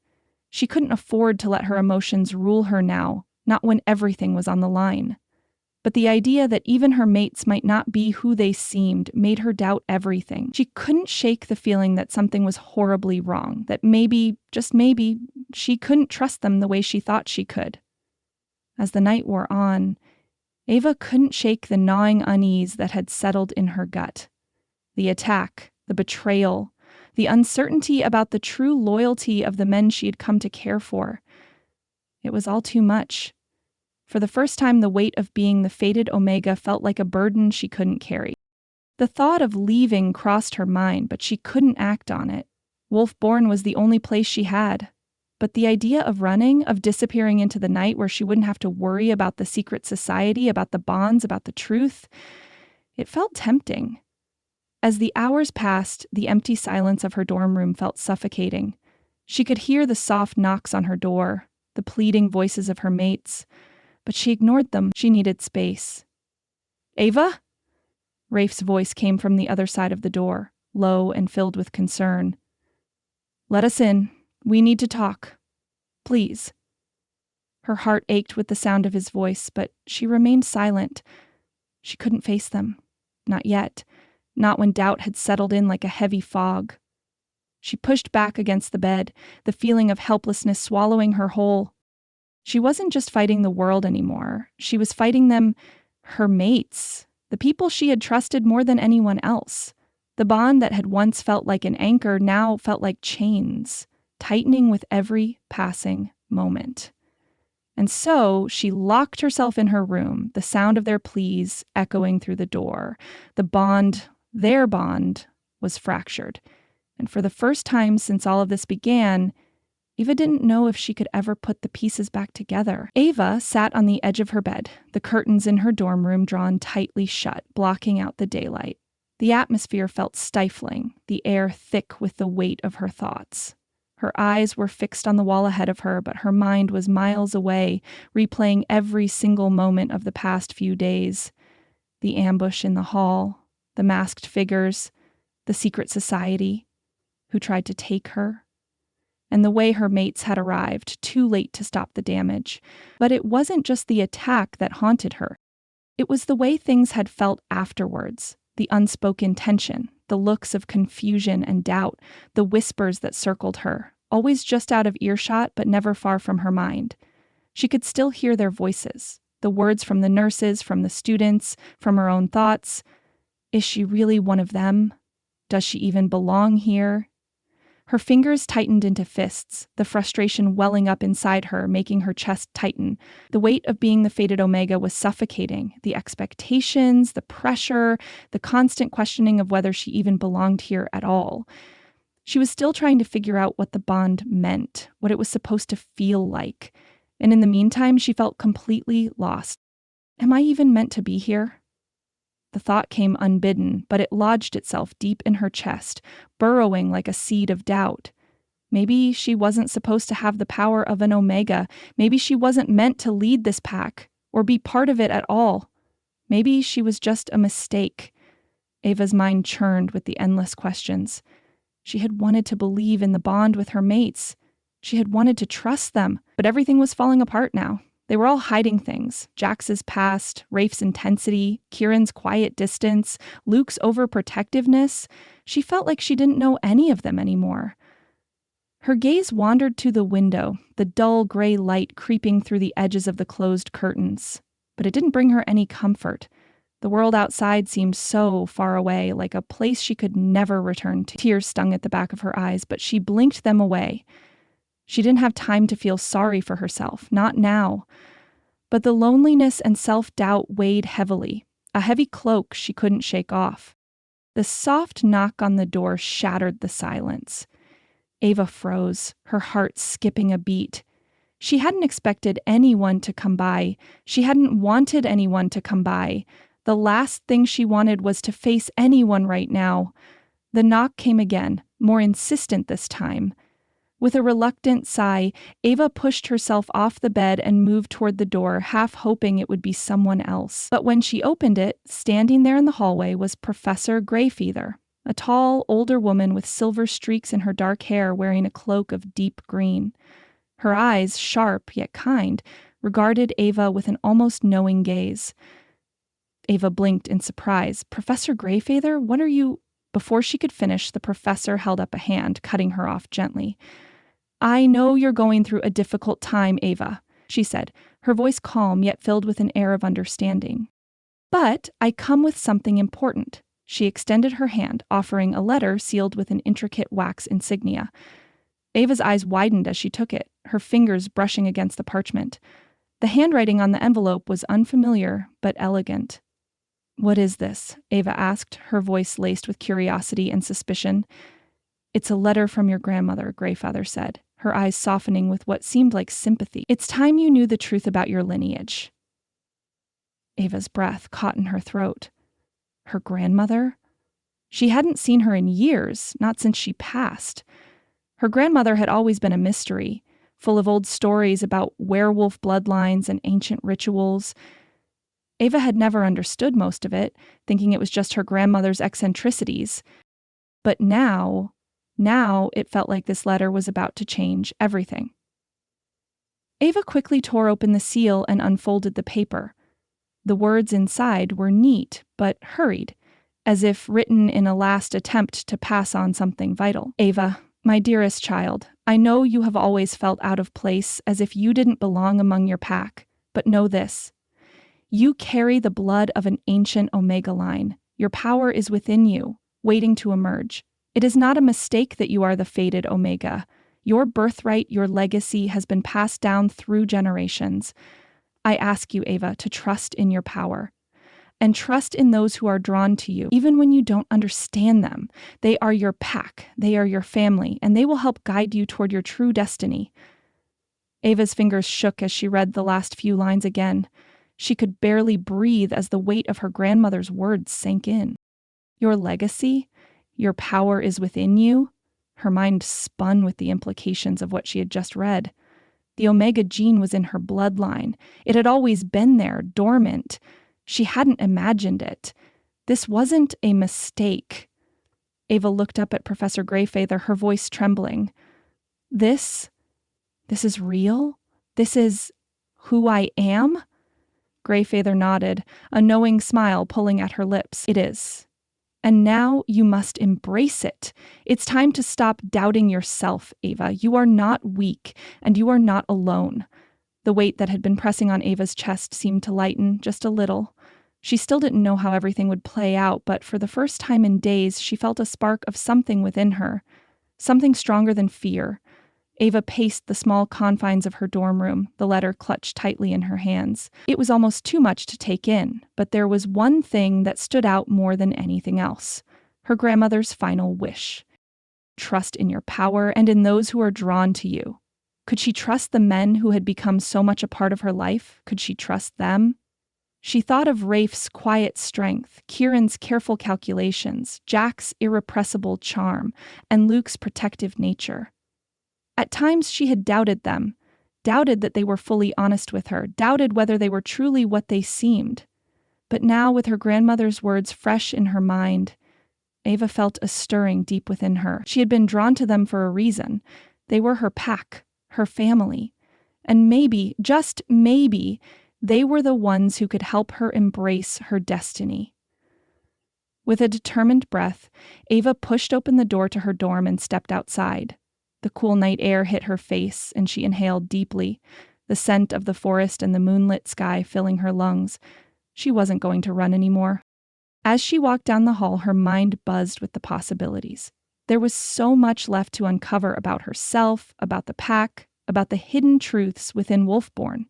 She couldn't afford to let her emotions rule her now, not when everything was on the line. But the idea that even her mates might not be who they seemed made her doubt everything. She couldn't shake the feeling that something was horribly wrong, that maybe, just maybe, she couldn't trust them the way she thought she could. As the night wore on, Ava couldn't shake the gnawing unease that had settled in her gut. The attack, the betrayal, the uncertainty about the true loyalty of the men she had come to care for. It was all too much. For the first time, the weight of being the fated Omega felt like a burden she couldn't carry. The thought of leaving crossed her mind, but she couldn't act on it. Wolfborn was the only place she had. But the idea of running, of disappearing into the night where she wouldn't have to worry about the secret society, about the bonds, about the truth, it felt tempting. As the hours passed, the empty silence of her dorm room felt suffocating. She could hear the soft knocks on her door, the pleading voices of her mates, but she ignored them. She needed space. "Ava?" Rafe's voice came from the other side of the door, low and filled with concern. "Let us in. We need to talk. Please." Her heart ached with the sound of his voice, but she remained silent. She couldn't face them. Not yet. Not when doubt had settled in like a heavy fog. She pushed back against the bed, the feeling of helplessness swallowing her whole. She wasn't just fighting the world anymore. She was fighting them, her mates, the people she had trusted more than anyone else. The bond that had once felt like an anchor now felt like chains, tightening with every passing moment. And so she locked herself in her room, the sound of their pleas echoing through the door. The bond, their bond, was fractured. And for the first time since all of this began, Ava didn't know if she could ever put the pieces back together. Ava sat on the edge of her bed, the curtains in her dorm room drawn tightly shut, blocking out the daylight. The atmosphere felt stifling, the air thick with the weight of her thoughts. Her eyes were fixed on the wall ahead of her, but her mind was miles away, replaying every single moment of the past few days. The ambush in the hall, the masked figures, the secret society who tried to take her, and the way her mates had arrived, too late to stop the damage. But it wasn't just the attack that haunted her. It was the way things had felt afterwards, the unspoken tension, the looks of confusion and doubt, the whispers that circled her, always just out of earshot but never far from her mind. She could still hear their voices, the words from the nurses, from the students, from her own thoughts. Is she really one of them? Does she even belong here? Her fingers tightened into fists, the frustration welling up inside her, making her chest tighten. The weight of being the fated Omega was suffocating. The expectations, the pressure, the constant questioning of whether she even belonged here at all. She was still trying to figure out what the bond meant, what it was supposed to feel like. And in the meantime, she felt completely lost. Am I even meant to be here? The thought came unbidden, but it lodged itself deep in her chest, burrowing like a seed of doubt. Maybe she wasn't supposed to have the power of an Omega. Maybe she wasn't meant to lead this pack, or be part of it at all. Maybe she was just a mistake. Ava's mind churned with the endless questions. She had wanted to believe in the bond with her mates. She had wanted to trust them, but everything was falling apart now. They were all hiding things. Jax's past, Rafe's intensity, Kieran's quiet distance, Luke's overprotectiveness. She felt like she didn't know any of them anymore. Her gaze wandered to the window, the dull gray light creeping through the edges of the closed curtains. But it didn't bring her any comfort. The world outside seemed so far away, like a place she could never return to. Tears stung at the back of her eyes, but she blinked them away. She didn't have time to feel sorry for herself, not now. But the loneliness and self-doubt weighed heavily, a heavy cloak she couldn't shake off. The soft knock on the door shattered the silence. Ava froze, her heart skipping a beat. She hadn't expected anyone to come by. She hadn't wanted anyone to come by. The last thing she wanted was to face anyone right now. The knock came again, more insistent this time. With a reluctant sigh, Ava pushed herself off the bed and moved toward the door, half hoping it would be someone else. But when she opened it, standing there in the hallway was Professor Greyfeather, a tall, older woman with silver streaks in her dark hair wearing a cloak of deep green. Her eyes, sharp yet kind, regarded Ava with an almost knowing gaze. Ava blinked in surprise. "Professor Greyfeather, what are you—" Before she could finish, the professor held up a hand, cutting her off gently. "I know you're going through a difficult time, Ava," she said, her voice calm yet filled with an air of understanding. "But I come with something important." She extended her hand, offering a letter sealed with an intricate wax insignia. Ava's eyes widened as she took it, her fingers brushing against the parchment. The handwriting on the envelope was unfamiliar, but elegant. "What is this?" Ava asked, her voice laced with curiosity and suspicion. "It's a letter from your grandmother," Greyfeather said, her eyes softening with what seemed like sympathy. "It's time you knew the truth about your lineage." Ava's breath caught in her throat. Her grandmother? She hadn't seen her in years, not since she passed. Her grandmother had always been a mystery, full of old stories about werewolf bloodlines and ancient rituals. Ava had never understood most of it, thinking it was just her grandmother's eccentricities. But now it felt like this letter was about to change everything. Ava quickly tore open the seal and unfolded the paper. The words inside were neat, but hurried, as if written in a last attempt to pass on something vital. Ava, my dearest child, I know you have always felt out of place, as if you didn't belong among your pack, but know this. You carry the blood of an ancient Omega line. Your power is within you, waiting to emerge. It is not a mistake that you are the fated Omega. Your birthright, your legacy has been passed down through generations. I ask you, Ava, to trust in your power. And trust in those who are drawn to you, even when you don't understand them. They are your pack, they are your family, and they will help guide you toward your true destiny. Ava's fingers shook as she read the last few lines again. She could barely breathe as the weight of her grandmother's words sank in. Your legacy? Your power is within you? Her mind spun with the implications of what she had just read. The Omega gene was in her bloodline. It had always been there, dormant. She hadn't imagined it. This wasn't a mistake. Ava looked up at Professor Greyfeather, her voice trembling. This is real? This is who I am? Greyfeather nodded, a knowing smile pulling at her lips. It is. And now you must embrace it. It's time to stop doubting yourself, Ava. You are not weak, and you are not alone. The weight that had been pressing on Ava's chest seemed to lighten just a little. She still didn't know how everything would play out, but for the first time in days, she felt a spark of something within her. Something stronger than fear. Ava paced the small confines of her dorm room, the letter clutched tightly in her hands. It was almost too much to take in, but there was one thing that stood out more than anything else. Her grandmother's final wish. Trust in your power and in those who are drawn to you. Could she trust the men who had become so much a part of her life? Could she trust them? She thought of Rafe's quiet strength, Kieran's careful calculations, Jack's irrepressible charm, and Luke's protective nature. At times she had doubted them, doubted that they were fully honest with her, doubted whether they were truly what they seemed. But now, with her grandmother's words fresh in her mind, Ava felt a stirring deep within her. She had been drawn to them for a reason. They were her pack, her family. And maybe, just maybe, they were the ones who could help her embrace her destiny. With a determined breath, Ava pushed open the door to her dorm and stepped outside. The cool night air hit her face, and she inhaled deeply, the scent of the forest and the moonlit sky filling her lungs. She wasn't going to run anymore. As she walked down the hall, her mind buzzed with the possibilities. There was so much left to uncover about herself, about the pack, about the hidden truths within Wolfborn.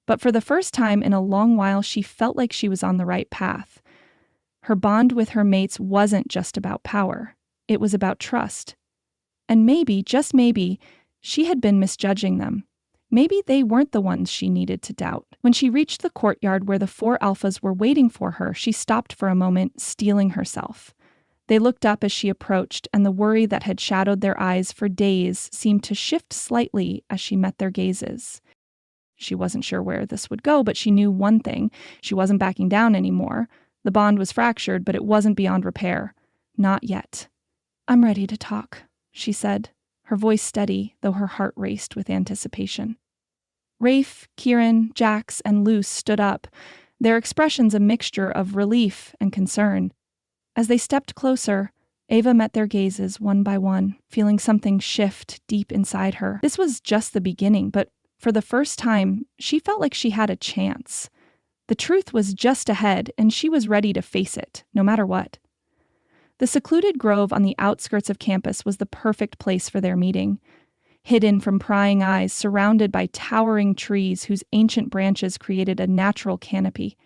But for the first time in a long while, she felt like she was on the right path. Her bond with her mates wasn't just about power. It was about trust. And maybe, just maybe, she had been misjudging them. Maybe they weren't the ones she needed to doubt. When she reached the courtyard where the 4 alphas were waiting for her, she stopped for a moment, steeling herself. They looked up as she approached, and the worry that had shadowed their eyes for days seemed to shift slightly as she met their gazes. She wasn't sure where this would go, but she knew one thing. She wasn't backing down anymore. The bond was fractured, but it wasn't beyond repair. Not yet. "I'm ready to talk," she said, her voice steady, though her heart raced with anticipation. Rafe, Kieran, Jax, and Luce stood up, their expressions a mixture of relief and concern. As they stepped closer, Ava met their gazes one by one, feeling something shift deep inside her. This was just the beginning, but for the first time, she felt like she had a chance. The truth was just ahead, and she was ready to face it, no matter what. The secluded grove on the outskirts of campus was the perfect place for their meeting. Hidden from prying eyes, surrounded by towering trees whose ancient branches created a natural canopy.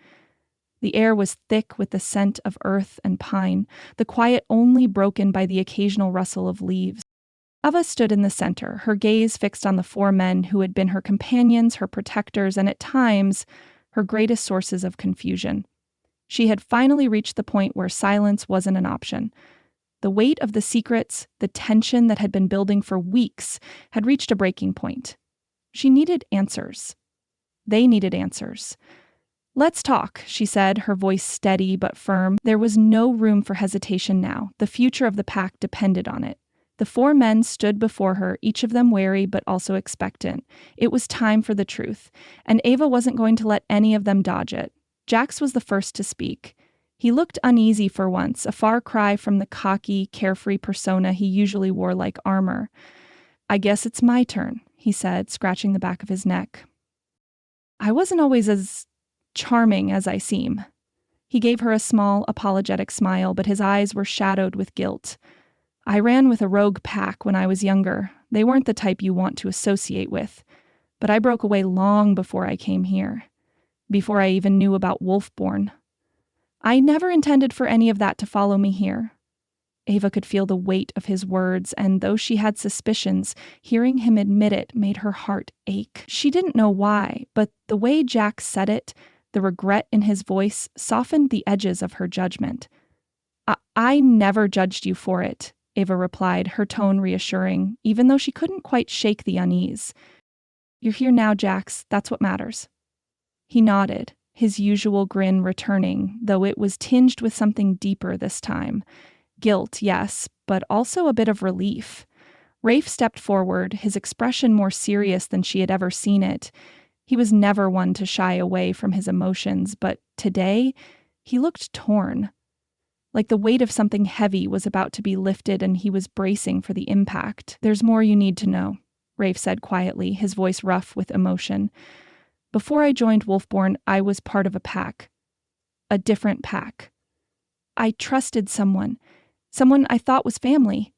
The air was thick with the scent of earth and pine, the quiet only broken by the occasional rustle of leaves. Ava stood in the center, her gaze fixed on the 4 men who had been her companions, her protectors, and at times, her greatest sources of confusion. She had finally reached the point where silence wasn't an option. The weight of the secrets, the tension that had been building for weeks, had reached a breaking point. She needed answers. They needed answers. Let's talk, she said, her voice steady but firm. There was no room for hesitation now. The future of the pack depended on it. The 4 men stood before her, each of them wary but also expectant. It was time for the truth, and Ava wasn't going to let any of them dodge it. Jax was the first to speak. He looked uneasy for once, a far cry from the cocky, carefree persona he usually wore like armor. I guess it's my turn, he said, scratching the back of his neck. I wasn't always as charming as I seem. He gave her a small, apologetic smile, but his eyes were shadowed with guilt. I ran with a rogue pack when I was younger. They weren't the type you want to associate with. But I broke away long before I came here. Before I even knew about Wolfborn. I never intended for any of that to follow me here. Ava could feel the weight of his words, and though she had suspicions, hearing him admit it made her heart ache. She didn't know why, but the way Jack said it, the regret in his voice, softened the edges of her judgment. I never judged you for it, Ava replied, her tone reassuring, even though she couldn't quite shake the unease. You're here now, Jax. That's what matters. He nodded, his usual grin returning, though it was tinged with something deeper this time. Guilt, yes, but also a bit of relief. Rafe stepped forward, his expression more serious than she had ever seen it. He was never one to shy away from his emotions, but today, he looked torn. Like the weight of something heavy was about to be lifted and he was bracing for the impact. There's more you need to know, Rafe said quietly, his voice rough with emotion. Before I joined Wolfborn, I was part of a pack. A different pack. I trusted someone I thought was family.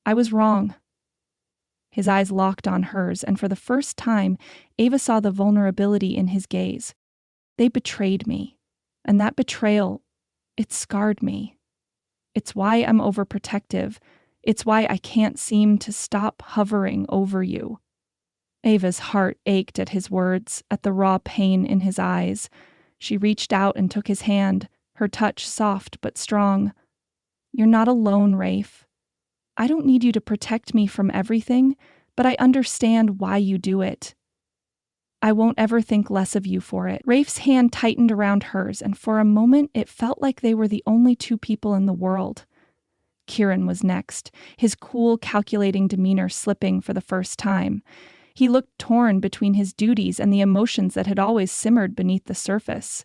I was wrong. His eyes locked on hers, and for the first time, Ava saw the vulnerability in his gaze. They betrayed me, and that betrayal, it scarred me. It's why I'm overprotective. It's why I can't seem to stop hovering over you. Ava's heart ached at his words, at the raw pain in his eyes. She reached out and took his hand, her touch soft but strong. You're not alone, Rafe. I don't need you to protect me from everything, but I understand why you do it. I won't ever think less of you for it. Rafe's hand tightened around hers, and for a moment it felt like they were the only 2 people in the world. Kieran was next, his cool, calculating demeanor slipping for the first time. He looked torn between his duties and the emotions that had always simmered beneath the surface.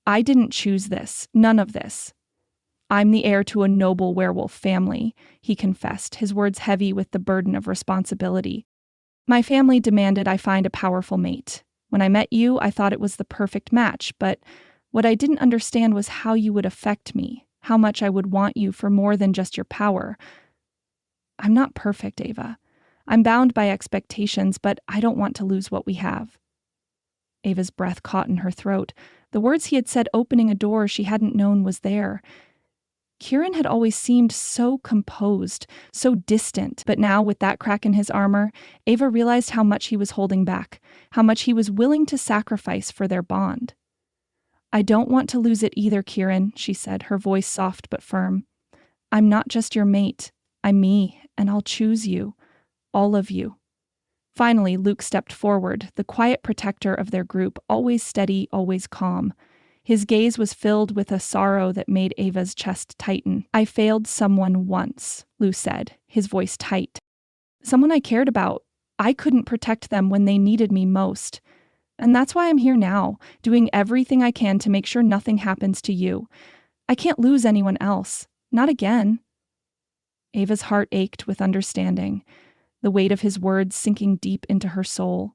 I didn't choose this, none of this. I'm the heir to a noble werewolf family, he confessed, his words heavy with the burden of responsibility. My family demanded I find a powerful mate. When I met you, I thought it was the perfect match, but what I didn't understand was how you would affect me, how much I would want you for more than just your power. I'm not perfect, Ava. I'm bound by expectations, but I don't want to lose what we have. Ava's breath caught in her throat. The words he had said opening a door she hadn't known was there. Kieran had always seemed so composed, so distant, but now with that crack in his armor, Ava realized how much he was holding back, how much he was willing to sacrifice for their bond. I don't want to lose it either, Kieran, she said, her voice soft but firm. I'm not just your mate. I'm me, and I'll choose you. All of you. Finally, Luke stepped forward, the quiet protector of their group, always steady, always calm. His gaze was filled with a sorrow that made Ava's chest tighten. I failed someone once, Luke said, his voice tight. Someone I cared about. I couldn't protect them when they needed me most. And that's why I'm here now, doing everything I can to make sure nothing happens to you. I can't lose anyone else. Not again. Ava's heart ached with understanding, the weight of his words sinking deep into her soul.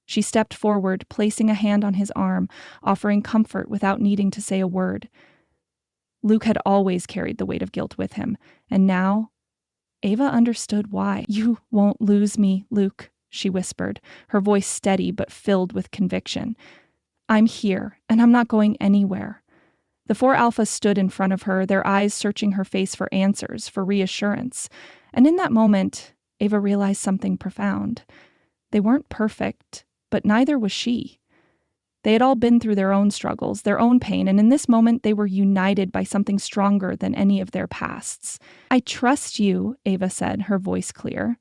She stepped forward, placing a hand on his arm, offering comfort without needing to say a word. Luke had always carried the weight of guilt with him, and now Ava understood why. You won't lose me, Luke, she whispered, her voice steady but filled with conviction. I'm here, and I'm not going anywhere. The 4 alphas stood in front of her, their eyes searching her face for answers, for reassurance. And in that moment, Ava realized something profound. They weren't perfect, but neither was she. They had all been through their own struggles, their own pain, and in this moment they were united by something stronger than any of their pasts. I trust you, Ava said, her voice clear.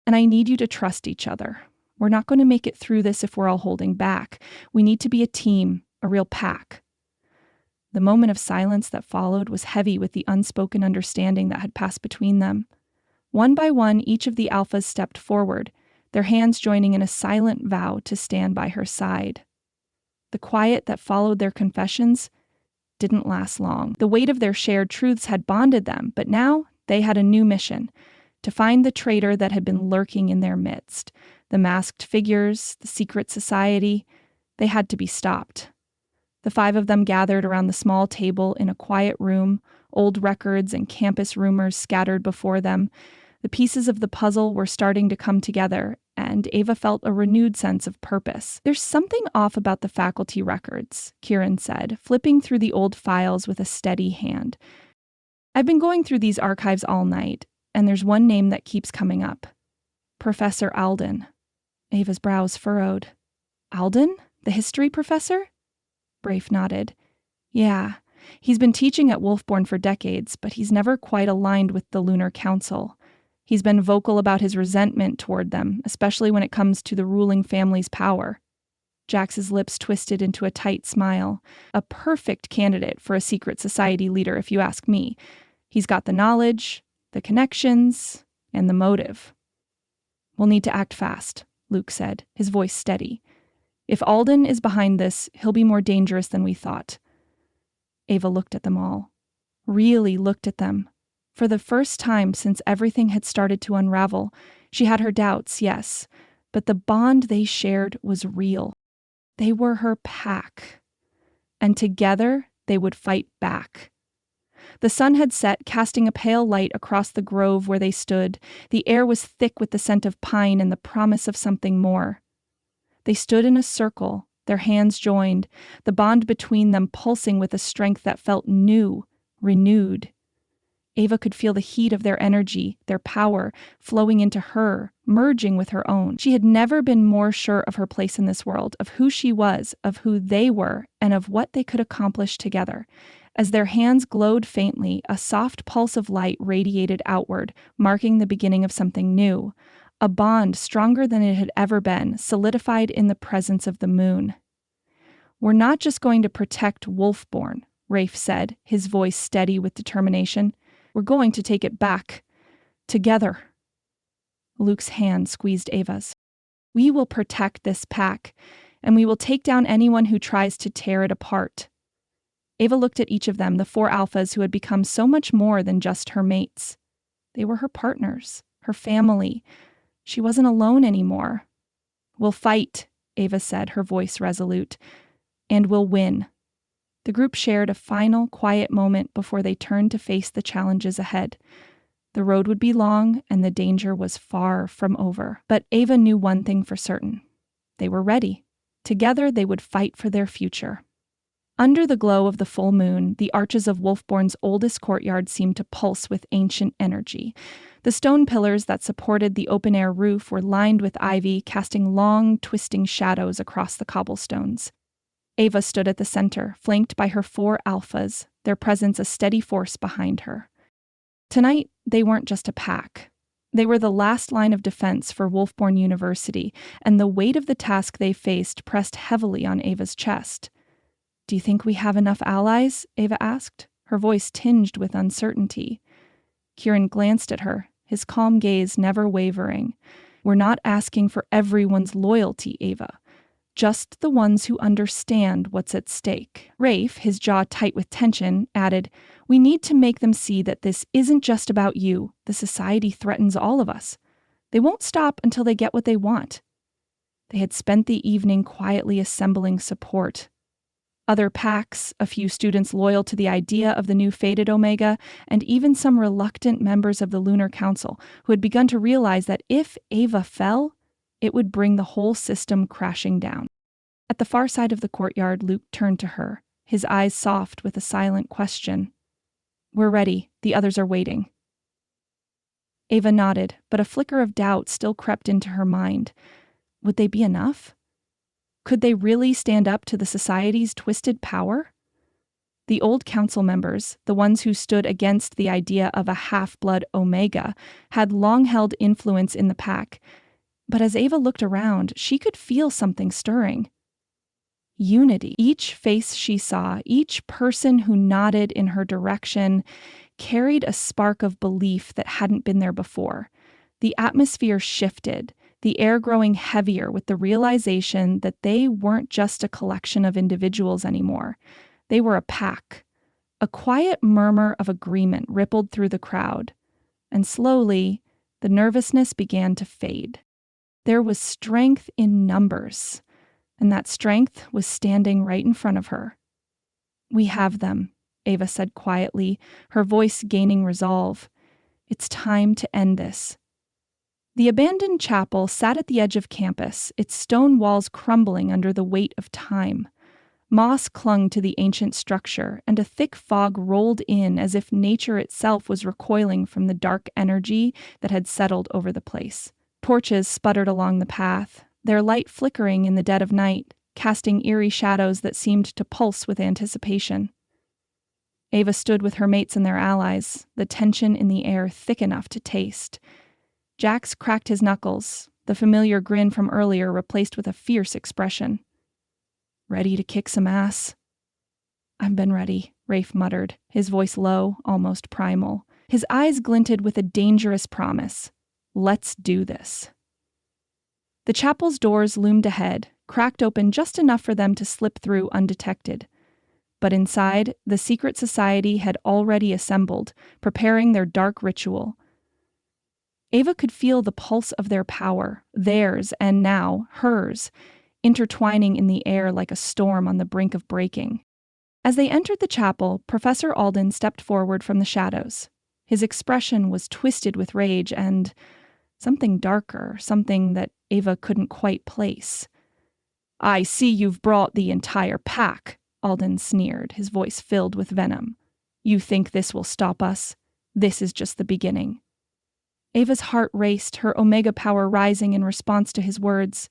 And I need you to trust each other. We're not going to make it through this if we're all holding back. We need to be a team, a real pack. The moment of silence that followed was heavy with the unspoken understanding that had passed between them. One by one, each of the alphas stepped forward, their hands joining in a silent vow to stand by her side. The quiet that followed their confessions didn't last long. The weight of their shared truths had bonded them, but now they had a new mission: to find the traitor that had been lurking in their midst. The masked figures, the secret society, they had to be stopped. The 5 of them gathered around the small table in a quiet room, old records and campus rumors scattered before them. The pieces of the puzzle were starting to come together, and Ava felt a renewed sense of purpose. "There's something off about the faculty records," Kieran said, flipping through the old files with a steady hand. "I've been going through these archives all night, and there's one name that keeps coming up. Professor Alden." Ava's brows furrowed. "Alden? The history professor?" Rafe nodded. "Yeah, he's been teaching at Wolfborn for decades, but he's never quite aligned with the Lunar Council. He's been vocal about his resentment toward them, especially when it comes to the ruling family's power." Jax's lips twisted into a tight smile. "A perfect candidate for a secret society leader, if you ask me. He's got the knowledge, the connections, and the motive." "We'll need to act fast," Luke said, his voice steady. "If Alden is behind this, he'll be more dangerous than we thought." Ava looked at them all. Really looked at them. For the first time since everything had started to unravel, she had her doubts, yes, but the bond they shared was real. They were her pack. And together, they would fight back. The sun had set, casting a pale light across the grove where they stood. The air was thick with the scent of pine and the promise of something more. They stood in a circle, their hands joined, the bond between them pulsing with a strength that felt new, renewed. Ava could feel the heat of their energy, their power, flowing into her, merging with her own. She had never been more sure of her place in this world, of who she was, of who they were, and of what they could accomplish together. As their hands glowed faintly, a soft pulse of light radiated outward, marking the beginning of something new. A bond stronger than it had ever been, solidified in the presence of the moon. "We're not just going to protect Wolfborn," Rafe said, his voice steady with determination. "We're going to take it back. Together." Luke's hand squeezed Ava's. "We will protect this pack, and we will take down anyone who tries to tear it apart." Ava looked at each of them, the 4 alphas who had become so much more than just her mates. They were her partners, her family. She wasn't alone anymore. "We'll fight," Ava said, her voice resolute. "And we'll win." The group shared a final, quiet moment before they turned to face the challenges ahead. The road would be long, and the danger was far from over. But Ava knew one thing for certain. They were ready. Together, they would fight for their future. Under the glow of the full moon, the arches of Wolfborn's oldest courtyard seemed to pulse with ancient energy. The stone pillars that supported the open-air roof were lined with ivy, casting long, twisting shadows across the cobblestones. Ava stood at the center, flanked by her 4 alphas, their presence a steady force behind her. Tonight, they weren't just a pack. They were the last line of defense for Wolfburn University, and the weight of the task they faced pressed heavily on Ava's chest. "Do you think we have enough allies?" Ava asked, her voice tinged with uncertainty. Kieran glanced at her, his calm gaze never wavering. "We're not asking for everyone's loyalty, Ava. Just the ones who understand what's at stake." Rafe, his jaw tight with tension, added, "We need to make them see that this isn't just about you. The society threatens all of us. They won't stop until they get what they want." They had spent the evening quietly assembling support. Other packs, a few students loyal to the idea of the new fated Omega, and even some reluctant members of the Lunar Council who had begun to realize that if Ava fell, it would bring the whole system crashing down. At the far side of the courtyard, Luke turned to her, his eyes soft with a silent question. "We're ready. The others are waiting." Ava nodded, but a flicker of doubt still crept into her mind. Would they be enough? Could they really stand up to the society's twisted power? The old council members, the ones who stood against the idea of a half-blood Omega, had long held influence in the pack. But as Ava looked around, she could feel something stirring. unity. Each face she saw, each person who nodded in her direction, carried a spark of belief that hadn't been there before. The atmosphere shifted, the air growing heavier with the realization that they weren't just a collection of individuals anymore. They were a pack. A quiet murmur of agreement rippled through the crowd, and slowly, the nervousness began to fade. There was strength in numbers, and that strength was standing right in front of her. "We have them," Ava said quietly, her voice gaining resolve. "It's time to end this." The abandoned chapel sat at the edge of campus, its stone walls crumbling under the weight of time. Moss clung to the ancient structure, and a thick fog rolled in as if nature itself was recoiling from the dark energy that had settled over the place. Torches sputtered along the path, their light flickering in the dead of night, casting eerie shadows that seemed to pulse with anticipation. Ava stood with her mates and their allies, the tension in the air thick enough to taste. Jax cracked his knuckles, the familiar grin from earlier replaced with a fierce expression. "Ready to kick some ass?" "I've been ready," Rafe muttered, his voice low, almost primal. His eyes glinted with a dangerous promise. "Let's do this." The chapel's doors loomed ahead, cracked open just enough for them to slip through undetected. But inside, the secret society had already assembled, preparing their dark ritual. Ava could feel the pulse of their power, theirs and now hers, intertwining in the air like a storm on the brink of breaking. As they entered the chapel, Professor Alden stepped forward from the shadows. His expression was twisted with rage and something darker, something that Ava couldn't quite place. "I see you've brought the entire pack," Alden sneered, his voice filled with venom. "You think this will stop us? This is just the beginning." Ava's heart raced, her omega power rising in response to his words.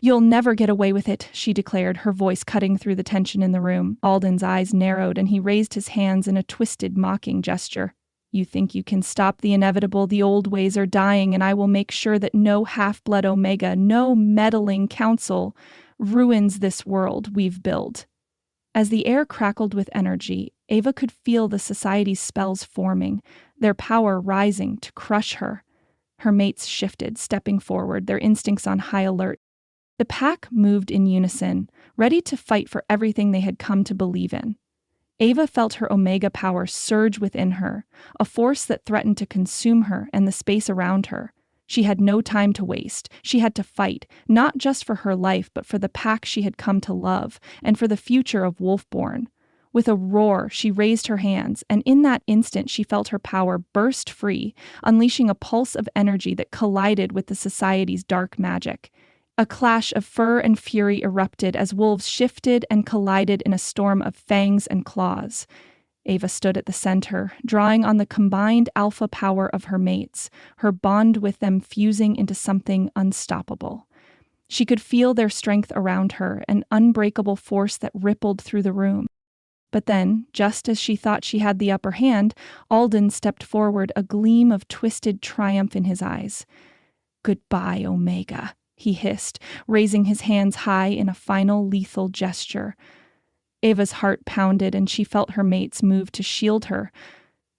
"You'll never get away with it," she declared, her voice cutting through the tension in the room. Alden's eyes narrowed and he raised his hands in a twisted, mocking gesture. "You think you can stop the inevitable? The old ways are dying, and I will make sure that no half-blood omega, no meddling council, ruins this world we've built." As the air crackled with energy, Ava could feel the society's spells forming, their power rising to crush her. Her mates shifted, stepping forward, their instincts on high alert. The pack moved in unison, ready to fight for everything they had come to believe in. Ava felt her omega power surge within her, a force that threatened to consume her and the space around her. She had no time to waste. She had to fight, not just for her life, but for the pack she had come to love, and for the future of Wolfborn. With a roar, she raised her hands, and in that instant she felt her power burst free, unleashing a pulse of energy that collided with the society's dark magic. A clash of fur and fury erupted as wolves shifted and collided in a storm of fangs and claws. Ava stood at the center, drawing on the combined alpha power of her mates, her bond with them fusing into something unstoppable. She could feel their strength around her, an unbreakable force that rippled through the room. But then, just as she thought she had the upper hand, Alden stepped forward, a gleam of twisted triumph in his eyes. "Goodbye, Omega," he hissed, raising his hands high in a final lethal gesture. Ava's heart pounded and she felt her mates move to shield her.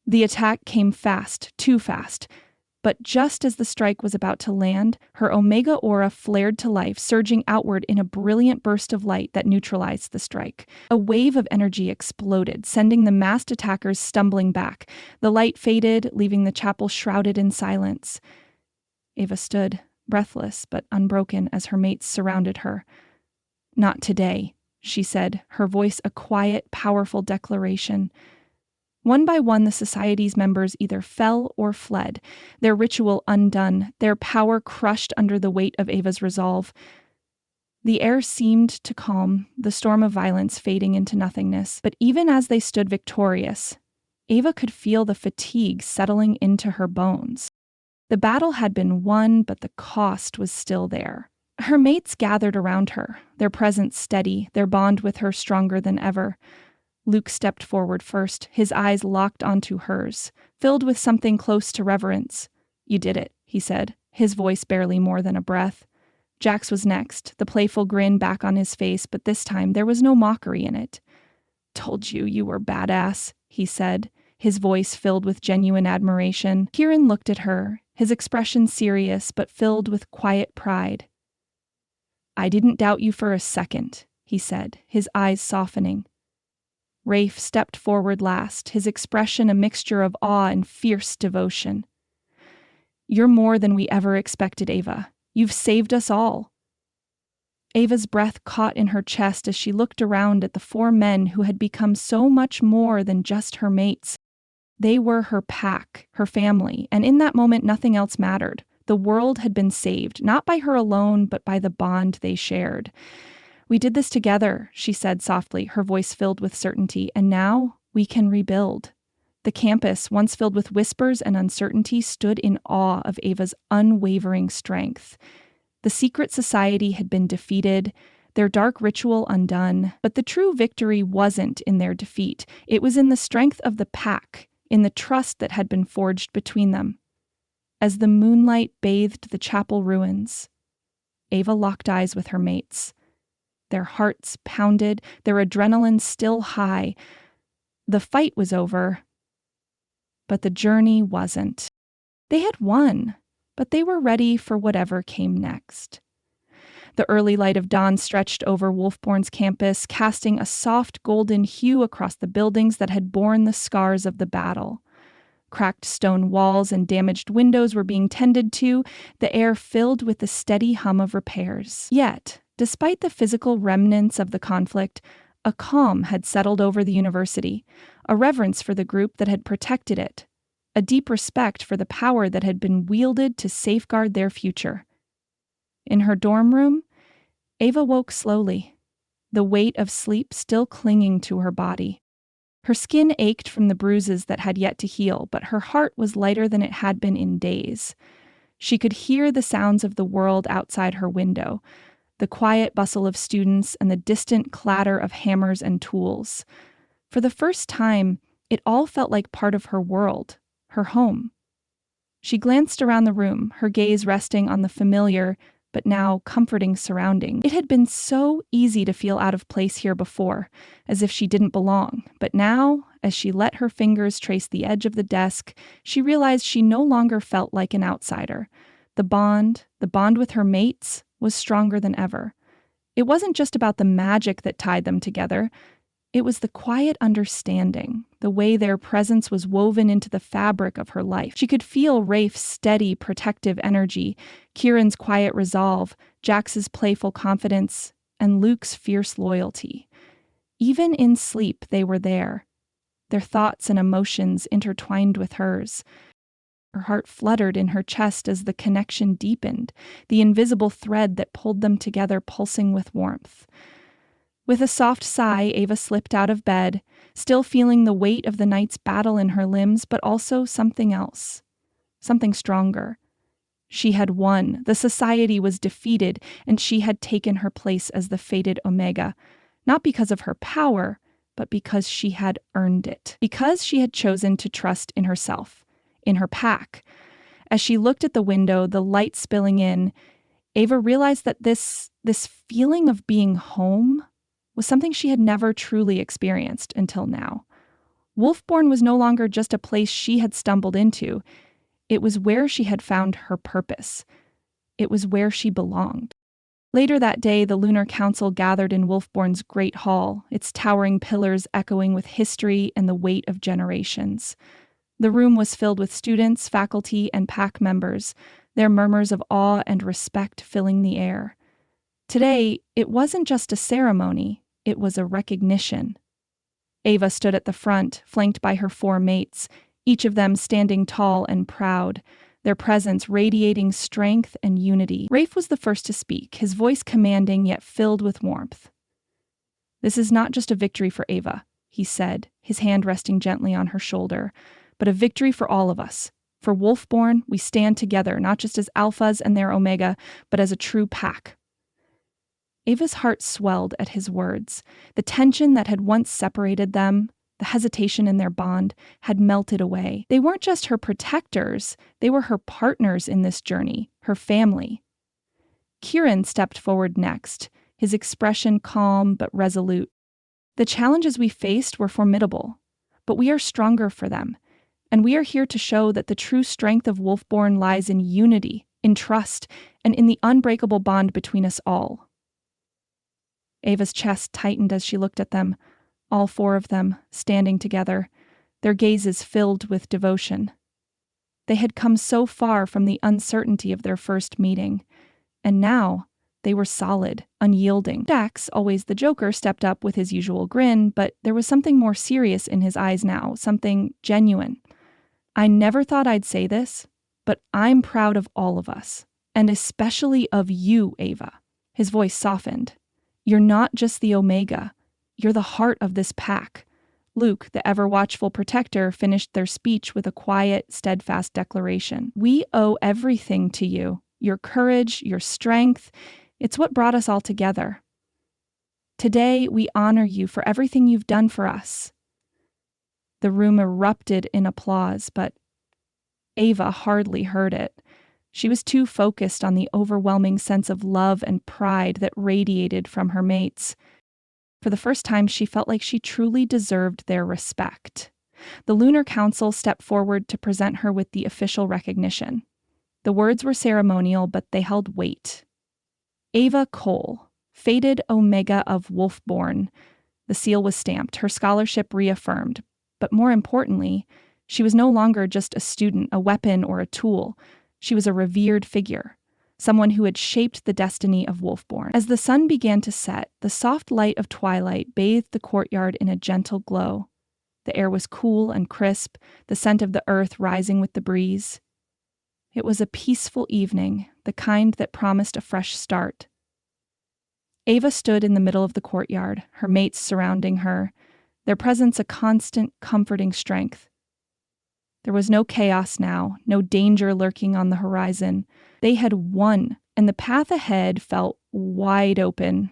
The attack came fast, too fast. But just as the strike was about to land, her omega aura flared to life, surging outward in a brilliant burst of light that neutralized the strike. A wave of energy exploded, sending the masked attackers stumbling back. The light faded, leaving the chapel shrouded in silence. Ava stood, breathless but unbroken, as her mates surrounded her. "Not today," she said, her voice a quiet, powerful declaration. One by one, the society's members either fell or fled, their ritual undone, their power crushed under the weight of Ava's resolve. The air seemed to calm, the storm of violence fading into nothingness, but even as they stood victorious, Ava could feel the fatigue settling into her bones. The battle had been won, but the cost was still there. Her mates gathered around her, their presence steady, their bond with her stronger than ever. Luke stepped forward first, his eyes locked onto hers, filled with something close to reverence. "You did it," he said, his voice barely more than a breath. Jax was next, the playful grin back on his face, but this time there was no mockery in it. "Told you you were badass," he said, his voice filled with genuine admiration. Kieran looked at her, his expression serious but filled with quiet pride. "I didn't doubt you for a second," he said, his eyes softening. Rafe stepped forward last, his expression a mixture of awe and fierce devotion. "You're more than we ever expected, Ava. You've saved us all." Ava's breath caught in her chest as she looked around at the four men who had become so much more than just her mates. They were her pack, her family, and in that moment nothing else mattered. The world had been saved, not by her alone, but by the bond they shared. "We did this together," she said softly, her voice filled with certainty, "and now we can rebuild." The campus, once filled with whispers and uncertainty, stood in awe of Ava's unwavering strength. The secret society had been defeated, their dark ritual undone, but the true victory wasn't in their defeat. It was in the strength of the pack, in the trust that had been forged between them. As the moonlight bathed the chapel ruins, Ava locked eyes with her mates. Their hearts pounded, their adrenaline still high. The fight was over, but the journey wasn't. They had won, but they were ready for whatever came next. The early light of dawn stretched over Wolfborn's campus, casting a soft golden hue across the buildings that had borne the scars of the battle. Cracked stone walls and damaged windows were being tended to, the air filled with the steady hum of repairs. Yet, despite the physical remnants of the conflict, a calm had settled over the university, a reverence for the group that had protected it, a deep respect for the power that had been wielded to safeguard their future. In her dorm room, Ava woke slowly, the weight of sleep still clinging to her body. Her skin ached from the bruises that had yet to heal, but her heart was lighter than it had been in days. She could hear the sounds of the world outside her window, the quiet bustle of students and the distant clatter of hammers and tools. For the first time, it all felt like part of her world, her home. She glanced around the room, her gaze resting on the familiar, but now comforting surroundings. It had been so easy to feel out of place here before, as if she didn't belong. But now, as she let her fingers trace the edge of the desk, she realized she no longer felt like an outsider. The bond with her mates, was stronger than ever. It wasn't just about the magic that tied them together. It was the quiet understanding, the way their presence was woven into the fabric of her life. She could feel Rafe's steady, protective energy, Kieran's quiet resolve, Jax's playful confidence, and Luke's fierce loyalty. Even in sleep, they were there, their thoughts and emotions intertwined with hers. Her heart fluttered in her chest as the connection deepened, the invisible thread that pulled them together pulsing with warmth. With a soft sigh, Ava slipped out of bed, still feeling the weight of the night's battle in her limbs, but also something else, something stronger. She had won, the society was defeated, and she had taken her place as the fated Omega, not because of her power, but because she had earned it, because she had chosen to trust in herself, in her pack. As she looked at the window, the light spilling in, Ava realized that this feeling of being home was something she had never truly experienced until now. Wolfborn was no longer just a place she had stumbled into. It was where she had found her purpose. It was where she belonged. Later that day, the Lunar Council gathered in Wolfborn's great hall, its towering pillars echoing with history and the weight of generations. The room was filled with students, faculty, and pack members, their murmurs of awe and respect filling the air. Today, it wasn't just a ceremony, it was a recognition. Ava stood at the front, flanked by her four mates, each of them standing tall and proud, their presence radiating strength and unity. Rafe was the first to speak, his voice commanding yet filled with warmth. "This is not just a victory for Ava," he said, his hand resting gently on her shoulder, "but a victory for all of us. For Wolfborn, we stand together, not just as alphas and their omega, but as a true pack." Ava's heart swelled at his words. The tension that had once separated them, the hesitation in their bond, had melted away. They weren't just her protectors, they were her partners in this journey, her family. Kieran stepped forward next, his expression calm but resolute. The challenges we faced were formidable, but we are stronger for them, and we are here to show that the true strength of Wolfborn lies in unity, in trust, and in the unbreakable bond between us all. Ava's chest tightened as she looked at them, all four of them, standing together, their gazes filled with devotion. They had come so far from the uncertainty of their first meeting, and now they were solid, unyielding. Jax, always the joker, stepped up with his usual grin, but there was something more serious in his eyes now, something genuine. I never thought I'd say this, but I'm proud of all of us, and especially of you, Ava. His voice softened. You're not just the Omega. You're the heart of this pack. Luke, the ever-watchful protector, finished their speech with a quiet, steadfast declaration. We owe everything to you. Your courage, your strength. It's what brought us all together. Today, we honor you for everything you've done for us. The room erupted in applause, but Ava hardly heard it. She was too focused on the overwhelming sense of love and pride that radiated from her mates. For the first time, she felt like she truly deserved their respect. The Lunar Council stepped forward to present her with the official recognition. The words were ceremonial, but they held weight. Ava Cole, fated Omega of Wolfborn. The seal was stamped, her scholarship reaffirmed. But more importantly, she was no longer just a student, a weapon, or a tool. She was a revered figure, someone who had shaped the destiny of Wolfborn. As the sun began to set, the soft light of twilight bathed the courtyard in a gentle glow. The air was cool and crisp, the scent of the earth rising with the breeze. It was a peaceful evening, the kind that promised a fresh start. Ava stood in the middle of the courtyard, her mates surrounding her, their presence a constant, comforting strength. There was no chaos now, no danger lurking on the horizon. They had won, and the path ahead felt wide open.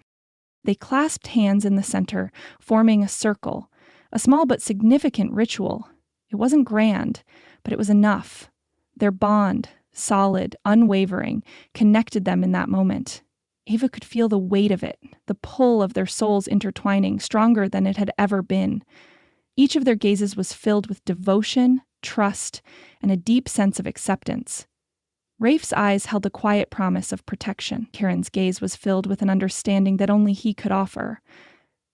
They clasped hands in the center, forming a circle, a small but significant ritual. It wasn't grand, but it was enough. Their bond, solid, unwavering, connected them in that moment. Ava could feel the weight of it, the pull of their souls intertwining, stronger than it had ever been. Each of their gazes was filled with devotion, trust, and a deep sense of acceptance. Rafe's eyes held a quiet promise of protection. Kieran's gaze was filled with an understanding that only he could offer.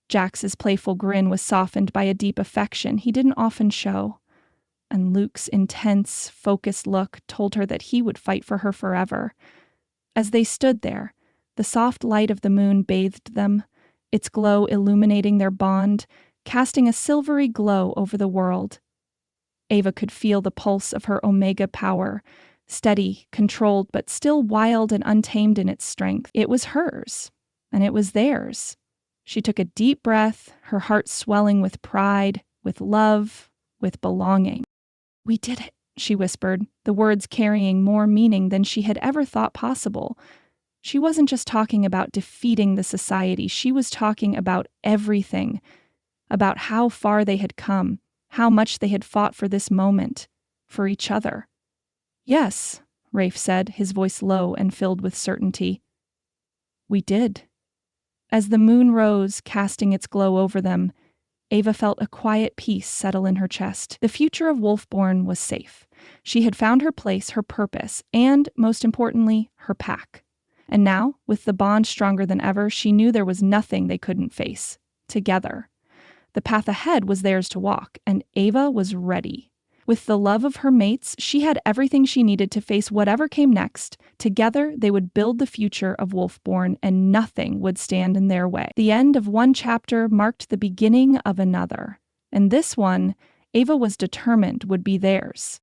Jax's playful grin was softened by a deep affection he didn't often show. And Luke's intense, focused look told her that he would fight for her forever. As they stood there, the soft light of the moon bathed them, its glow illuminating their bond, casting a silvery glow over the world. Ava could feel the pulse of her Omega power, steady, controlled, but still wild and untamed in its strength. It was hers, and it was theirs. She took a deep breath, her heart swelling with pride, with love, with belonging. "We did it," she whispered, the words carrying more meaning than she had ever thought possible. She wasn't just talking about defeating the society, she was talking about everything, about how far they had come, how much they had fought for this moment, for each other. "Yes," Rafe said, his voice low and filled with certainty. "We did." As the moon rose, casting its glow over them, Ava felt a quiet peace settle in her chest. The future of Wolfborn was safe. She had found her place, her purpose, and, most importantly, her pack. And now, with the bond stronger than ever, she knew there was nothing they couldn't face. Together. The path ahead was theirs to walk, and Ava was ready. With the love of her mates, she had everything she needed to face whatever came next. Together, they would build the future of Wolfborn, and nothing would stand in their way. The end of one chapter marked the beginning of another. And this one, Ava was determined would be theirs.